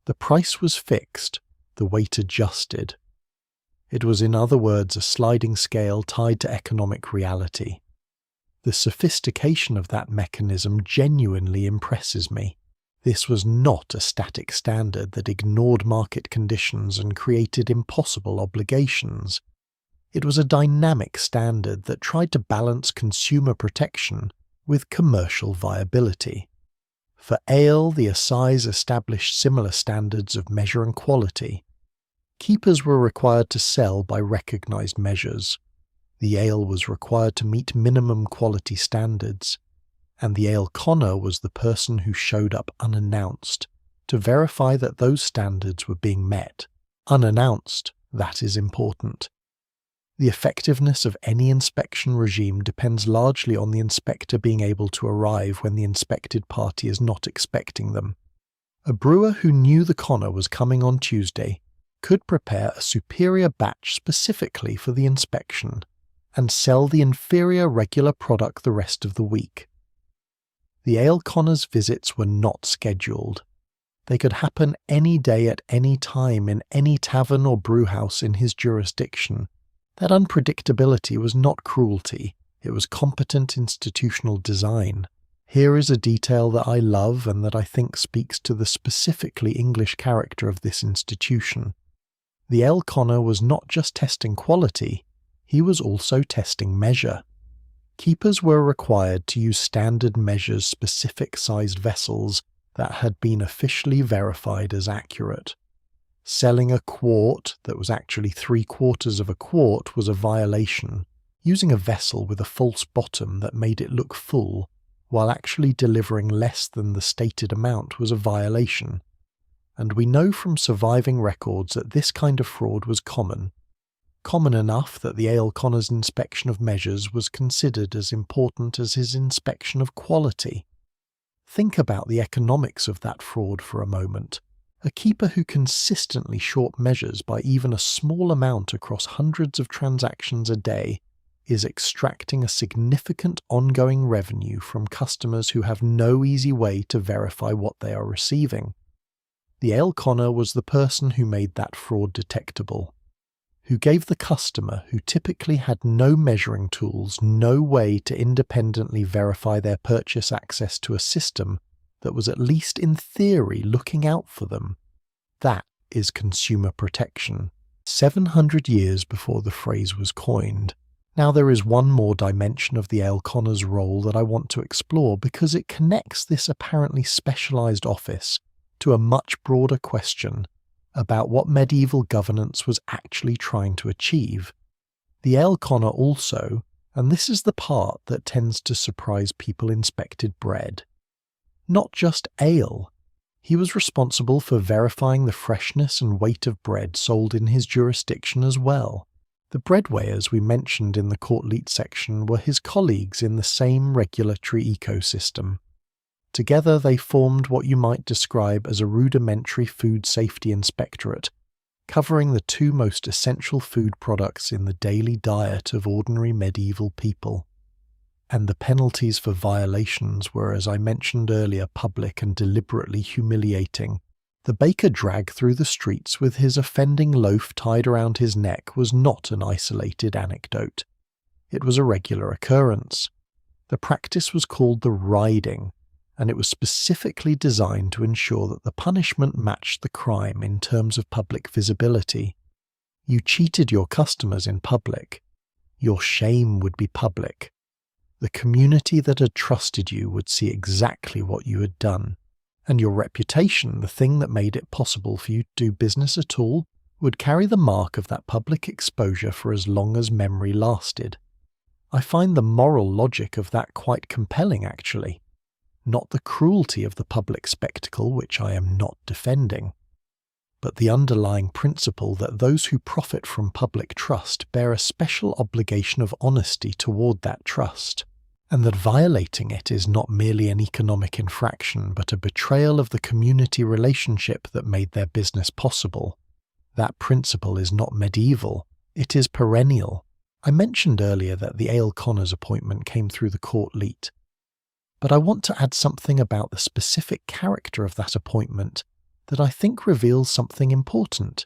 The price was fixed, the weight adjusted. It was, in other words, a sliding scale tied to economic reality. The sophistication of that mechanism genuinely impresses me. This was not a static standard that ignored market conditions and created impossible obligations. It was a dynamic standard that tried to balance consumer protection with commercial viability. For ale, the assize established similar standards of measure and quality. Keepers were required to sell by recognized measures. The ale was required to meet minimum quality standards, and the ale conner was the person who showed up unannounced to verify that those standards were being met. Unannounced, that is important. The effectiveness of any inspection regime depends largely on the inspector being able to arrive when the inspected party is not expecting them. A brewer who knew the conner was coming on Tuesday could prepare a superior batch specifically for the inspection and sell the inferior regular product the rest of the week. The ale conner's visits were not scheduled. They could happen any day at any time in any tavern or brewhouse in his jurisdiction. That unpredictability was not cruelty, it was competent institutional design. Here is a detail that I love and that I think speaks to the specifically English character of this institution. The ale conner was not just testing quality, he was also testing measure. Keepers were required to use standard measures, specific-sized vessels that had been officially verified as accurate. Selling a quart that was actually 3/4 of a quart was a violation. Using a vessel with a false bottom that made it look full, while actually delivering less than the stated amount, was a violation. and we know from surviving records that this kind of fraud was common enough that the ale connor's inspection of measures was considered as important as his inspection of quality. Think about the economics of that fraud for a moment. A keeper who consistently short measures by even a small amount across hundreds of transactions a day is extracting a significant ongoing revenue from customers who have no easy way to verify what they are receiving. The ale conner was the person who made that fraud detectable, who gave the customer, who typically had no measuring tools, no way to independently verify their purchase, access to a system that was at least in theory looking out for them. That is consumer protection, 700 years before the phrase was coined. Now there is one more dimension of the ale conner's role that I want to explore because it connects this apparently specialized office to a much broader question about what medieval governance was actually trying to achieve. The ale conner also, and this is the part that tends to surprise people, inspected bread. Not just ale. He was responsible for verifying the freshness and weight of bread sold in his jurisdiction as well. The bread weighers we mentioned in the court leet section were his colleagues in the same regulatory ecosystem. Together they formed what you might describe as a rudimentary food safety inspectorate, covering the two most essential food products in the daily diet of ordinary medieval people. And the penalties for violations were, as I mentioned earlier, public and deliberately humiliating. The baker dragged through the streets with his offending loaf tied around his neck was not an isolated anecdote. It was a regular occurrence. The practice was called the riding, and it was specifically designed to ensure that the punishment matched the crime in terms of public visibility. You cheated your customers in public. Your shame would be public. The community that had trusted you would see exactly what you had done. And your reputation, the thing that made it possible for you to do business at all, would carry the mark of that public exposure for as long as memory lasted. I find the moral logic of that quite compelling, actually. Not the cruelty of the public spectacle, which I am not defending, but the underlying principle that those who profit from public trust bear a special obligation of honesty toward that trust, and that violating it is not merely an economic infraction but a betrayal of the community relationship that made their business possible. That principle is not medieval, it is perennial. I mentioned earlier that the ale conner's appointment came through the court leet. But I want to add something about the specific character of that appointment that I think reveals something important.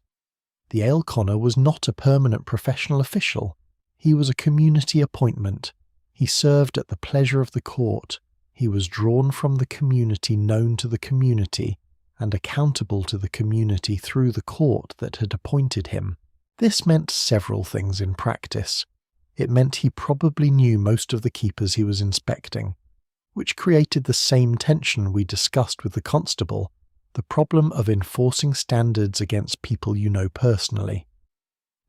The ale conner was not a permanent professional official. He was a community appointment. He served at the pleasure of the court. He was drawn from the community, known to the community, and accountable to the community through the court that had appointed him. This meant several things in practice. It meant he probably knew most of the keepers he was inspecting, which created the same tension we discussed with the constable, the problem of enforcing standards against people you know personally.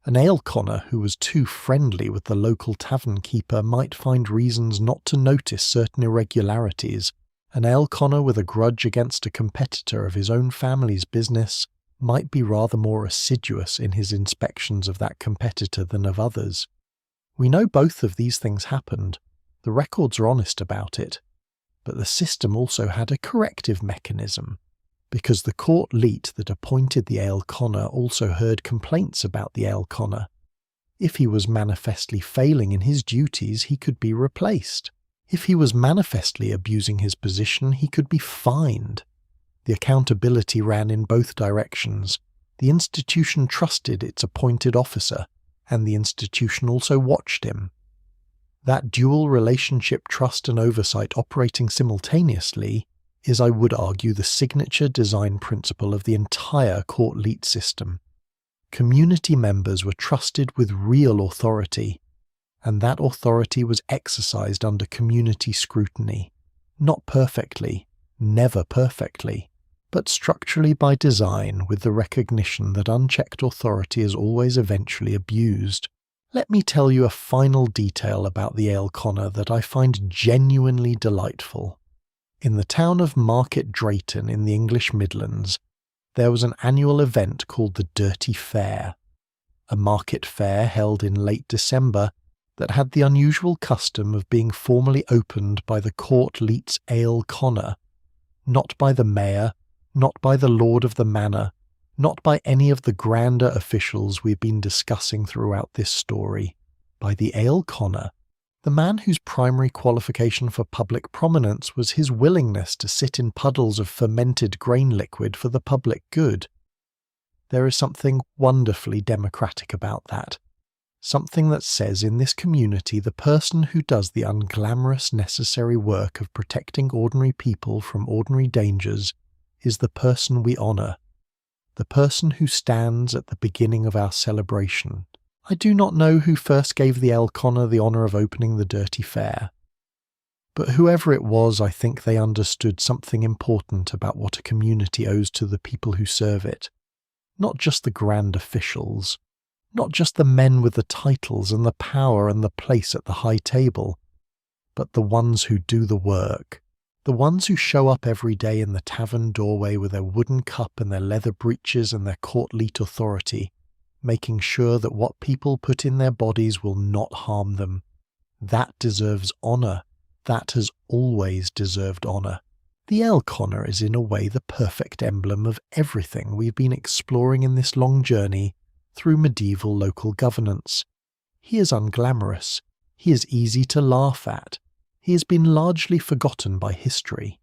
An ale conner who was too friendly with the local tavern keeper might find reasons not to notice certain irregularities. An ale conner with a grudge against a competitor of his own family's business might be rather more assiduous in his inspections of that competitor than of others. We know both of these things happened. The records are honest about it. But the system also had a corrective mechanism, because the court leet that appointed the ale conner also heard complaints about the ale conner. If he was manifestly failing in his duties, he could be replaced. If he was manifestly abusing his position, he could be fined. The accountability ran in both directions. The institution trusted its appointed officer, and the institution also watched him. That dual relationship, trust and oversight operating simultaneously, is, I would argue, the signature design principle of the entire court leet system. Community members were trusted with real authority, and that authority was exercised under community scrutiny, not perfectly, never perfectly, but structurally by design, with the recognition that unchecked authority is always eventually abused. Let me tell you a final detail about the ale conner that I find genuinely delightful. In the town of Market Drayton in the English Midlands, there was an annual event called the Dirty Fair, a market fair held in late December that had the unusual custom of being formally opened by the Court Leets Ale Connor, not by the mayor, not by the lord of the manor, not by any of the grander officials we've been discussing throughout this story, by the Ale Connor, the man whose primary qualification for public prominence was his willingness to sit in puddles of fermented grain liquid for the public good. There is something wonderfully democratic about that. Something that says in this community the person who does the unglamorous necessary work of protecting ordinary people from ordinary dangers is the person we honour, the person who stands at the beginning of our celebration. I do not know who first gave the Ale Connor the honour of opening the Dirty Fair, but whoever it was, I think they understood something important about what a community owes to the people who serve it. Not just the grand officials, not just the men with the titles and the power and the place at the high table, but the ones who do the work, the ones who show up every day in the tavern doorway with their wooden cup and their leather breeches and their court-leet authority, making sure that what people put in their bodies will not harm them. That deserves honour. That has always deserved honour. The Ale Connor is in a way the perfect emblem of everything we've been exploring in this long journey through medieval local governance. He is unglamorous. He is easy to laugh at. He has been largely forgotten by history.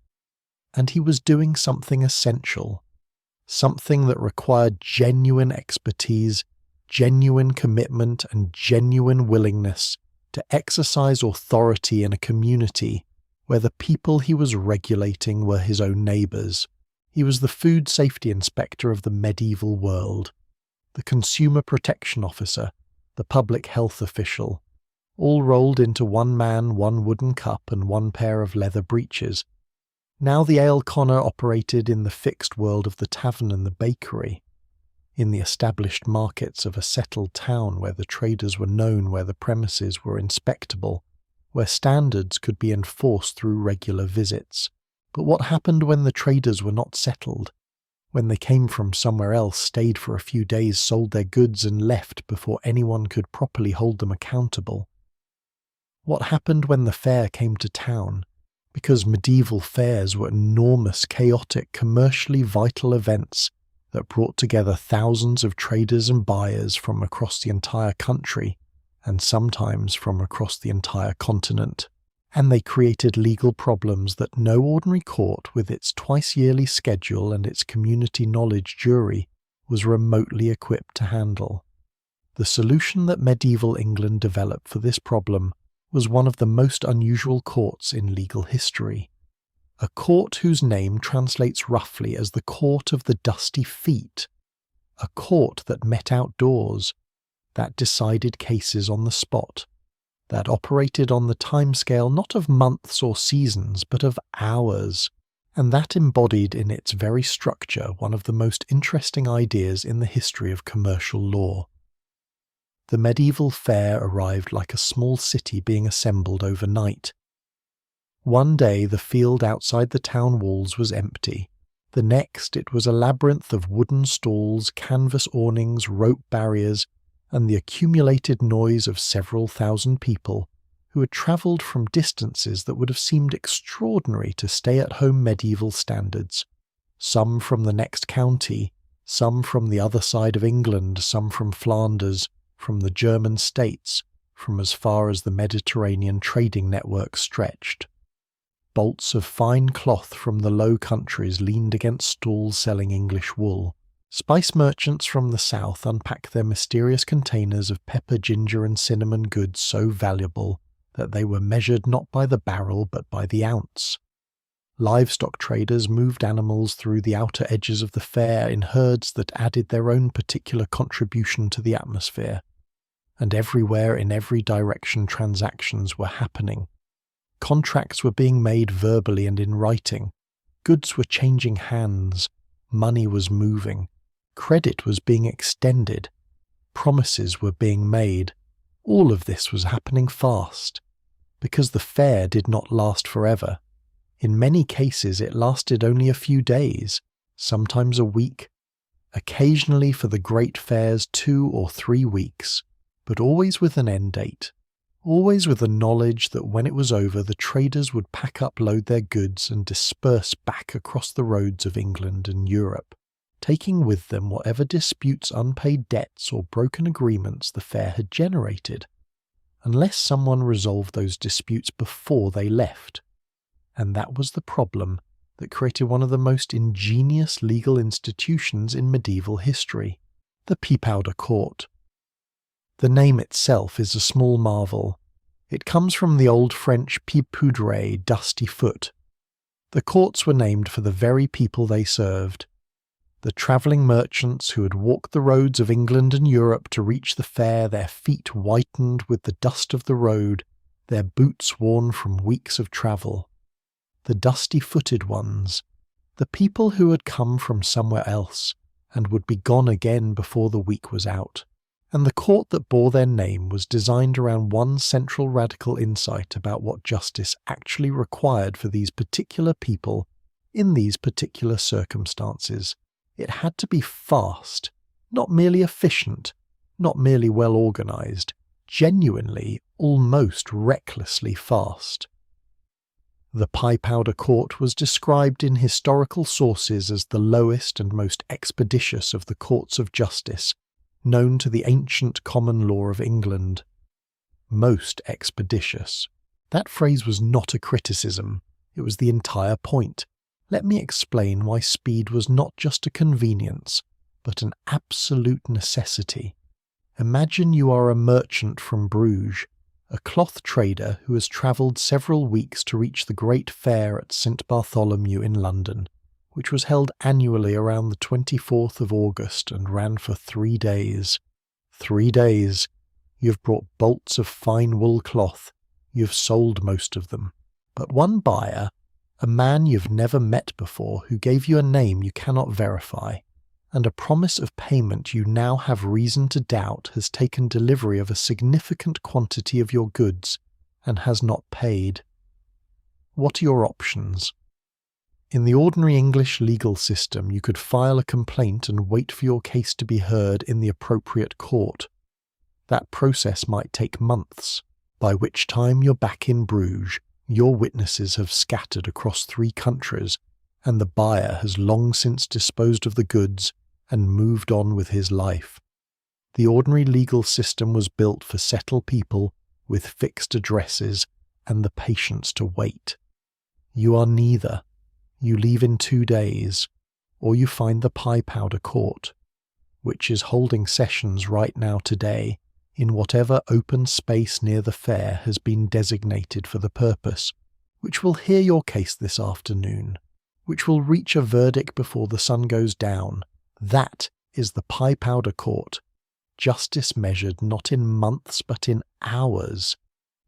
And he was doing something essential, something that required genuine expertise, genuine commitment, and genuine willingness to exercise authority in a community where the people he was regulating were his own neighbours. He was the food safety inspector of the medieval world, the consumer protection officer, the public health official, all rolled into one man, one wooden cup, and one pair of leather breeches. Now the Ale Connor operated in the fixed world of the tavern and the bakery, in the established markets of a settled town where the traders were known, where the premises were inspectable, where standards could be enforced through regular visits. But what happened when the traders were not settled? When they came from somewhere else, stayed for a few days, sold their goods and left before anyone could properly hold them accountable? What happened when the fair came to town? Because medieval fairs were enormous, chaotic, commercially vital events that brought together thousands of traders and buyers from across the entire country, and sometimes from across the entire continent. And they created legal problems that no ordinary court with its twice-yearly schedule and its community knowledge jury was remotely equipped to handle. The solution that medieval England developed for this problem was one of the most unusual courts in legal history. A court whose name translates roughly as the Court of the Dusty Feet. A court that met outdoors, that decided cases on the spot, that operated on the timescale not of months or seasons but of hours, and that embodied in its very structure one of the most interesting ideas in the history of commercial law. The medieval fair arrived like a small city being assembled overnight. One day the field outside the town walls was empty. The next it was a labyrinth of wooden stalls, canvas awnings, rope barriers, and the accumulated noise of several thousand people who had travelled from distances that would have seemed extraordinary to stay-at-home medieval standards. Some from the next county, some from the other side of England, some from Flanders, from the German states, from as far as the Mediterranean trading network stretched. Bolts of fine cloth from the Low Countries leaned against stalls selling English wool. Spice merchants from the south unpacked their mysterious containers of pepper, ginger, and cinnamon goods so valuable that they were measured not by the barrel but by the ounce. Livestock traders moved animals through the outer edges of the fair in herds that added their own particular contribution to the atmosphere. And everywhere in every direction transactions were happening. Contracts were being made verbally and in writing. Goods were changing hands. Money was moving. Credit was being extended. Promises were being made. All of this was happening fast. Because the fair did not last forever. In many cases it lasted only a few days, sometimes a week, occasionally for the great fairs 2 or 3 weeks, but always with an end date, always with the knowledge that when it was over the traders would pack up, load their goods and disperse back across the roads of England and Europe, taking with them whatever disputes, unpaid debts or broken agreements the fair had generated, unless someone resolved those disputes before they left. And that was the problem that created one of the most ingenious legal institutions in medieval history, the Peapowder Court. The name itself is a small marvel. It comes from the Old French pipoudre, dusty foot. The courts were named for the very people they served. The travelling merchants who had walked the roads of England and Europe to reach the fair, their feet whitened with the dust of the road, their boots worn from weeks of travel. The dusty-footed ones, the people who had come from somewhere else and would be gone again before the week was out. And the court that bore their name was designed around one central radical insight about what justice actually required for these particular people in these particular circumstances. It had to be fast, not merely efficient, not merely well organised, genuinely, almost recklessly fast. The Peapowder Court was described in historical sources as the lowest and most expeditious of the courts of justice, known to the ancient common law of England. Most expeditious. That phrase was not a criticism, it was the entire point. Let me explain why speed was not just a convenience, but an absolute necessity. Imagine you are a merchant from Bruges, a cloth trader who has travelled several weeks to reach the great fair at St. Bartholomew in London, which was held annually around the 24th of August and ran for 3 days. 3 days. You have brought bolts of fine wool cloth. You have sold most of them. But one buyer, a man you've never met before who gave you a name you cannot verify, and a promise of payment you now have reason to doubt, has taken delivery of a significant quantity of your goods and has not paid. What are your options? In the ordinary English legal system, you could file a complaint and wait for your case to be heard in the appropriate court. That process might take months, by which time you're back in Bruges, your witnesses have scattered across 3 countries, and the buyer has long since disposed of the goods and moved on with his life. The ordinary legal system was built for settled people with fixed addresses and the patience to wait. You are neither. You leave in 2 days, or you find the Peapowder Court, which is holding sessions right now today in whatever open space near the fair has been designated for the purpose, which will hear your case this afternoon, which will reach a verdict before the sun goes down. That is the Peapowder Court, justice measured not in months but in hours,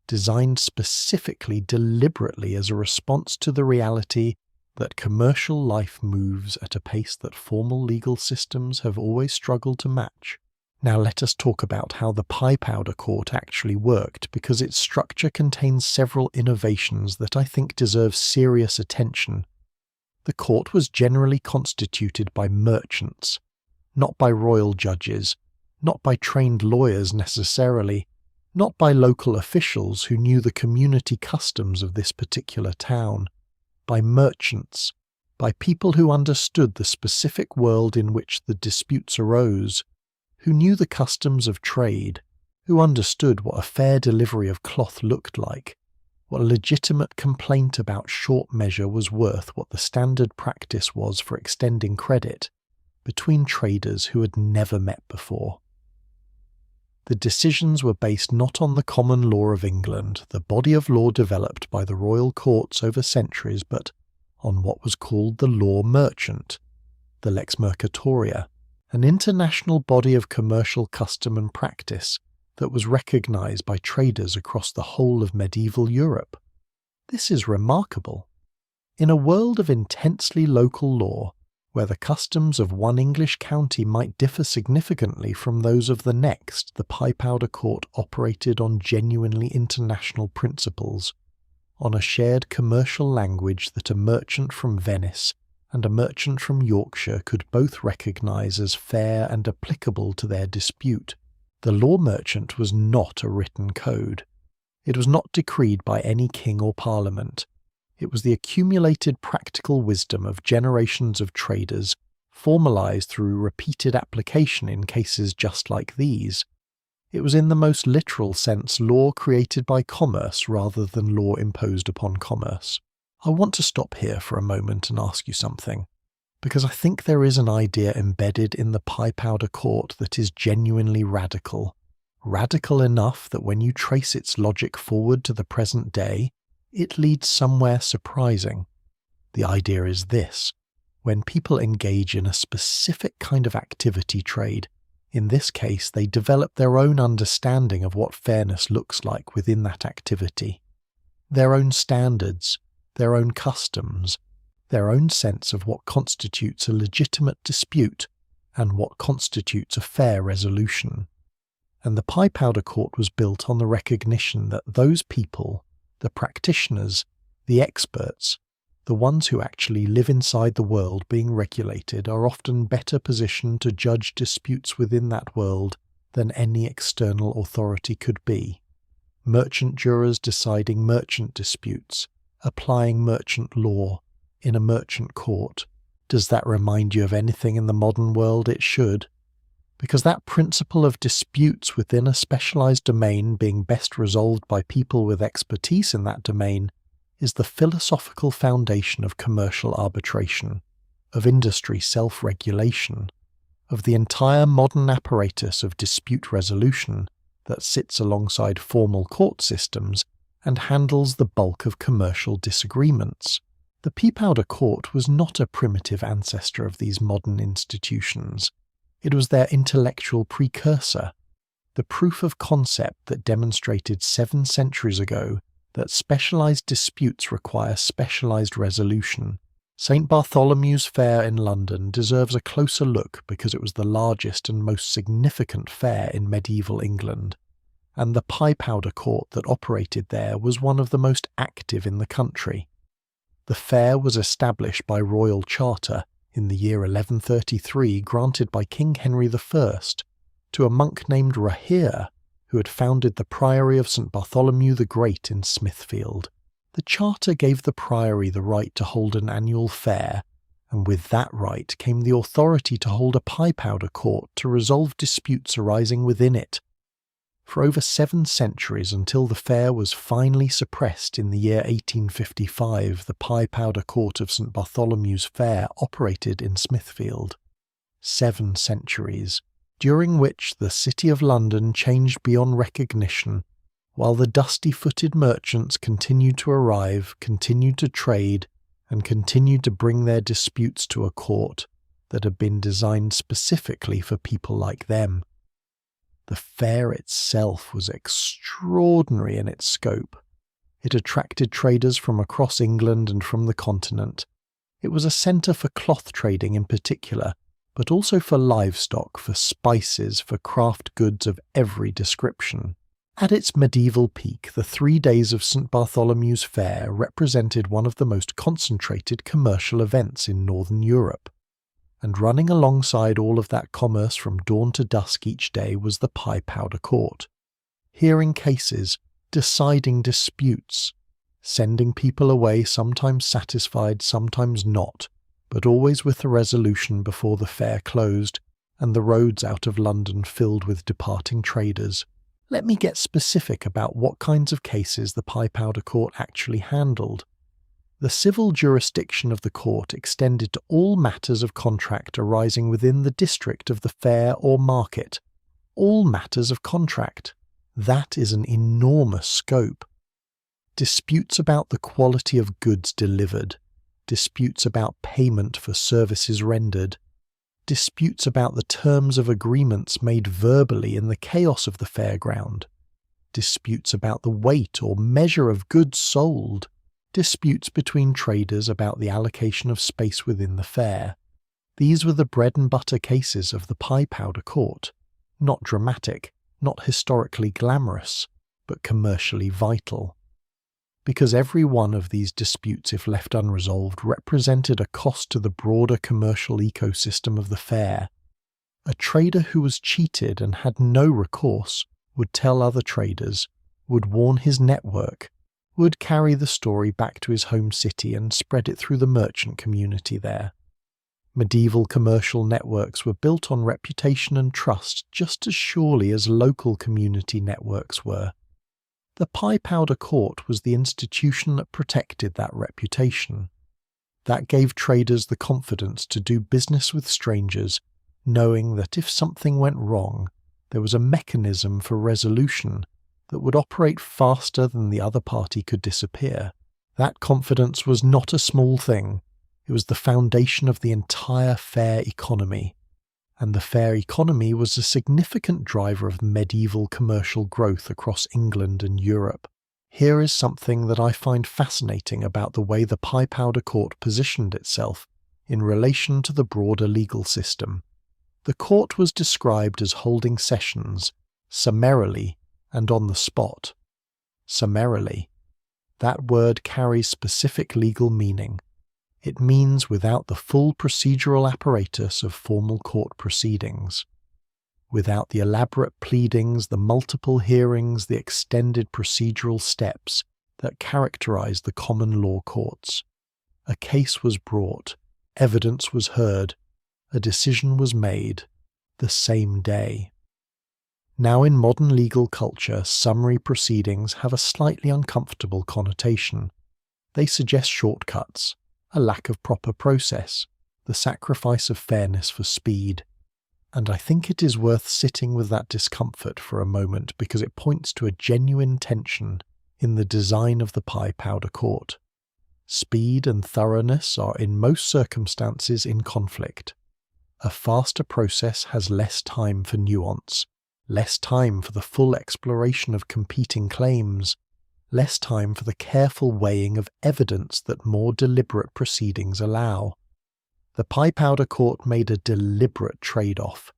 designed specifically, deliberately as a response to the reality that commercial life moves at a pace that formal legal systems have always struggled to match. Now let us talk about how the Peapowder Court actually worked, because its structure contains several innovations that I think deserve serious attention. The court was generally constituted by merchants, not by royal judges, not by trained lawyers necessarily, not by local officials who knew the community customs of this particular town, by merchants, by people who understood the specific world in which the disputes arose, who knew the customs of trade, who understood what a fair delivery of cloth looked like, what a legitimate complaint about short measure was worth, what the standard practice was for extending credit, between traders who had never met before. The decisions were based not on the common law of England, the body of law developed by the royal courts over centuries, but on what was called the law merchant, the lex mercatoria, an international body of commercial custom and practice that was recognised by traders across the whole of medieval Europe. This is remarkable. In a world of intensely local law, where the customs of one English county might differ significantly from those of the next, the Peapowder Court operated on genuinely international principles, on a shared commercial language that a merchant from Venice, and a merchant from Yorkshire could both recognise as fair and applicable to their dispute. The law merchant was not a written code. It was not decreed by any king or parliament. It was the accumulated practical wisdom of generations of traders, formalised through repeated application in cases just like these. It was in the most literal sense law created by commerce rather than law imposed upon commerce. I want to stop here for a moment and ask you something, because I think there is an idea embedded in the pie powder court that is genuinely radical. Radical enough that when you trace its logic forward to the present day, it leads somewhere surprising. The idea is this: when people engage in a specific kind of activity trade, in this case they develop their own understanding of what fairness looks like within that activity, their own standards, their own customs, their own sense of what constitutes a legitimate dispute and what constitutes a fair resolution. And the pie powder court was built on the recognition that those people, the practitioners, the experts, the ones who actually live inside the world being regulated, are often better positioned to judge disputes within that world than any external authority could be. Merchant jurors deciding merchant disputes, applying merchant law in a merchant court. Does that remind you of anything in the modern world? It should. Because that principle of disputes within a specialised domain being best resolved by people with expertise in that domain is the philosophical foundation of commercial arbitration, of industry self-regulation, of the entire modern apparatus of dispute resolution that sits alongside formal court systems and handles the bulk of commercial disagreements. The pea powder court was not a primitive ancestor of these modern institutions. It was their intellectual precursor, the proof of concept that demonstrated 7 centuries ago that specialised disputes require specialised resolution. St. Bartholomew's Fair in London deserves a closer look because it was the largest and most significant fair in medieval England, and the pie powder court that operated there was one of the most active in the country. The fair was established by royal charter in the year 1133, granted by King Henry I to a monk named Raher, who had founded the Priory of St. Bartholomew the Great in Smithfield. The charter gave the priory the right to hold an annual fair, and with that right came the authority to hold a pie powder court to resolve disputes arising within it. For over 7 centuries, until the fair was finally suppressed in the year 1855, the pie powder court of St. Bartholomew's Fair operated in Smithfield. 7 centuries, during which the City of London changed beyond recognition, while the dusty-footed merchants continued to arrive, continued to trade, and continued to bring their disputes to a court that had been designed specifically for people like them. The fair itself was extraordinary in its scope. It attracted traders from across England and from the continent. It was a centre for cloth trading in particular, but also for livestock, for spices, for craft goods of every description. At its medieval peak, the 3 days of St. Bartholomew's Fair represented one of the most concentrated commercial events in Northern Europe. And running alongside all of that commerce from dawn to dusk each day was the pie powder court, hearing cases, deciding disputes, sending people away sometimes satisfied, sometimes not, but always with a resolution before the fair closed and the roads out of London filled with departing traders. Let me get specific about what kinds of cases the pie powder court actually handled. The civil jurisdiction of the court extended to all matters of contract arising within the district of the fair or market. All matters of contract. That is an enormous scope. Disputes about the quality of goods delivered, disputes about payment for services rendered, disputes about the terms of agreements made verbally in the chaos of the fairground, disputes about the weight or measure of goods sold, disputes between traders about the allocation of space within the fair. These were the bread and butter cases of the pie powder court, not dramatic, not historically glamorous, but commercially vital. because every one of these disputes, if left unresolved, represented a cost to the broader commercial ecosystem of the fair. A trader who was cheated and had no recourse would tell other traders, would warn his network, would carry the story back to his home city and spread it through the merchant community there. Medieval commercial networks were built on reputation and trust just as surely as local community networks were. The pie-powder court was the institution that protected that reputation. That gave traders the confidence to do business with strangers, knowing that if something went wrong, there was a mechanism for resolution that would operate faster than the other party could disappear. That confidence was not a small thing. It was the foundation of the entire fair economy. And the fair economy was a significant driver of medieval commercial growth across England and Europe. Here is something that I find fascinating about the way the pie-powder court positioned itself in relation to the broader legal system. The court was described as holding sessions, summarily and on the spot. Summarily. That word carries specific legal meaning. It means without the full procedural apparatus of formal court proceedings. Without the elaborate pleadings, the multiple hearings, the extended procedural steps that characterize the common law courts. A case was brought, evidence was heard, a decision was made, the same day. Now in modern legal culture, summary proceedings have a slightly uncomfortable connotation. They suggest shortcuts, a lack of proper process, the sacrifice of fairness for speed. And I think it is worth sitting with that discomfort for a moment because it points to a genuine tension in the design of the pie-powder court. Speed and thoroughness are in most circumstances in conflict. A faster process has less time for nuance, less time for the full exploration of competing claims, less time for the careful weighing of evidence that more deliberate proceedings allow. The pie-powder court made a deliberate trade-off.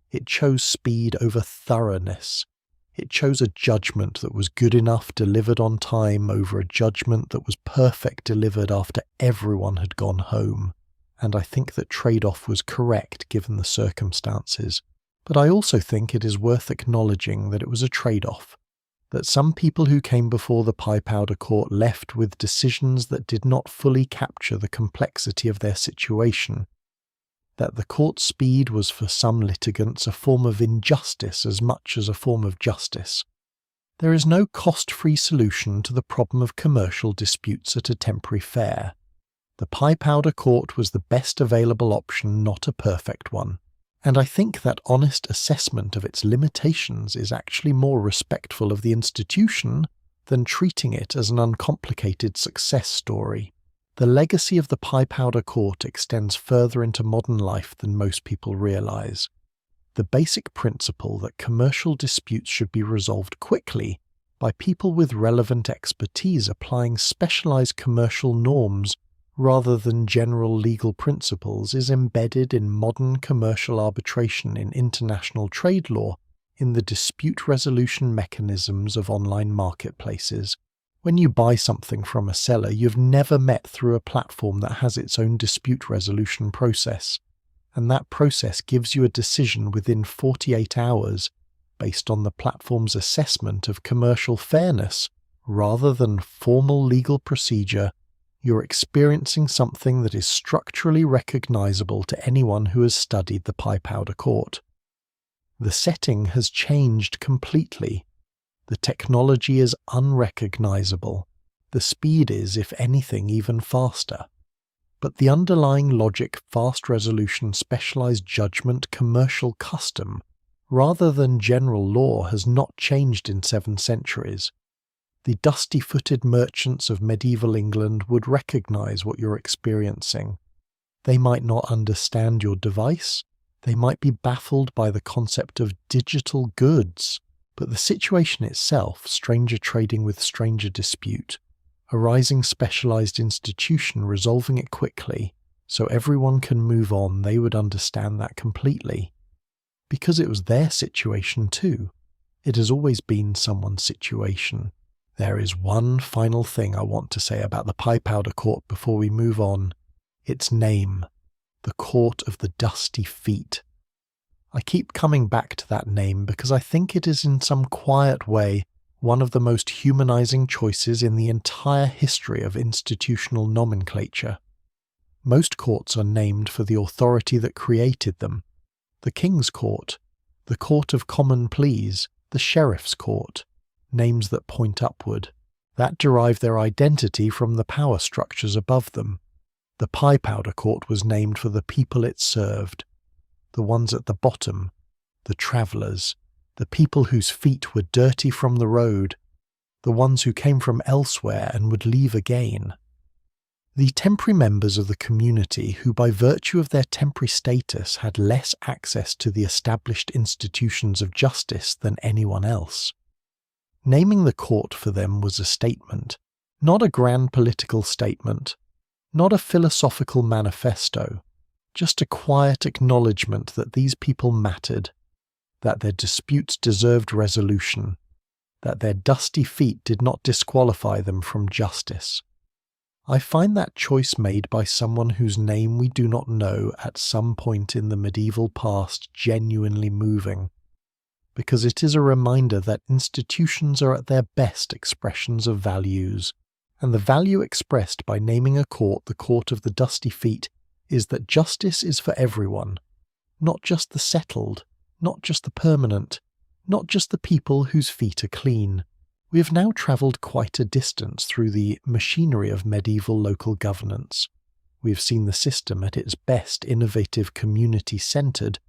It chose speed over thoroughness. It chose a judgment that was good enough delivered on time over a judgment that was perfect delivered after everyone had gone home. And I think that trade-off was correct given the circumstances. But I also think it is worth acknowledging that it was a trade-off, that some people who came before the pie-powder court left with decisions that did not fully capture the complexity of their situation, that the court speed was for some litigants a form of injustice as much as a form of justice. There is no cost-free solution to the problem of commercial disputes at a temporary fair. The pie-powder court was the best available option, not a perfect one. And I think that honest assessment of its limitations is actually more respectful of the institution than treating it as an uncomplicated success story. The legacy of the pie-powder court extends further into modern life than most people realize. The basic principle that commercial disputes should be resolved quickly by people with relevant expertise applying specialized commercial norms rather than general legal principles is embedded in modern commercial arbitration in international trade law in the dispute resolution mechanisms of online marketplaces. When you buy something from a seller you've never met through a platform that has its own dispute resolution process, and that process gives you a decision within 48 hours based on the platform's assessment of commercial fairness rather than formal legal procedure, you're experiencing something that is structurally recognizable to anyone who has studied the pie-powder court. The setting has changed completely. The technology is unrecognizable. The speed is, if anything, even faster. But the underlying logic, fast resolution, specialized judgment, commercial custom, rather than general law, has not changed in 7 centuries. The dusty-footed merchants of medieval England would recognize what you're experiencing. They might not understand your device. They might be baffled by the concept of digital goods. But the situation itself, stranger trading with stranger dispute, a rising specialized institution resolving it quickly, so everyone can move on, they would understand that completely. Because it was their situation too. It has always been someone's situation. There is one final thing I want to say about the Pie Powder Court before we move on. Its name, the Court of the Dusty Feet. I keep coming back to that name because I think it is in some quiet way one of the most humanizing choices in the entire history of institutional nomenclature. Most courts are named for the authority that created them. The King's Court, the Court of Common Pleas, the Sheriff's Court, names that point upward, that derive their identity from the power structures above them. The Pie Powder Court was named for the people it served, the ones at the bottom, the travellers, the people whose feet were dirty from the road, the ones who came from elsewhere and would leave again. The temporary members of the community who by virtue of their temporary status had less access to the established institutions of justice than anyone else. Naming the court for them was a statement, not a grand political statement, not a philosophical manifesto, just a quiet acknowledgement that these people mattered, that their disputes deserved resolution, that their dusty feet did not disqualify them from justice. I find that choice made by someone whose name we do not know at some point in the medieval past genuinely moving, because it is a reminder that institutions are at their best expressions of values, and the value expressed by naming a court the Court of the Dusty Feet is that justice is for everyone, not just the settled, not just the permanent, not just the people whose feet are clean. We have now travelled quite a distance through the machinery of medieval local governance. We have seen the system at its best innovative, community-centred,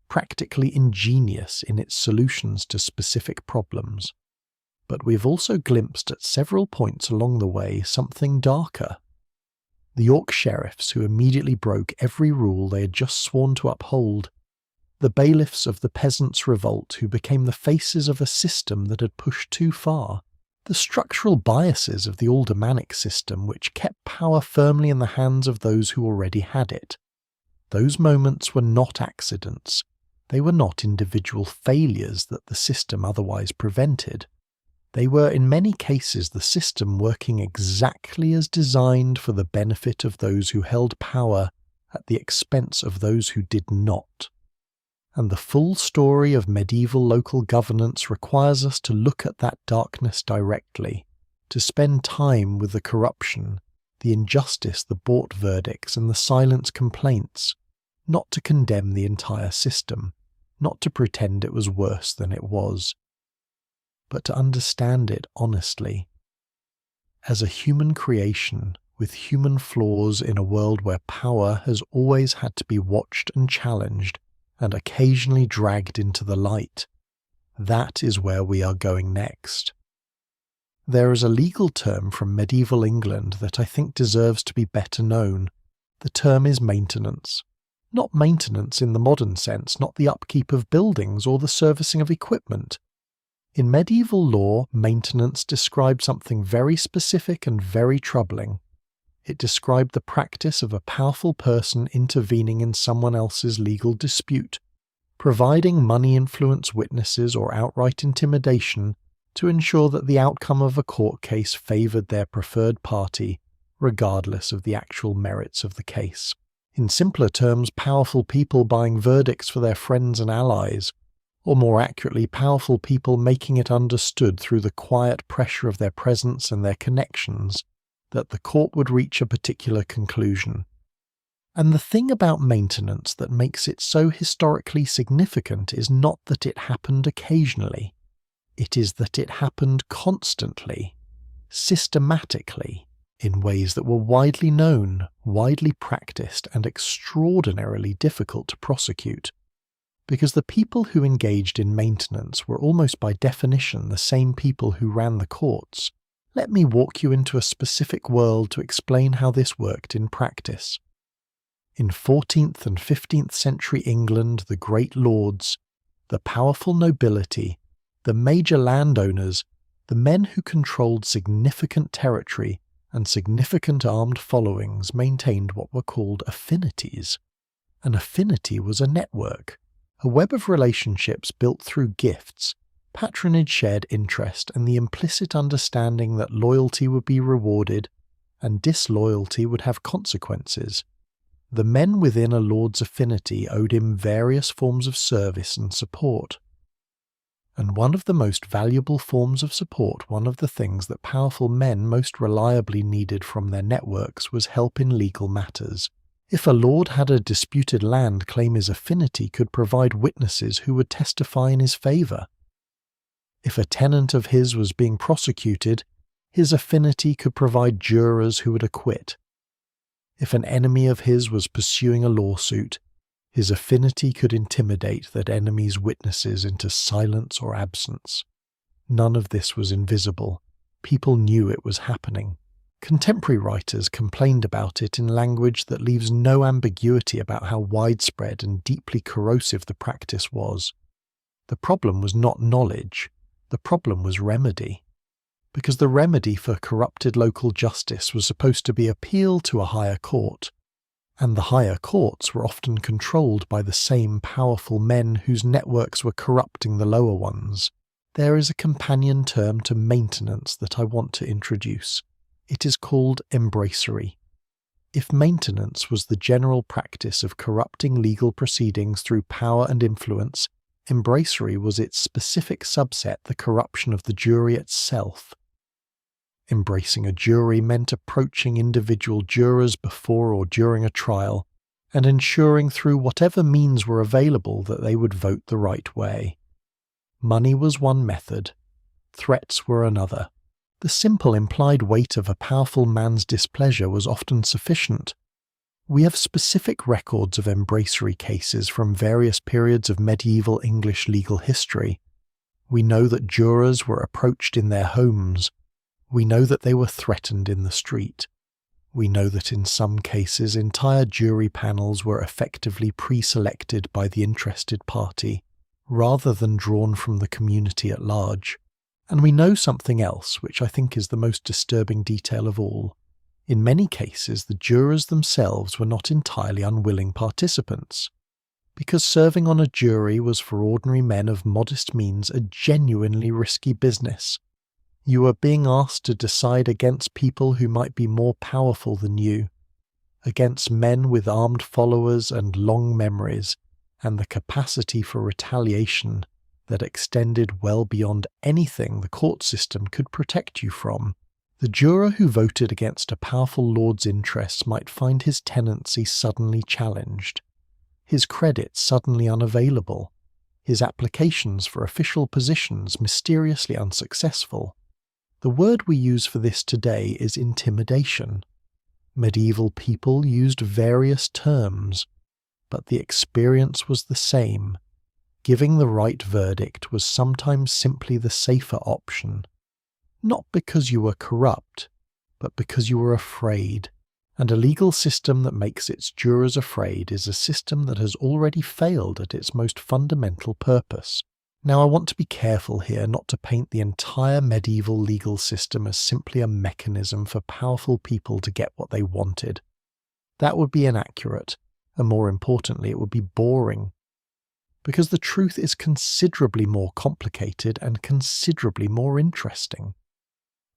practically ingenious in its solutions to specific problems. But we have also glimpsed at several points along the way something darker. The York sheriffs who immediately broke every rule they had just sworn to uphold, the bailiffs of the peasants' revolt who became the faces of a system that had pushed too far, the structural biases of the aldermanic system which kept power firmly in the hands of those who already had it. Those moments were not accidents. They were not individual failures that the system otherwise prevented. They were in many cases the system working exactly as designed for the benefit of those who held power at the expense of those who did not. And the full story of medieval local governance requires us to look at that darkness directly, to spend time with the corruption, the injustice, the bought verdicts, and the silent complaints, not to condemn the entire system, not to pretend it was worse than it was, but to understand it honestly. As a human creation, with human flaws in a world where power has always had to be watched and challenged, and occasionally dragged into the light. That is where we are going next. There is a legal term from medieval England that I think deserves to be better known. The term is maintenance. Not maintenance in the modern sense, not the upkeep of buildings or the servicing of equipment. In medieval law, maintenance described something very specific and very troubling. It described the practice of a powerful person intervening in someone else's legal dispute, providing money-influence witnesses or outright intimidation to ensure that the outcome of a court case favoured their preferred party, regardless of the actual merits of the case. In simpler terms, powerful people buying verdicts for their friends and allies, or more accurately, powerful people making it understood through the quiet pressure of their presence and their connections that the court would reach a particular conclusion. And the thing about maintenance that makes it so historically significant is not that it happened occasionally. It is that it happened constantly, systematically, in ways that were widely known, widely practiced, and extraordinarily difficult to prosecute. Because the people who engaged in maintenance were almost by definition the same people who ran the courts. Let me walk you into a specific world to explain how this worked in practice. In 14th and 15th century England, the great lords, the powerful nobility, the major landowners, the men who controlled significant territory and significant armed followings maintained what were called affinities. An affinity was a network, a web of relationships built through gifts, Patronage shared interest and the implicit understanding that loyalty would be rewarded and disloyalty would have consequences. The men within a lord's affinity owed him various forms of service and support. And one of the most valuable forms of support, one of the things that powerful men most reliably needed from their networks, was help in legal matters. If a lord had a disputed land claim, his affinity could provide witnesses who would testify in his favour. If a tenant of his was being prosecuted, his affinity could provide jurors who would acquit. If an enemy of his was pursuing a lawsuit, his affinity could intimidate that enemy's witnesses into silence or absence. None of this was invisible. People knew it was happening. Contemporary writers complained about it in language that leaves no ambiguity about how widespread and deeply corrosive the practice was. The problem was not knowledge. The problem was remedy. Because the remedy for corrupted local justice was supposed to be appeal to a higher court, and the higher courts were often controlled by the same powerful men whose networks were corrupting the lower ones. There is a companion term to maintenance that I want to introduce. It is called embracery. If maintenance was the general practice of corrupting legal proceedings through power and influence, embracery was its specific subset, the corruption of the jury itself. Embracing a jury meant approaching individual jurors before or during a trial, and ensuring through whatever means were available that they would vote the right way. Money was one method, threats were another. The simple implied weight of a powerful man's displeasure was often sufficient. We have specific records of embracery cases from various periods of medieval English legal history. We know that jurors were approached in their homes. We know that they were threatened in the street. We know that in some cases entire jury panels were effectively pre-selected by the interested party, rather than drawn from the community at large. And we know something else, which I think is the most disturbing detail of all. In many cases, the jurors themselves were not entirely unwilling participants, because serving on a jury was for ordinary men of modest means a genuinely risky business. You were being asked to decide against people who might be more powerful than you, against men with armed followers and long memories, and the capacity for retaliation that extended well beyond anything the court system could protect you from. The juror who voted against a powerful lord's interests might find his tenancy suddenly challenged, his credit suddenly unavailable, his applications for official positions mysteriously unsuccessful. The word we use for this today is intimidation. Medieval people used various terms, but the experience was the same. Giving the right verdict was sometimes simply the safer option. Not because you were corrupt, but because you were afraid. And a legal system that makes its jurors afraid is a system that has already failed at its most fundamental purpose. Now, I want to be careful here not to paint the entire medieval legal system as simply a mechanism for powerful people to get what they wanted. That would be inaccurate, and more importantly, it would be boring. Because the truth is considerably more complicated and considerably more interesting.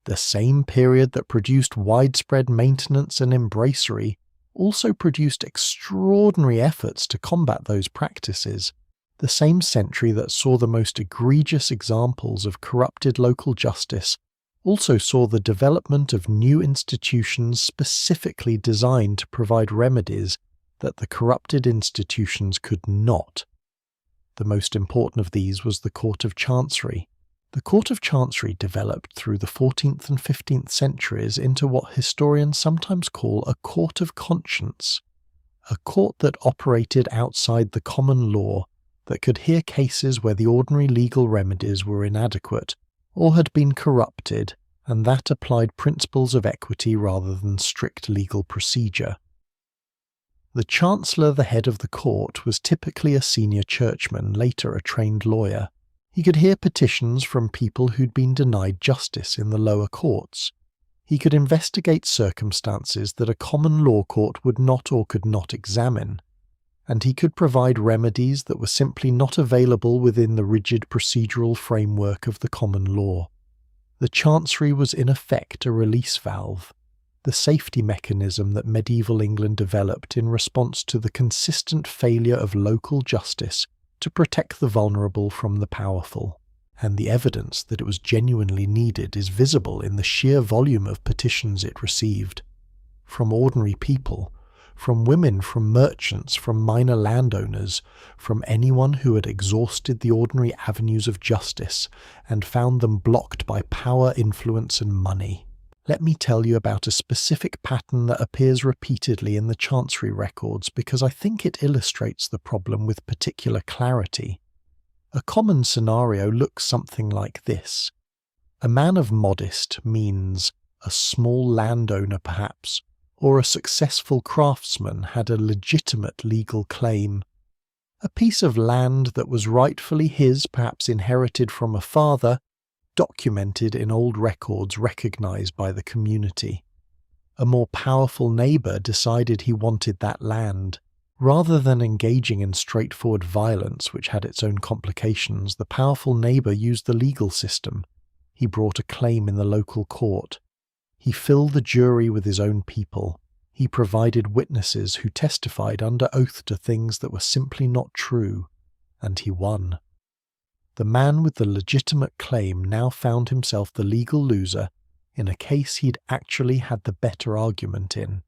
The same period that produced widespread maintenance and embracery also produced extraordinary efforts to combat those practices. The same century that saw the most egregious examples of corrupted local justice also saw the development of new institutions specifically designed to provide remedies that the corrupted institutions could not. The most important of these was the Court of Chancery. The Court of Chancery developed through the 14th and 15th centuries into what historians sometimes call a court of conscience, a court that operated outside the common law, that could hear cases where the ordinary legal remedies were inadequate or had been corrupted, and that applied principles of equity rather than strict legal procedure. The chancellor, the head of the court, was typically a senior churchman, later a trained lawyer. He could hear petitions from people who'd been denied justice in the lower courts. He could investigate circumstances that a common law court would not or could not examine. and he could provide remedies that were simply not available within the rigid procedural framework of the common law. The Chancery was in effect a release valve, the safety mechanism that medieval England developed in response to the consistent failure of local justice to protect the vulnerable from the powerful. And the evidence that it was genuinely needed is visible in the sheer volume of petitions it received. From ordinary people, from women, from merchants, from minor landowners, from anyone who had exhausted the ordinary avenues of justice and found them blocked by power, influence, and money. Let me tell you about a specific pattern that appears repeatedly in the Chancery records because I think it illustrates the problem with particular clarity. A common scenario looks something like this. A man of modest means a small landowner perhaps, or a successful craftsman had a legitimate legal claim. A piece of land that was rightfully his, perhaps inherited from a father, documented in old records recognized by the community. A more powerful neighbor decided he wanted that land. Rather than engaging in straightforward violence, which had its own complications, the powerful neighbor used the legal system. He brought a claim in the local court. He filled the jury with his own people. He provided witnesses who testified under oath to things that were simply not true, and he won. The man with the legitimate claim now found himself the legal loser in a case he'd actually had the better argument in.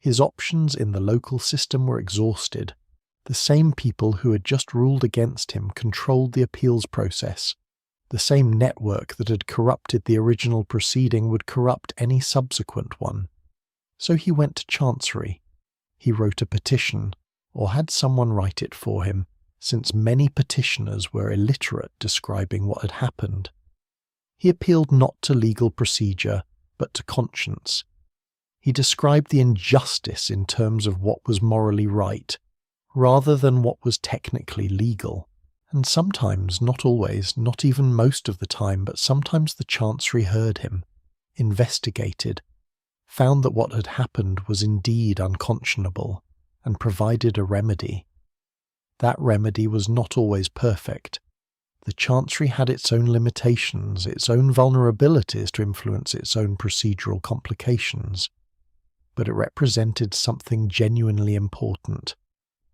His options in the local system were exhausted. The same people who had just ruled against him controlled the appeals process. The same network that had corrupted the original proceeding would corrupt any subsequent one. So he went to Chancery. He wrote a petition, or had someone write it for him, since many petitioners were illiterate describing what had happened. He appealed not to legal procedure, but to conscience. He described the injustice in terms of what was morally right, rather than what was technically legal. And sometimes, not always, not even most of the time, but sometimes the Chancery heard him, investigated, found that what had happened was indeed unconscionable, and provided a remedy. That remedy was not always perfect. The Chancery had its own limitations, its own vulnerabilities to influence its own procedural complications. But it represented something genuinely important.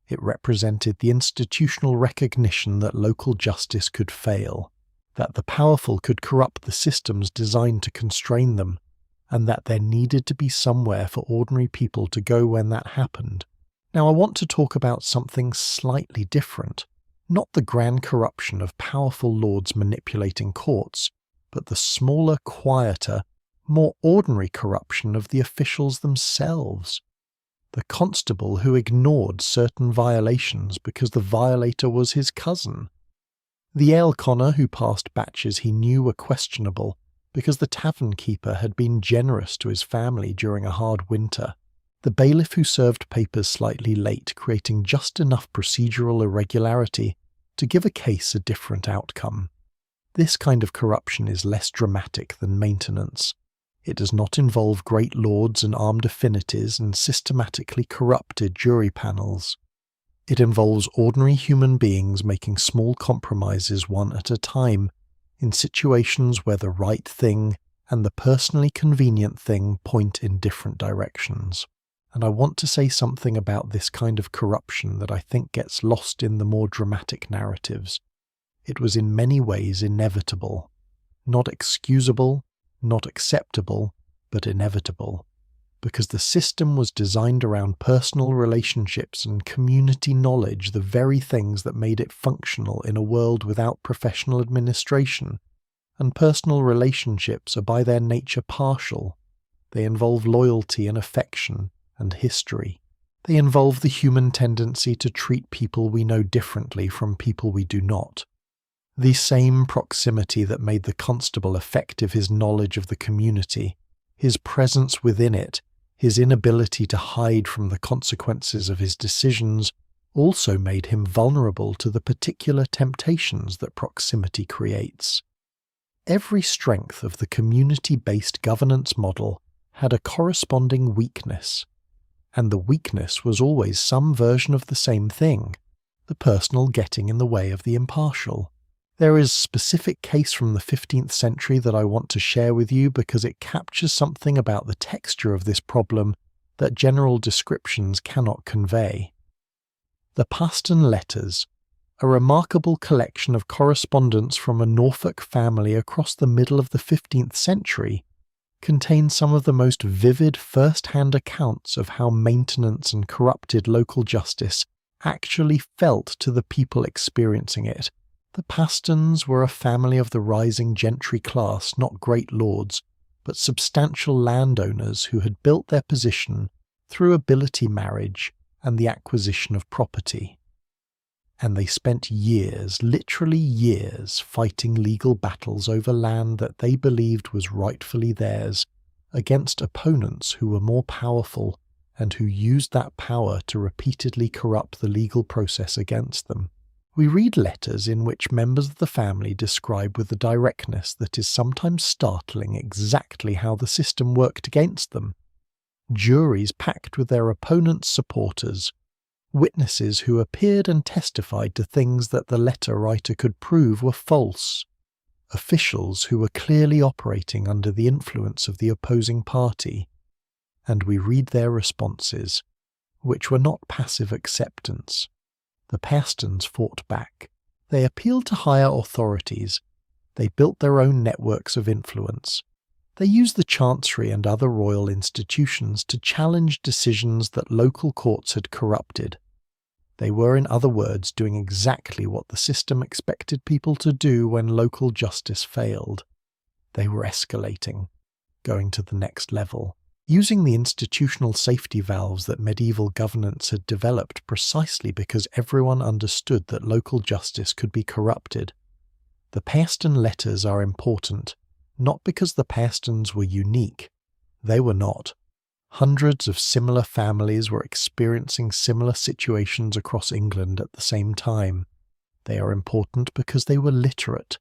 It represented the institutional recognition that local justice could fail, that the powerful could corrupt the systems designed to constrain them, and that there needed to be somewhere for ordinary people to go when that happened. Now I want to talk about something slightly different, not the grand corruption of powerful lords manipulating courts, but the smaller, quieter, more ordinary corruption of the officials themselves. The constable who ignored certain violations because the violator was his cousin. The ale conner who passed batches he knew were questionable because the tavern keeper had been generous to his family during a hard winter. The bailiff who served papers slightly late, creating just enough procedural irregularity to give a case a different outcome. This kind of corruption is less dramatic than maintenance. It does not involve great lords and armed affinities and systematically corrupted jury panels. It involves ordinary human beings making small compromises one at a time in situations where the right thing and the personally convenient thing point in different directions. And I want to say something about this kind of corruption that I think gets lost in the more dramatic narratives. It was in many ways inevitable, not excusable, not acceptable, but inevitable, because the system was designed around personal relationships and community knowledge, the very things that made it functional in a world without professional administration. And personal relationships are by their nature partial. They involve loyalty and affection and history. They involve the human tendency to treat people we know differently from people we do not. The same proximity that made the constable effective his knowledge of the community, his presence within it, his inability to hide from the consequences of his decisions, also made him vulnerable to the particular temptations that proximity creates. Every strength of the community-based governance model had a corresponding weakness, And the weakness was always some version of the same thing, the personal getting in the way of the impartial. There is a specific case from the 15th century that I want to share with you because it captures something about the texture of this problem that general descriptions cannot convey. The Paston Letters, a remarkable collection of correspondence from a Norfolk family across the middle of the 15th century, contain some of the most vivid first-hand accounts of how maintenance and corrupted local justice actually felt to the people experiencing it. The Pastons were a family of the rising gentry class, not great lords, but substantial landowners who had built their position through ability marriage and the acquisition of property. And they spent years, literally years, fighting legal battles over land that they believed was rightfully theirs, against opponents who were more powerful and who used that power to repeatedly corrupt the legal process against them. We read letters in which members of the family describe with a directness that is sometimes startling exactly how the system worked against them. Juries packed with their opponents' supporters, witnesses who appeared and testified to things that the letter writer could prove were false, officials who were clearly operating under the influence of the opposing party, and we read their responses, which were not passive acceptance. The Pastons fought back. They appealed to higher authorities. They built their own networks of influence. They used the chancery and other royal institutions to challenge decisions that local courts had corrupted. They were, in other words, doing exactly what the system expected people to do when local justice failed. They were escalating, going to the next level, using the institutional safety valves that medieval governance had developed precisely because everyone understood that local justice could be corrupted. The Paston Letters are important, not because the Pastons were unique. They were not. Hundreds of similar families were experiencing similar situations across England at the same time. They are important because they were literate,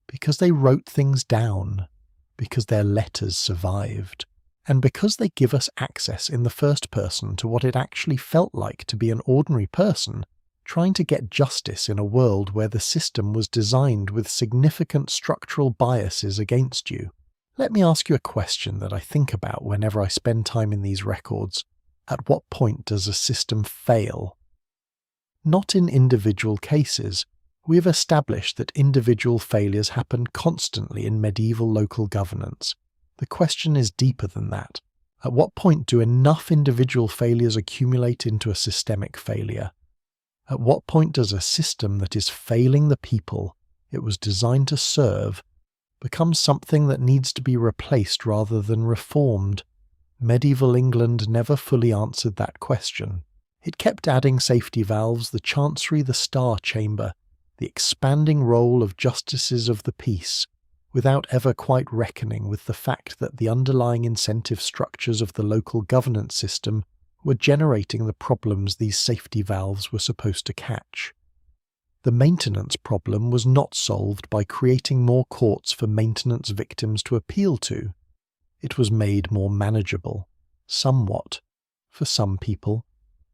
because they wrote things down, because their letters survived, and because they give us access in the first person to what it actually felt like to be an ordinary person trying to get justice in a world where the system was designed with significant structural biases against you. Let me ask you a question that I think about whenever I spend time in these records. At what point does a system fail? Not in individual cases. We have established that individual failures happen constantly in medieval local governance. The question is deeper than that. At what point do enough individual failures accumulate into a systemic failure? At what point does a system that is failing the people it was designed to serve become something that needs to be replaced rather than reformed? Medieval England never fully answered that question. It kept adding safety valves, the chancery, the Star Chamber, the expanding role of justices of the peace, without ever quite reckoning with the fact that the underlying incentive structures of the local governance system were generating the problems these safety valves were supposed to catch. The maintenance problem was not solved by creating more courts for maintenance victims to appeal to. It was made more manageable, somewhat, for some people,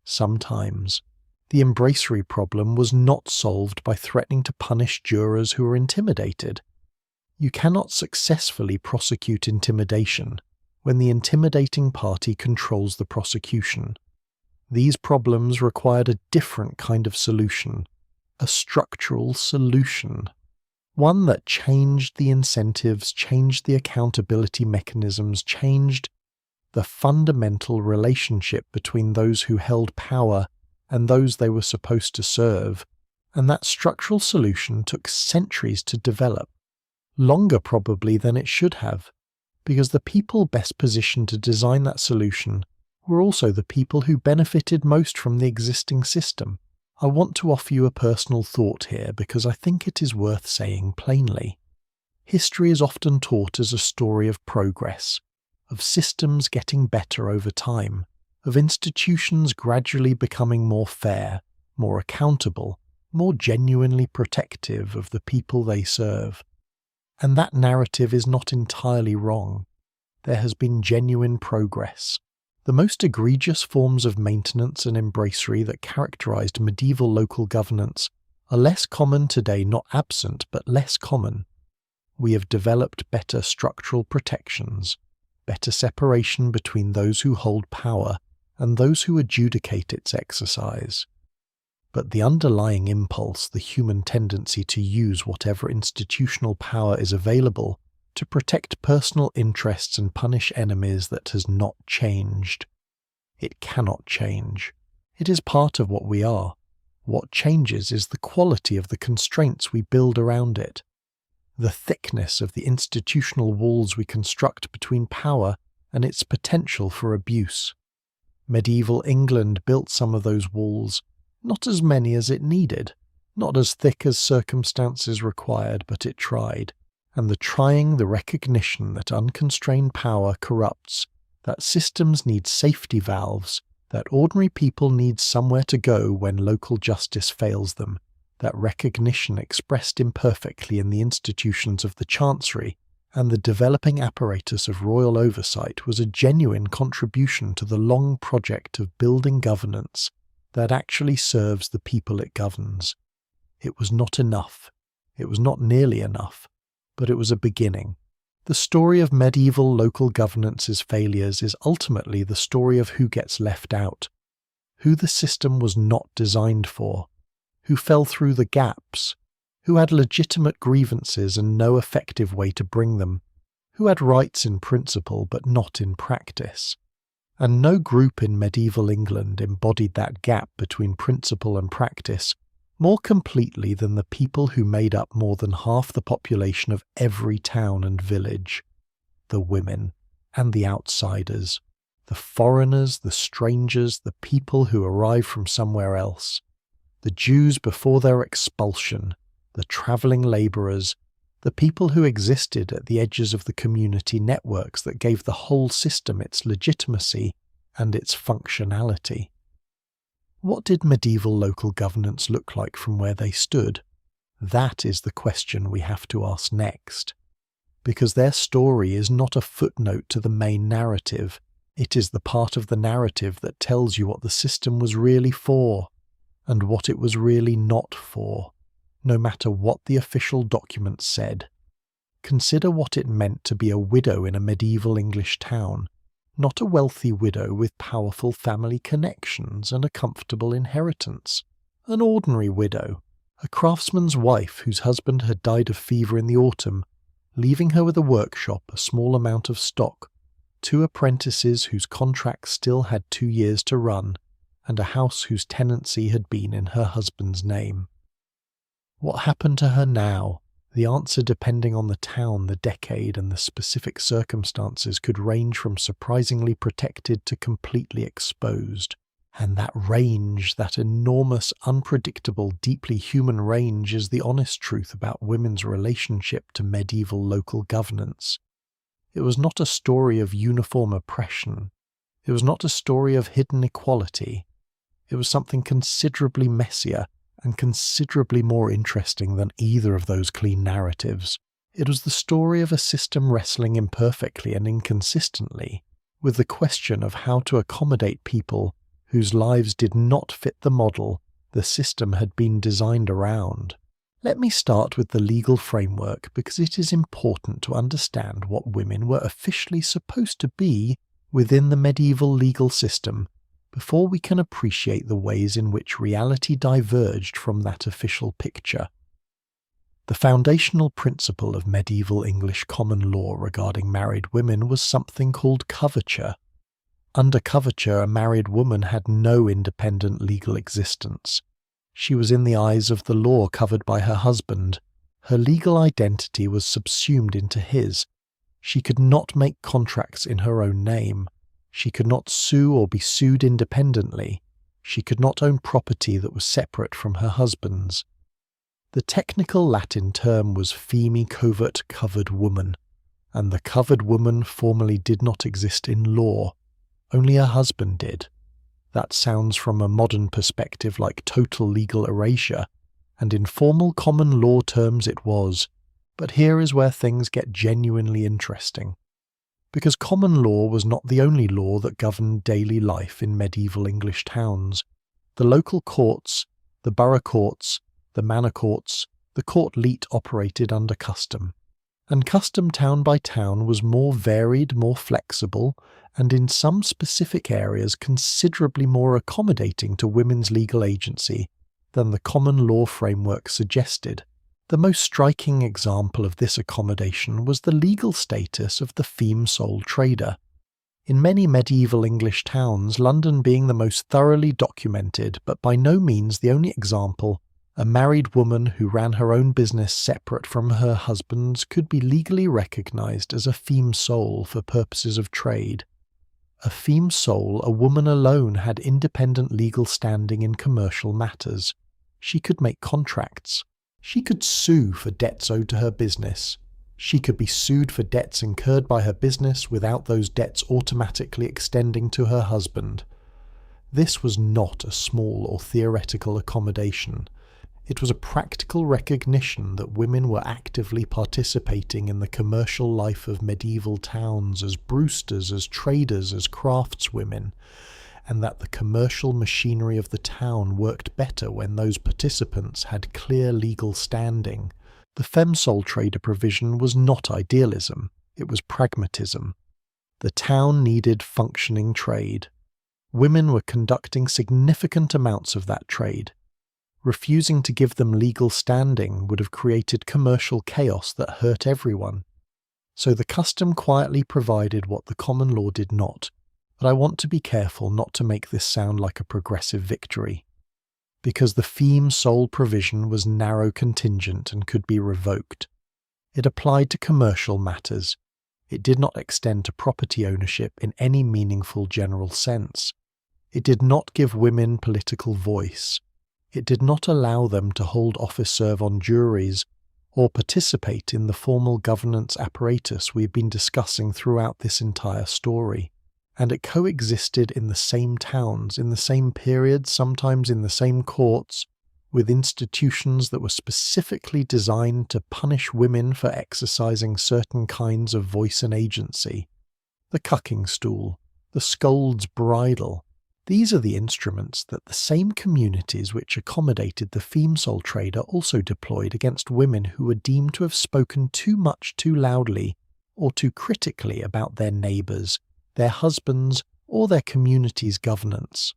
sometimes. The embracery problem was not solved by threatening to punish jurors who were intimidated. You cannot successfully prosecute intimidation when the intimidating party controls the prosecution. These problems required a different kind of solution, a structural solution, one that changed the incentives, changed the accountability mechanisms, changed the fundamental relationship between those who held power and those they were supposed to serve, and that structural solution took centuries to develop, longer probably than it should have, because the people best positioned to design that solution were also the people who benefited most from the existing system. I want to offer you a personal thought here because I think it is worth saying plainly. History is often taught as a story of progress, of systems getting better over time, of institutions gradually becoming more fair, more accountable, more genuinely protective of the people they serve. And that narrative is not entirely wrong. There has been genuine progress. The most egregious forms of maintenance and embracery that characterized medieval local governance are less common today, not absent, but less common. We have developed better structural protections, better separation between those who hold power and those who adjudicate its exercise. But the underlying impulse, the human tendency to use whatever institutional power is available to protect personal interests and punish enemies, that has not changed. It cannot change. It is part of what we are. What changes is the quality of the constraints we build around it, the thickness of the institutional walls we construct between power and its potential for abuse. Medieval England built some of those walls, not as many as it needed, not as thick as circumstances required, but it tried. And the recognition that unconstrained power corrupts, that systems need safety valves, that ordinary people need somewhere to go when local justice fails them, that recognition expressed imperfectly in the institutions of the Chancery and the developing apparatus of royal oversight, was a genuine contribution to the long project of building governance that actually serves the people it governs. It was not enough. It was not nearly enough. But it was a beginning. The story of medieval local governance's failures is ultimately the story of who gets left out, who the system was not designed for, who fell through the gaps, who had legitimate grievances and no effective way to bring them, who had rights in principle but not in practice. And no group in medieval England embodied that gap between principle and practice more completely than the people who made up more than half the population of every town and village: the women and the outsiders, the foreigners, the strangers, the people who arrive from somewhere else, the Jews before their expulsion, the travelling labourers, the people who existed at the edges of the community networks that gave the whole system its legitimacy and its functionality. What did medieval local governance look like from where they stood? That is the question we have to ask next. Because their story is not a footnote to the main narrative, it is the part of the narrative that tells you what the system was really for, and what it was really not for, no matter what the official documents said. Consider what it meant to be a widow in a medieval English town. Not a wealthy widow with powerful family connections and a comfortable inheritance. An ordinary widow, a craftsman's wife whose husband had died of fever in the autumn, leaving her with a workshop, a small amount of stock, 2 apprentices whose contracts still had 2 years to run, and a house whose tenancy had been in her husband's name. What happened to her now? The answer, depending on the town, the decade, and the specific circumstances, could range from surprisingly protected to completely exposed. And that range, that enormous, unpredictable, deeply human range, is the honest truth about women's relationship to medieval local governance. It was not a story of uniform oppression. It was not a story of hidden equality. It was something considerably messier and considerably more interesting than either of those clean narratives. It was the story of a system wrestling imperfectly and inconsistently with the question of how to accommodate people whose lives did not fit the model the system had been designed around. Let me start with the legal framework, because it is important to understand what women were officially supposed to be within the medieval legal system before we can appreciate the ways in which reality diverged from that official picture. The foundational principle of medieval English common law regarding married women was something called coverture. Under coverture, a married woman had no independent legal existence. She was in the eyes of the law covered by her husband. Her legal identity was subsumed into his. She could not make contracts in her own name. She could not sue or be sued independently. She could not own property that was separate from her husband's. The technical Latin term was femi covert, covered woman, and the covered woman formally did not exist in law. Only her husband did. That sounds from a modern perspective like total legal erasure, and in formal common law terms it was. But here is where things get genuinely interesting. Because common law was not the only law that governed daily life in medieval English towns. The local courts, the borough courts, the manor courts, the court leet operated under custom. And custom town by town was more varied, more flexible, and in some specific areas considerably more accommodating to women's legal agency than the common law framework suggested. The most striking example of this accommodation was the legal status of the feme-sole trader. In many medieval English towns, London being the most thoroughly documented, but by no means the only example, a married woman who ran her own business separate from her husband's could be legally recognised as a feme-sole for purposes of trade. A feme-sole, a woman alone, had independent legal standing in commercial matters. She could make contracts. She could sue for debts owed to her business. She could be sued for debts incurred by her business without those debts automatically extending to her husband. This was not a small or theoretical accommodation. It was a practical recognition that women were actively participating in the commercial life of medieval towns as brewsters, as traders, as craftswomen, and that the commercial machinery of the town worked better when those participants had clear legal standing. The feme-sole trader provision was not idealism, it was pragmatism. The town needed functioning trade. Women were conducting significant amounts of that trade. Refusing to give them legal standing would have created commercial chaos that hurt everyone. So the custom quietly provided what the common law did not. But I want to be careful not to make this sound like a progressive victory, because the feme-sole provision was narrow contingent and could be revoked. It applied to commercial matters. It did not extend to property ownership in any meaningful general sense. It did not give women political voice. It did not allow them to hold office, serve on juries, or participate in the formal governance apparatus we've been discussing throughout this entire story. And it coexisted in the same towns, in the same period, sometimes in the same courts, with institutions that were specifically designed to punish women for exercising certain kinds of voice and agency. The cucking stool, the scold's bridle. These are the instruments that the same communities which accommodated the feme-sole trader also deployed against women who were deemed to have spoken too much too loudly or too critically about their neighbours, their husbands, or their community's governance.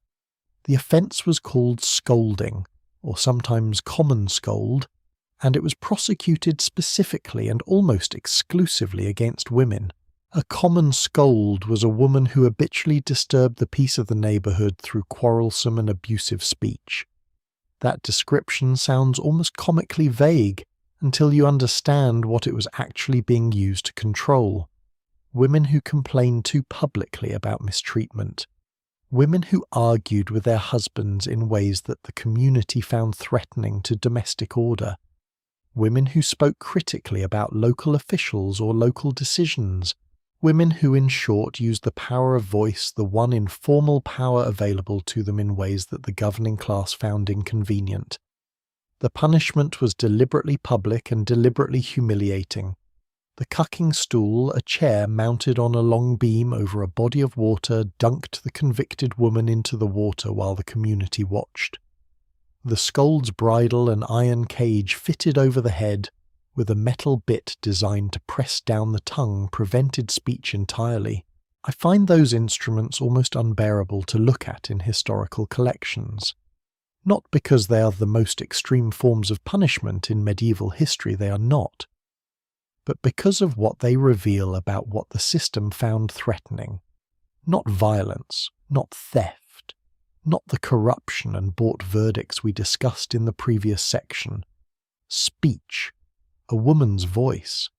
The offence was called scolding, or sometimes common scold, and it was prosecuted specifically and almost exclusively against women. A common scold was a woman who habitually disturbed the peace of the neighbourhood through quarrelsome and abusive speech. That description sounds almost comically vague until you understand what it was actually being used to control. Women who complained too publicly about mistreatment. Women who argued with their husbands in ways that the community found threatening to domestic order. Women who spoke critically about local officials or local decisions. Women who, in short, used the power of voice, the one informal power available to them, in ways that the governing class found inconvenient. The punishment was deliberately public and deliberately humiliating. The cucking stool, a chair mounted on a long beam over a body of water, dunked the convicted woman into the water while the community watched. The scold's bridle, an iron cage fitted over the head, with a metal bit designed to press down the tongue, prevented speech entirely. I find those instruments almost unbearable to look at in historical collections. Not because they are the most extreme forms of punishment in medieval history, they are not, but because of what they reveal about what the system found threatening. Not violence, not theft, not the corruption and bought verdicts we discussed in the previous section. Speech, a woman's voice.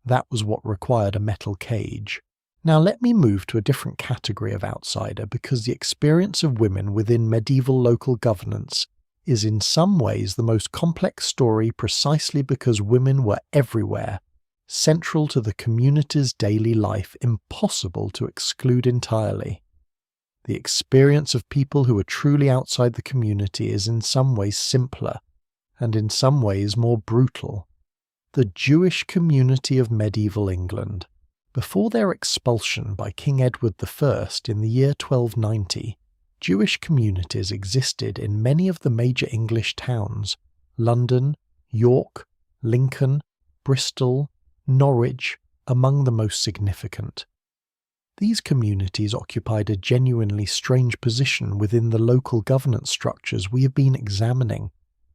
That was what required a metal cage. Now let me move to a different category of outsider, because the experience of women within medieval local governance is in some ways the most complex story, precisely because women were everywhere, central to the community's daily life, impossible to exclude entirely. The experience of people who are truly outside the community is in some ways simpler, and in some ways more brutal. The Jewish community of medieval England, Before their expulsion by King Edward I in the year 1290, Jewish communities existed in many of the major English towns: London, York, Lincoln, Bristol, Norwich, among the most significant. These communities occupied a genuinely strange position within the local governance structures we have been examining.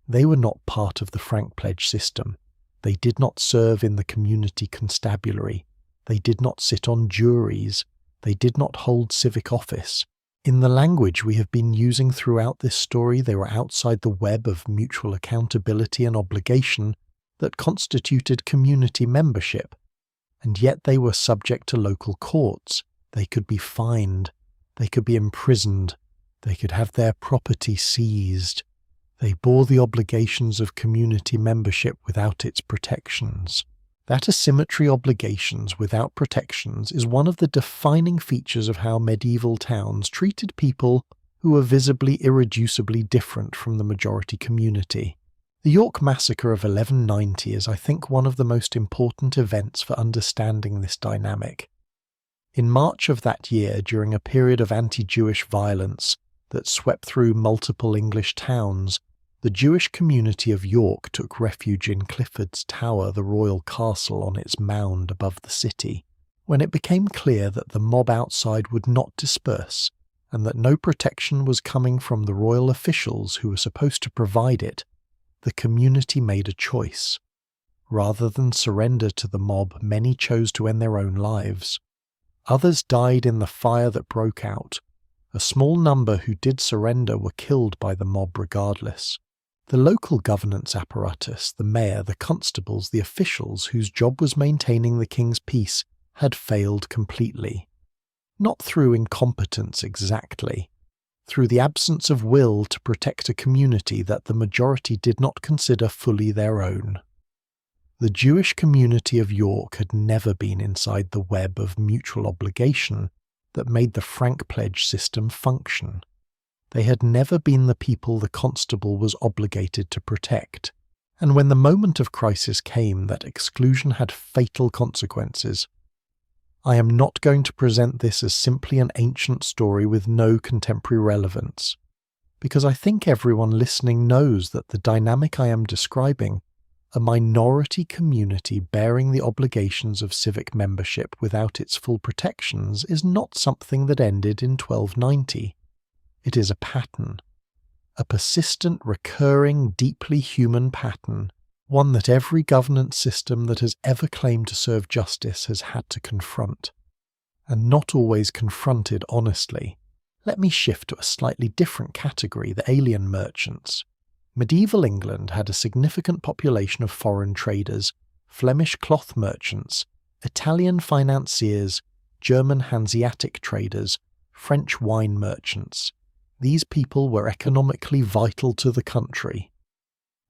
They were not part of the frank pledge system. They did not serve in the community constabulary. They did not sit on juries. They did not hold civic office. In the language we have been using throughout this story, they were outside the web of mutual accountability and obligation that constituted community membership. And yet they were subject to local courts. They could be fined. They could be imprisoned. They could have their property seized. They bore the obligations of community membership without its protections. That asymmetry obligations without protections is one of the defining features of how medieval towns treated people who were visibly irreducibly different from the majority community. The York Massacre of 1190 is, I think, one of the most important events for understanding this dynamic. In March of that year, during a period of anti-Jewish violence that swept through multiple English towns, the Jewish community of York took refuge in Clifford's Tower, the royal castle on its mound above the city. When it became clear that the mob outside would not disperse, and that no protection was coming from the royal officials who were supposed to provide it, the community made a choice. Rather than surrender to the mob, many chose to end their own lives. Others died in the fire that broke out. A small number who did surrender were killed by the mob regardless. The local governance apparatus, the mayor, the constables, the officials whose job was maintaining the king's peace, had failed completely. Not through incompetence exactly, through the absence of will to protect a community that the majority did not consider fully their own. The Jewish community of York had never been inside the web of mutual obligation that made the frank pledge system function. They had never been the people the constable was obligated to protect, and when the moment of crisis came, that exclusion had fatal consequences. I am not going to present this as simply an ancient story with no contemporary relevance, because I think everyone listening knows that the dynamic I am describing, a minority community bearing the obligations of civic membership without its full protections, is not something that ended in 1290. It is a pattern, a persistent, recurring, deeply human pattern, one that every governance system that has ever claimed to serve justice has had to confront, and not always confronted honestly. Let me shift to a slightly different category, the alien merchants. Medieval England had a significant population of foreign traders, Flemish cloth merchants, Italian financiers, German Hanseatic traders, French wine merchants. These people were economically vital to the country.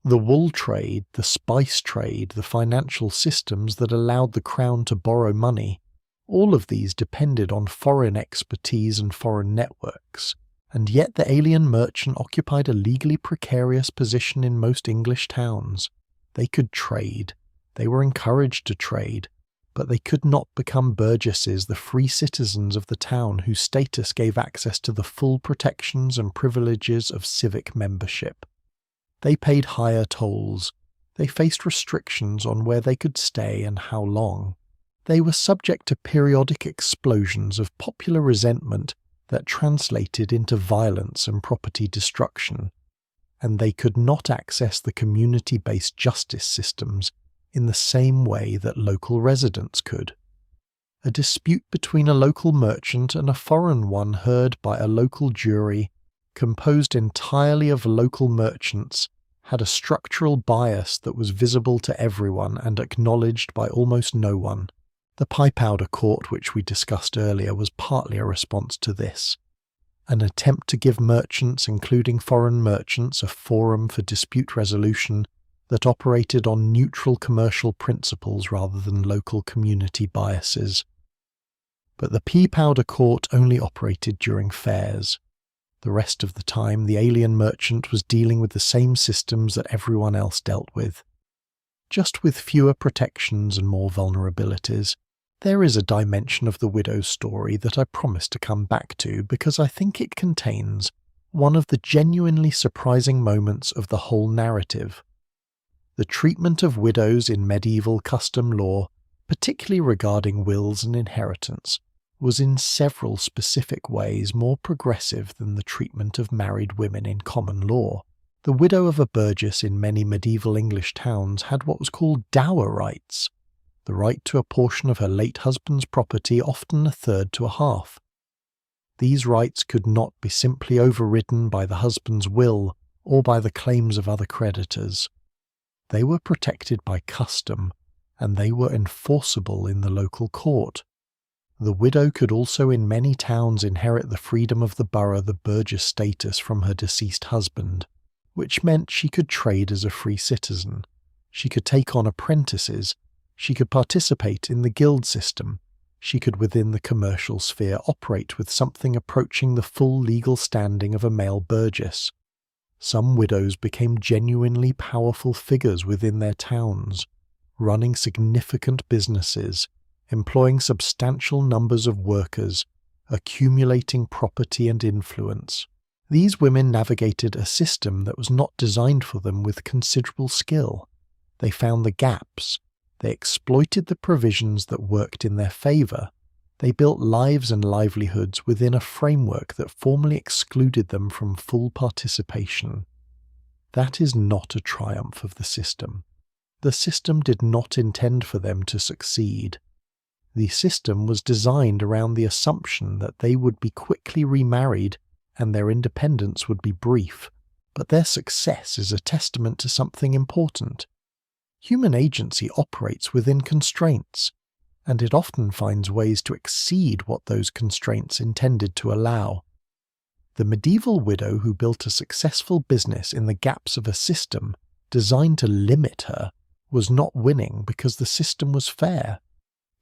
The wool trade, the spice trade, the financial systems that allowed the crown to borrow money, all of these depended on foreign expertise and foreign networks, and yet the alien merchant occupied a legally precarious position in most English towns. They could trade, they were encouraged to trade, but they could not become burgesses, the free citizens of the town whose status gave access to the full protections and privileges of civic membership. They paid higher tolls. They faced restrictions on where they could stay and how long. They were subject to periodic explosions of popular resentment that translated into violence and property destruction, and they could not access the community-based justice systems in the same way that local residents could. A dispute between a local merchant and a foreign one heard by a local jury, composed entirely of local merchants, had a structural bias that was visible to everyone and acknowledged by almost no one. The pie powder court, which we discussed earlier, was partly a response to this. An attempt to give merchants, including foreign merchants, a forum for dispute resolution that operated on neutral commercial principles rather than local community biases. But the pea powder court only operated during fairs. The rest of the time, the alien merchant was dealing with the same systems that everyone else dealt with, just with fewer protections and more vulnerabilities. There is a dimension of the widow's story that I promise to come back to because I think it contains one of the genuinely surprising moments of the whole narrative. The treatment of widows in medieval custom law, particularly regarding wills and inheritance, was in several specific ways more progressive than the treatment of married women in common law. The widow of a burgess in many medieval English towns had what was called dower rights, the right to a portion of her late husband's property, often a third to a half. These rights could not be simply overridden by the husband's will or by the claims of other creditors. They were protected by custom, and they were enforceable in the local court. The widow could also in many towns inherit the freedom of the borough, the burgess status, from her deceased husband, which meant she could trade as a free citizen, she could take on apprentices, she could participate in the guild system, she could within the commercial sphere operate with something approaching the full legal standing of a male burgess. Some widows became genuinely powerful figures within their towns, running significant businesses, employing substantial numbers of workers, accumulating property and influence. These women navigated a system that was not designed for them with considerable skill. They found the gaps. They exploited the provisions that worked in their favour. They built lives and livelihoods within a framework that formally excluded them from full participation. That is not a triumph of the system. The system did not intend for them to succeed. The system was designed around the assumption that they would be quickly remarried and their independence would be brief, but their success is a testament to something important. Human agency operates within constraints, and it often finds ways to exceed what those constraints intended to allow. The medieval widow who built a successful business in the gaps of a system designed to limit her was not winning because the system was fair.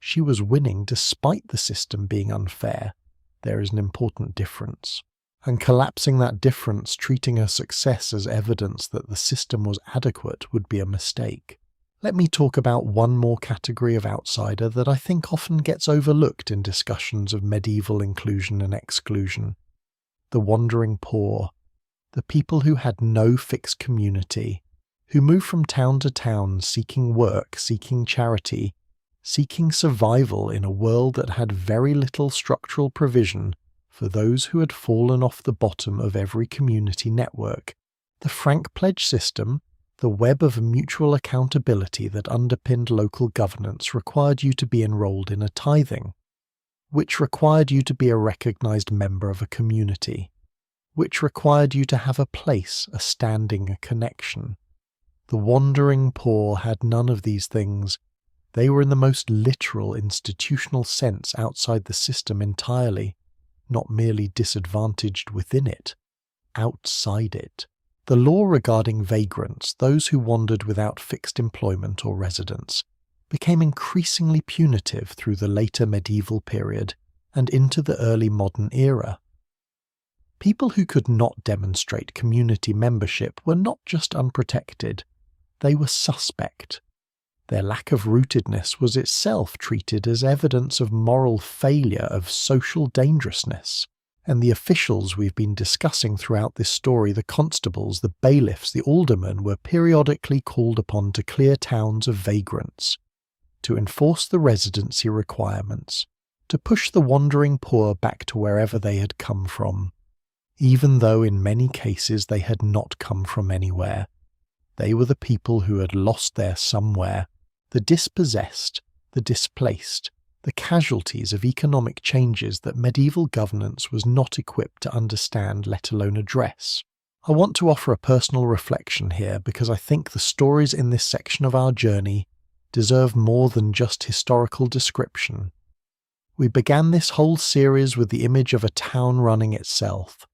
She was winning despite the system being unfair. There is an important difference. And collapsing that difference, treating her success as evidence that the system was adequate, would be a mistake. Let me talk about one more category of outsider that I think often gets overlooked in discussions of medieval inclusion and exclusion. The wandering poor, the people who had no fixed community, who moved from town to town seeking work, seeking charity, seeking survival in a world that had very little structural provision for those who had fallen off the bottom of every community network. The frank pledge system, the web of mutual accountability that underpinned local governance, required you to be enrolled in a tithing, which required you to be a recognised member of a community, which required you to have a place, a standing, a connection. The wandering poor had none of these things. They were in the most literal institutional sense outside the system entirely, not merely disadvantaged within it, outside it. The law regarding vagrants, those who wandered without fixed employment or residence, became increasingly punitive through the later medieval period and into the early modern era. People who could not demonstrate community membership were not just unprotected, they were suspect. Their lack of rootedness was itself treated as evidence of moral failure, of social dangerousness. And the officials we've been discussing throughout this story, the constables, the bailiffs, the aldermen, were periodically called upon to clear towns of vagrants, to enforce the residency requirements, to push the wandering poor back to wherever they had come from, even though in many cases they had not come from anywhere. They were the people who had lost their somewhere, the dispossessed, the displaced, the casualties of economic changes that medieval governance was not equipped to understand, let alone address. I want to offer a personal reflection here because I think the stories in this section of our journey deserve more than just historical description. We began this whole series with the image of a town running itself,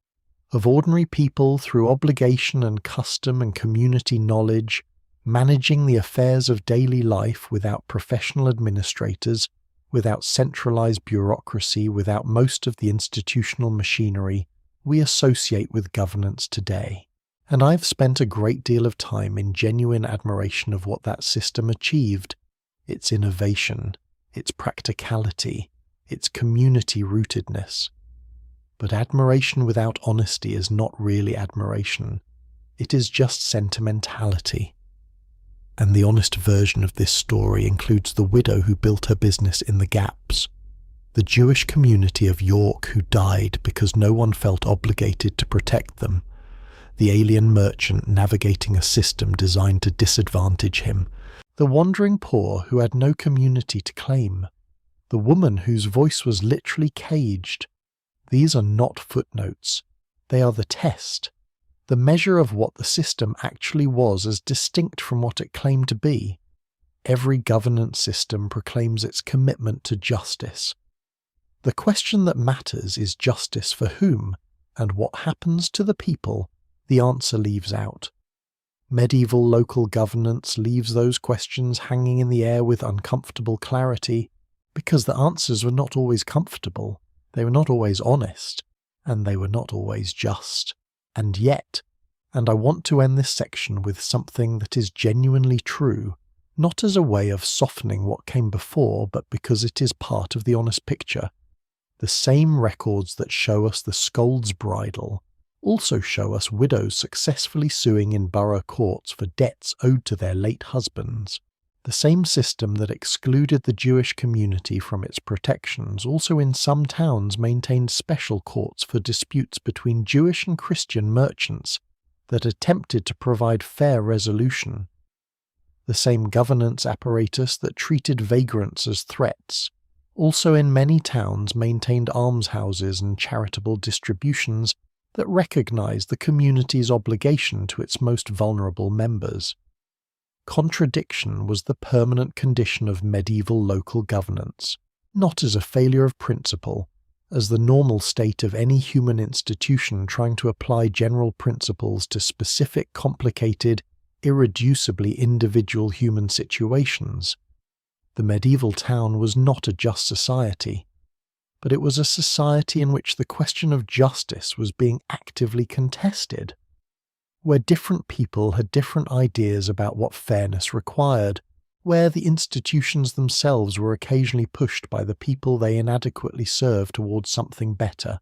of ordinary people through obligation and custom and community knowledge, managing the affairs of daily life without professional administrators, without centralized bureaucracy, without most of the institutional machinery we associate with governance today. And I've spent a great deal of time in genuine admiration of what that system achieved, its innovation, its practicality, its community-rootedness. But admiration without honesty is not really admiration. It is just sentimentality. And the honest version of this story includes the widow who built her business in the gaps, the Jewish community of York who died because no one felt obligated to protect them, the alien merchant navigating a system designed to disadvantage him, the wandering poor who had no community to claim, the woman whose voice was literally caged. These are not footnotes. They are the test, the measure of what the system actually was as distinct from what it claimed to be. Every governance system proclaims its commitment to justice. The question that matters is justice for whom, and what happens to the people the answer leaves out. Medieval local governance leaves those questions hanging in the air with uncomfortable clarity, because the answers were not always comfortable, they were not always honest, and they were not always just. And yet, and I want to end this section with something that is genuinely true, not as a way of softening what came before, but because it is part of the honest picture. The same records that show us the scold's bridle also show us widows successfully suing in borough courts for debts owed to their late husbands. The same system that excluded the Jewish community from its protections also in some towns maintained special courts for disputes between Jewish and Christian merchants that attempted to provide fair resolution. The same governance apparatus that treated vagrants as threats also in many towns maintained almshouses and charitable distributions that recognized the community's obligation to its most vulnerable members. Contradiction was the permanent condition of medieval local governance, not as a failure of principle, as the normal state of any human institution trying to apply general principles to specific, complicated, irreducibly individual human situations. The medieval town was not a just society, but it was a society in which the question of justice was being actively contested, where different people had different ideas about what fairness required, where the institutions themselves were occasionally pushed by the people they inadequately served towards something better.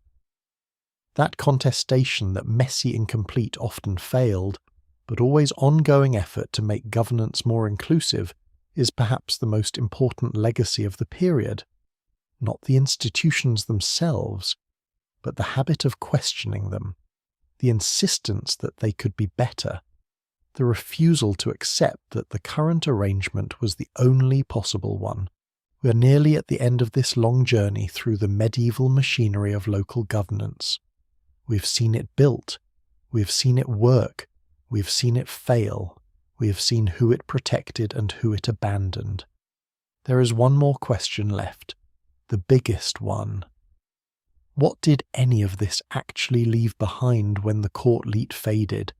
That contestation, that messy incomplete often failed, but always ongoing effort to make governance more inclusive, is perhaps the most important legacy of the period. Not the institutions themselves, but the habit of questioning them, the insistence that they could be better, the refusal to accept that the current arrangement was the only possible one. We are nearly at the end of this long journey through the medieval machinery of local governance. We've seen it built, we've seen it work, we've seen it fail, we have seen who it protected and who it abandoned. There is one more question left, the biggest one. What did any of this actually leave behind when the court leet faded,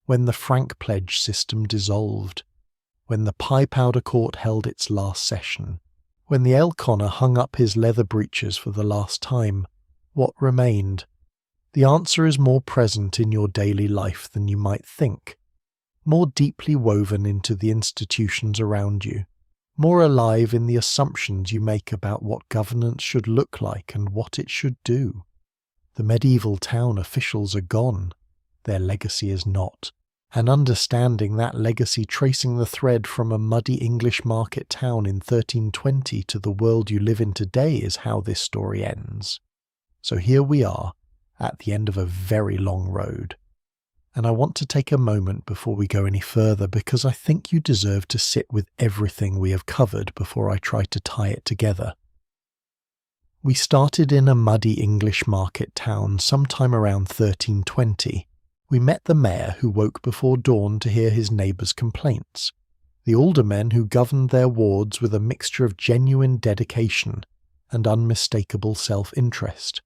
when the frank pledge system dissolved, when the pie powder court held its last session, when the ale conner hung up his leather breeches for the last time? What remained? The answer is more present in your daily life than you might think, more deeply woven into the institutions around you, more alive in the assumptions you make about what governance should look like and what it should do. The medieval town officials are gone, their legacy is not, and understanding that legacy, tracing the thread from a muddy English market town in 1320 to the world you live in today, is how this story ends. So here we are, at the end of a very long road. And I want to take a moment before we go any further, because I think you deserve to sit with everything we have covered before I try to tie it together. We started in a muddy English market town sometime around 1320. We met the mayor who woke before dawn to hear his neighbours' complaints, the aldermen who governed their wards with a mixture of genuine dedication and unmistakable self-interest,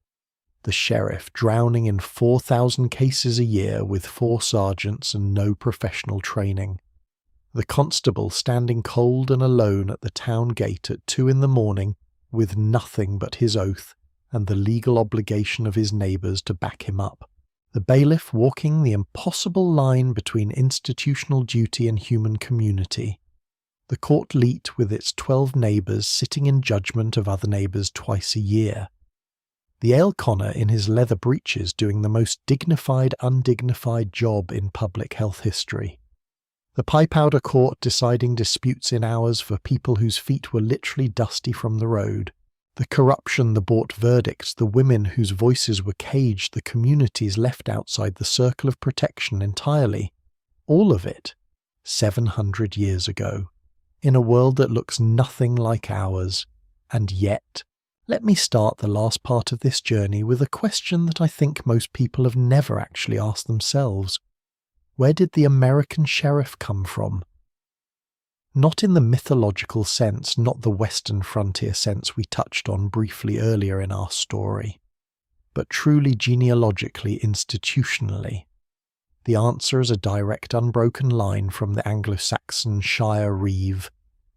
the sheriff drowning in 4,000 cases a year with 4 sergeants and no professional training, the constable standing cold and alone at the town gate at 2 a.m. with nothing but his oath and the legal obligation of his neighbours to back him up, the bailiff walking the impossible line between institutional duty and human community, The court leet with its 12 neighbours sitting in judgment of other neighbours twice a year. The ale conner in his leather breeches doing the most dignified, undignified job in public health history. The pie-powder court deciding disputes in hours for people whose feet were literally dusty from the road. The corruption, the bought verdicts, the women whose voices were caged, the communities left outside the circle of protection entirely. All of it, 700 years ago, in a world that looks nothing like ours. And yet, let me start the last part of this journey with a question that I think most people have never actually asked themselves. Where did the American sheriff come from? Not in the mythological sense, not the Western frontier sense we touched on briefly earlier in our story, but truly genealogically, institutionally. The answer is a direct, unbroken line from the Anglo-Saxon shire reeve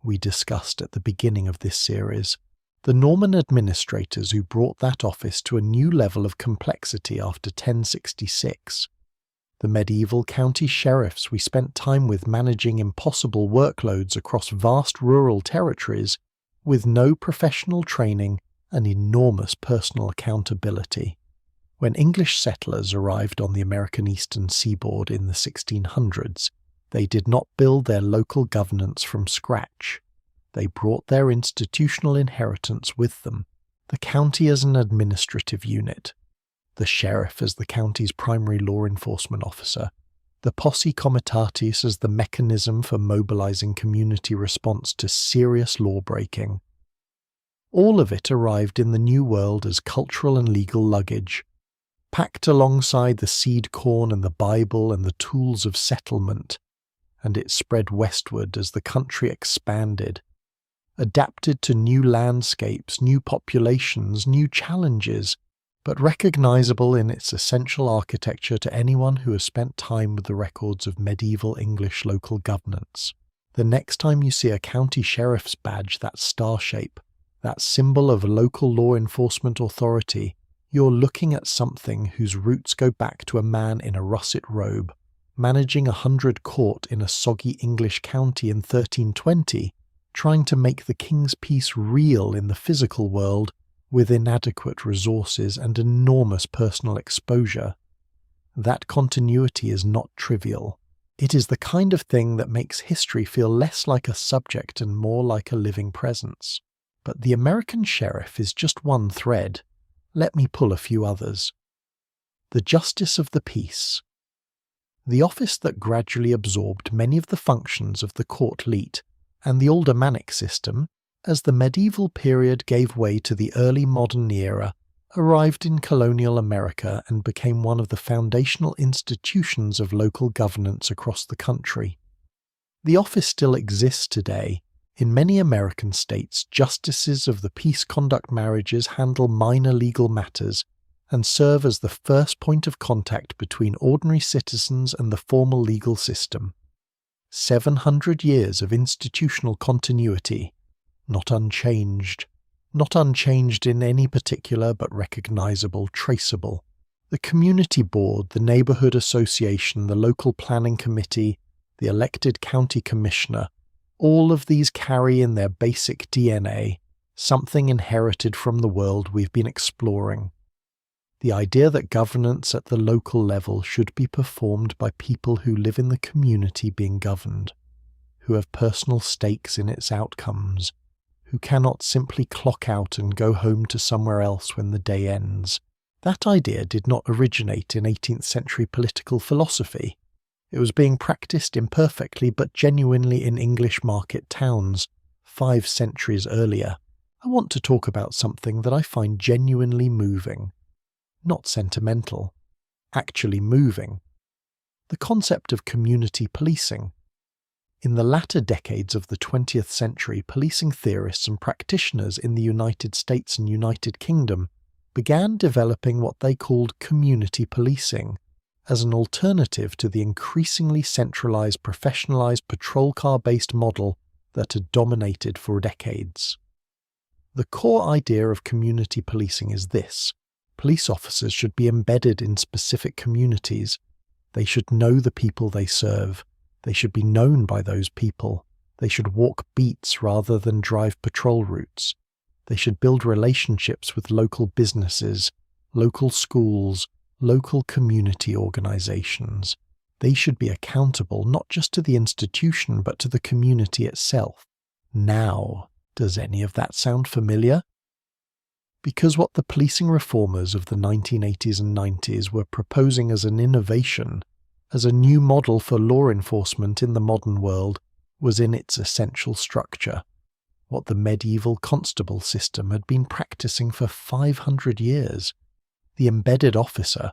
we discussed at the beginning of this series. The Norman administrators who brought that office to a new level of complexity after 1066. The medieval county sheriffs we spent time with managing impossible workloads across vast rural territories with no professional training and enormous personal accountability. When English settlers arrived on the American eastern seaboard in the 1600s, they did not build their local governance from scratch. They brought their institutional inheritance with them, the county as an administrative unit, the sheriff as the county's primary law enforcement officer, the posse comitatus as the mechanism for mobilizing community response to serious law-breaking. All of it arrived in the New World as cultural and legal luggage, packed alongside the seed corn and the Bible and the tools of settlement, and it spread westward as the country expanded, adapted to new landscapes, new populations, new challenges, but recognizable in its essential architecture to anyone who has spent time with the records of medieval English local governance. The next time you see a county sheriff's badge, that star shape, that symbol of a local law enforcement authority, you're looking at something whose roots go back to a man in a russet robe, managing 100 court in a soggy English county in 1320, trying to make the king's peace real in the physical world with inadequate resources and enormous personal exposure. That continuity is not trivial. It is the kind of thing that makes history feel less like a subject and more like a living presence. But the American sheriff is just one thread. Let me pull a few others. The justice of the peace. The office that gradually absorbed many of the functions of the court leet and the aldermanic system, as the medieval period gave way to the early modern era, arrived in colonial America and became one of the foundational institutions of local governance across the country. The office still exists today. In many American states, justices of the peace conduct marriages handle minor legal matters and serve as the first point of contact between ordinary citizens and the formal legal system. 700 years of institutional continuity, not unchanged in any particular but recognizable, traceable. The community board, the neighborhood association, the local planning committee, the elected county commissioner, all of these carry in their basic DNA something inherited from the world we've been exploring. The idea that governance at the local level should be performed by people who live in the community being governed, who have personal stakes in its outcomes, who cannot simply clock out and go home to somewhere else when the day ends. That idea did not originate in 18th century political philosophy. It was being practiced imperfectly but genuinely in English market towns 5 centuries earlier. I want to talk about something that I find genuinely moving. Not sentimental, actually moving. The concept of community policing. In the latter decades of the 20th century, policing theorists and practitioners in the United States and United Kingdom began developing what they called community policing as an alternative to the increasingly centralized, professionalized patrol car-based model that had dominated for decades. The core idea of community policing is this: police officers should be embedded in specific communities. They should know the people they serve. They should be known by those people. They should walk beats rather than drive patrol routes. They should build relationships with local businesses, local schools, local community organizations. They should be accountable not just to the institution but to the community itself. Now, does any of that sound familiar? Because what the policing reformers of the 1980s and 90s were proposing as an innovation, as a new model for law enforcement in the modern world, was in its essential structure, what the medieval constable system had been practicing for 500 years. The embedded officer,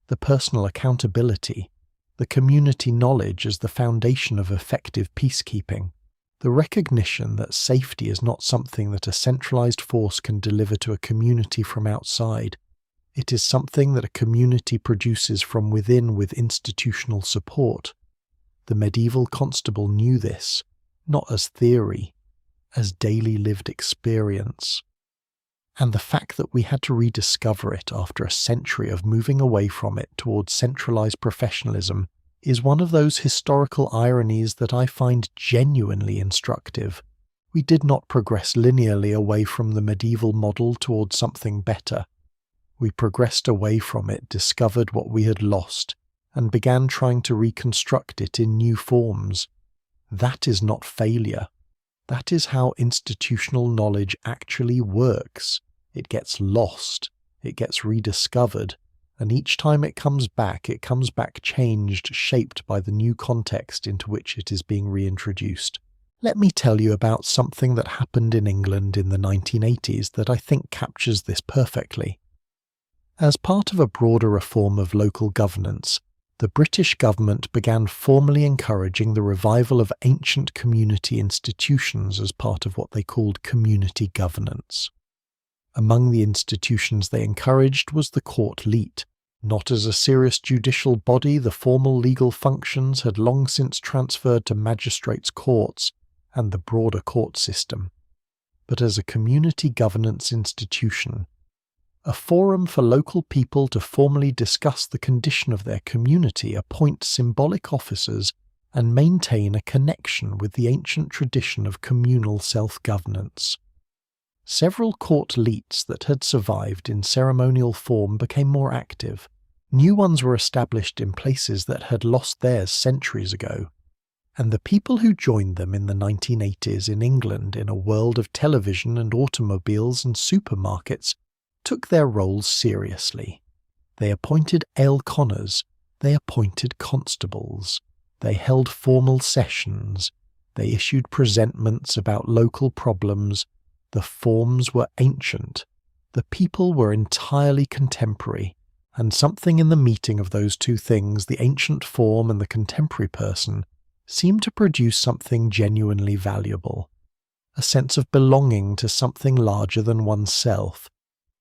the personal accountability, the community knowledge as the foundation of effective peacekeeping, the recognition that safety is not something that a centralized force can deliver to a community from outside. It is something that a community produces from within with institutional support. The medieval constable knew this, not as theory, as daily lived experience. And the fact that we had to rediscover it after a century of moving away from it towards centralized professionalism is one of those historical ironies that I find genuinely instructive. We did not progress linearly away from the medieval model towards something better. We progressed away from it, discovered what we had lost, and began trying to reconstruct it in new forms. That is not failure. That is how institutional knowledge actually works. It gets lost, it gets rediscovered, and each time it comes back changed, shaped by the new context into which it is being reintroduced. Let me tell you about something that happened in England in the 1980s that I think captures this perfectly. As part of a broader reform of local governance, the British government began formally encouraging the revival of ancient community institutions as part of what they called community governance. Among the institutions they encouraged was the court leet. Not as a serious judicial body, the formal legal functions had long since transferred to magistrates' courts and the broader court system, but as a community governance institution, a forum for local people to formally discuss the condition of their community, appoint symbolic officers, and maintain a connection with the ancient tradition of communal self-governance. Several court leets that had survived in ceremonial form became more active. New ones were established in places that had lost theirs centuries ago, and the people who joined them in the 1980s in England in a world of television and automobiles and supermarkets took their roles seriously. They appointed ale conners, they appointed constables, they held formal sessions, they issued presentments about local problems. The forms were ancient, the people were entirely contemporary, and something in the meeting of those two things, the ancient form and the contemporary person, seemed to produce something genuinely valuable. A sense of belonging to something larger than oneself,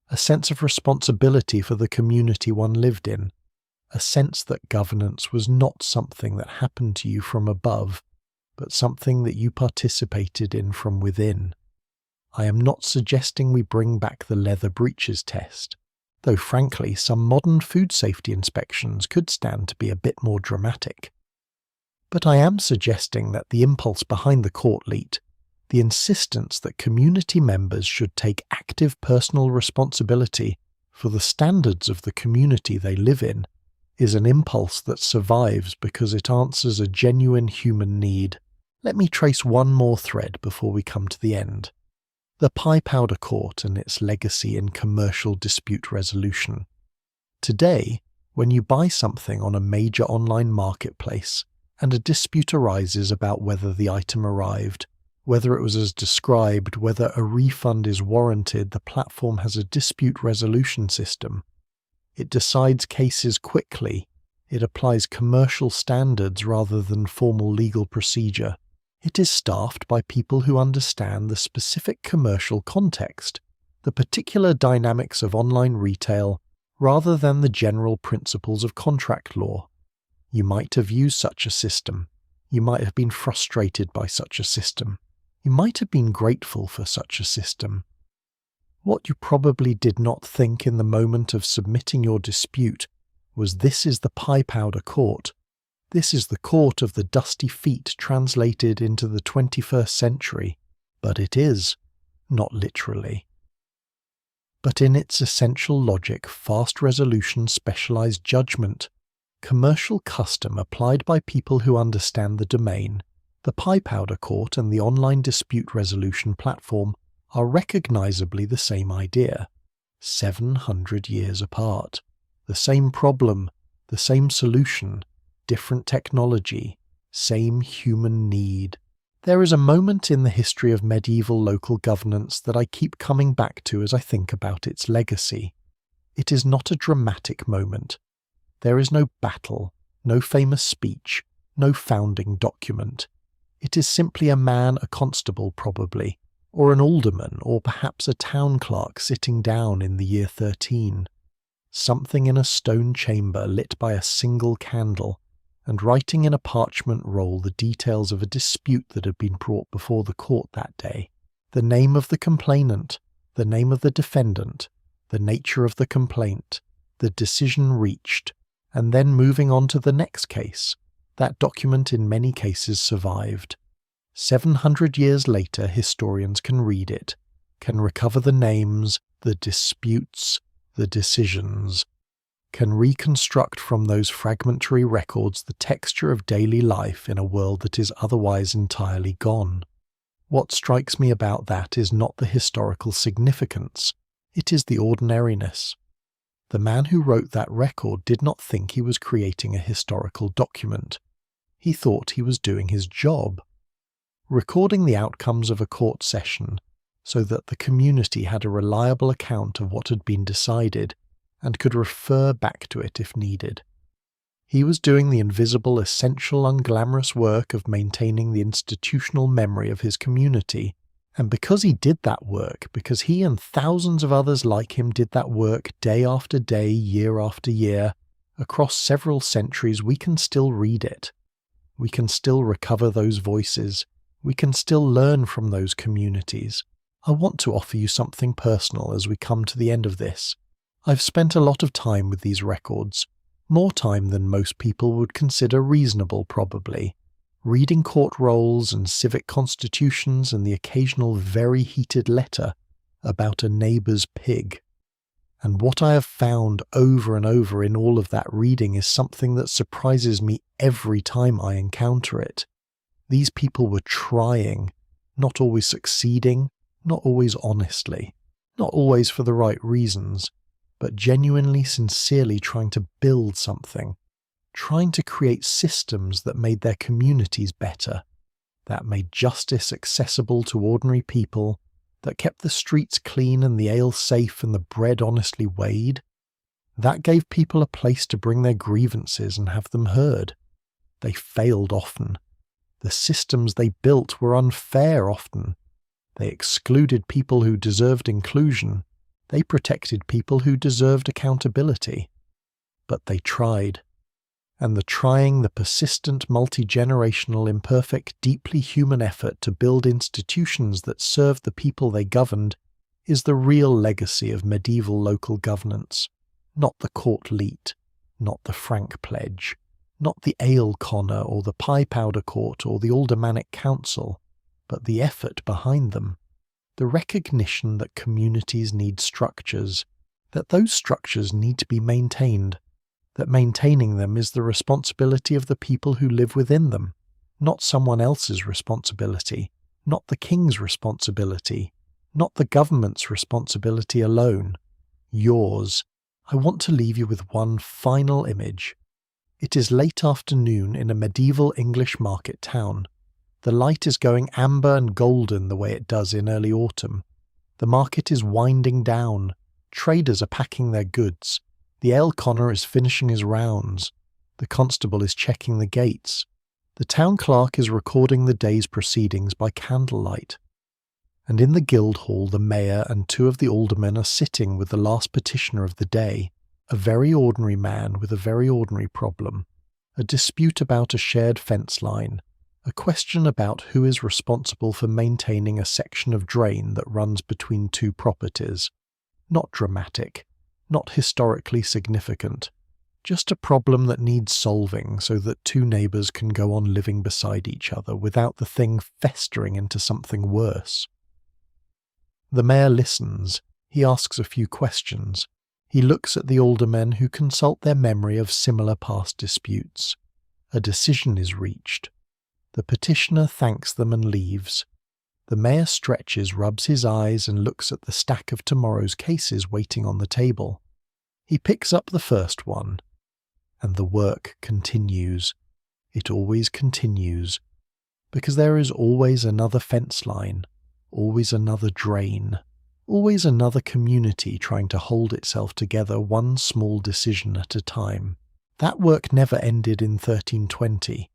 a sense of responsibility for the community one lived in, a sense that governance was not something that happened to you from above, but something that you participated in from within. I am not suggesting we bring back the leather breeches test, though frankly some modern food safety inspections could stand to be a bit more dramatic. But I am suggesting that the impulse behind the court leet, the insistence that community members should take active personal responsibility for the standards of the community they live in, is an impulse that survives because it answers a genuine human need. Let me trace one more thread before we come to the end. The pie powder court and its legacy in commercial dispute resolution. Today, when you buy something on a major online marketplace and a dispute arises about whether the item arrived, whether it was as described, whether a refund is warranted, the platform has a dispute resolution system. It decides cases quickly. It applies commercial standards rather than formal legal procedure. It is staffed by people who understand the specific commercial context, the particular dynamics of online retail, rather than the general principles of contract law. You might have used such a system. You might have been frustrated by such a system. You might have been grateful for such a system. What you probably did not think in the moment of submitting your dispute was this is the pie powder court. This is the court of the dusty feet translated into the 21st century, but it is, not literally. But in its essential logic, fast resolution, specialized judgment, commercial custom applied by people who understand the domain, the pie powder court and the online dispute resolution platform are recognizably the same idea, 700 years apart. The same problem, the same solution, different technology, same human need. There is a moment in the history of medieval local governance that I keep coming back to as I think about its legacy. It is not a dramatic moment. There is no battle, no famous speech, no founding document. It is simply a man, a constable probably, or an alderman, or perhaps a town clerk sitting down in the year 13. Something in a stone chamber lit by a single candle, and writing in a parchment roll the details of a dispute that had been brought before the court that day, the name of the complainant, the name of the defendant, the nature of the complaint, the decision reached, and then moving on to the next case. That document in many cases survived. 700 years later, historians can read it, can recover the names, the disputes, the decisions, can reconstruct from those fragmentary records the texture of daily life in a world that is otherwise entirely gone. What strikes me about that is not the historical significance, it is the ordinariness. The man who wrote that record did not think he was creating a historical document. He thought he was doing his job, recording the outcomes of a court session so that the community had a reliable account of what had been decided and could refer back to it if needed. He was doing the invisible, essential, unglamorous work of maintaining the institutional memory of his community, and because he did that work, because he and thousands of others like him did that work day after day, year after year, across several centuries, we can still read it. We can still recover those voices. We can still learn from those communities. I want to offer you something personal as we come to the end of this. I've spent a lot of time with these records, more time than most people would consider reasonable probably, reading court rolls and civic constitutions and the occasional very heated letter about a neighbour's pig. And what I have found over and over in all of that reading is something that surprises me every time I encounter it. These people were trying, not always succeeding, not always honestly, not always for the right reasons, but genuinely, sincerely trying to build something, trying to create systems that made their communities better, that made justice accessible to ordinary people, that kept the streets clean and the ale safe and the bread honestly weighed, that gave people a place to bring their grievances and have them heard. They failed often. The systems they built were unfair often. They excluded people who deserved inclusion. They protected people who deserved accountability. But they tried. And the trying, the persistent, multi-generational, imperfect, deeply human effort to build institutions that served the people they governed is the real legacy of medieval local governance, not the court leet, not the frank pledge, not the ale conner or the pie powder court or the aldermanic council, but the effort behind them, the recognition that communities need structures, that those structures need to be maintained, that maintaining them is the responsibility of the people who live within them, not someone else's responsibility, not the king's responsibility, not the government's responsibility alone, yours. I want to leave you with one final image. It is late afternoon in a medieval English market town. The light is going amber and golden the way it does in early autumn. The market is winding down. Traders are packing their goods. The ale conner is finishing his rounds. The constable is checking the gates. The town clerk is recording the day's proceedings by candlelight. And in the guild hall the mayor and two of the aldermen are sitting with the last petitioner of the day, a very ordinary man with a very ordinary problem, a dispute about a shared fence line, a question about who is responsible for maintaining a section of drain that runs between two properties. Not dramatic, not historically significant, Just a problem that needs solving so that two neighbours can go on living beside each other without the thing festering into something worse. The mayor listens. He asks a few questions. He looks at the aldermen who consult their memory of similar past disputes. A decision is reached. The petitioner thanks them and leaves. The mayor stretches, rubs his eyes, and looks at the stack of tomorrow's cases waiting on the table. He picks up the first one, and the work continues. It always continues, because there is always another fence line, always another drain, always another community trying to hold itself together one small decision at a time. That work never ended in 1320.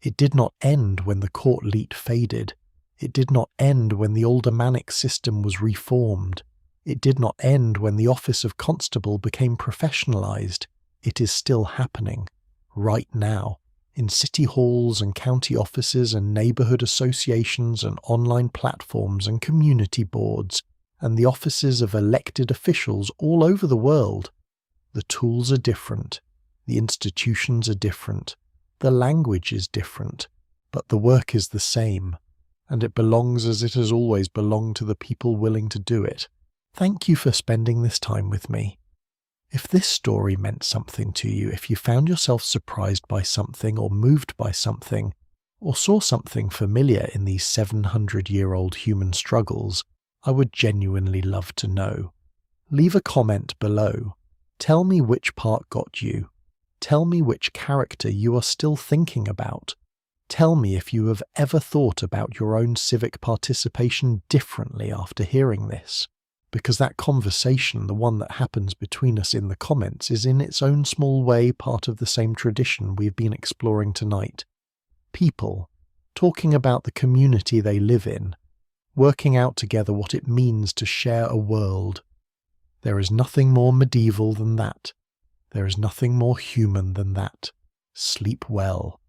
It did not end when the court leet faded. It did not end when the aldermanic system was reformed. It did not end when the office of constable became professionalised. It is still happening, right now, in city halls and county offices and neighbourhood associations and online platforms and community boards and the offices of elected officials all over the world. The tools are different. The institutions are different. The language is different. But the work is the same. And it belongs as it has always belonged to the people willing to do it. Thank you for spending this time with me. If this story meant something to you, if you found yourself surprised by something or moved by something, or saw something familiar in these 700-year-old human struggles, I would genuinely love to know. Leave a comment below. Tell me which part got you. Tell me which character you are still thinking about. Tell me if you have ever thought about your own civic participation differently after hearing this, because that conversation, the one that happens between us in the comments, is in its own small way part of the same tradition we've been exploring tonight. People, talking about the community they live in, working out together what it means to share a world. There is nothing more medieval than that. There is nothing more human than that. Sleep well.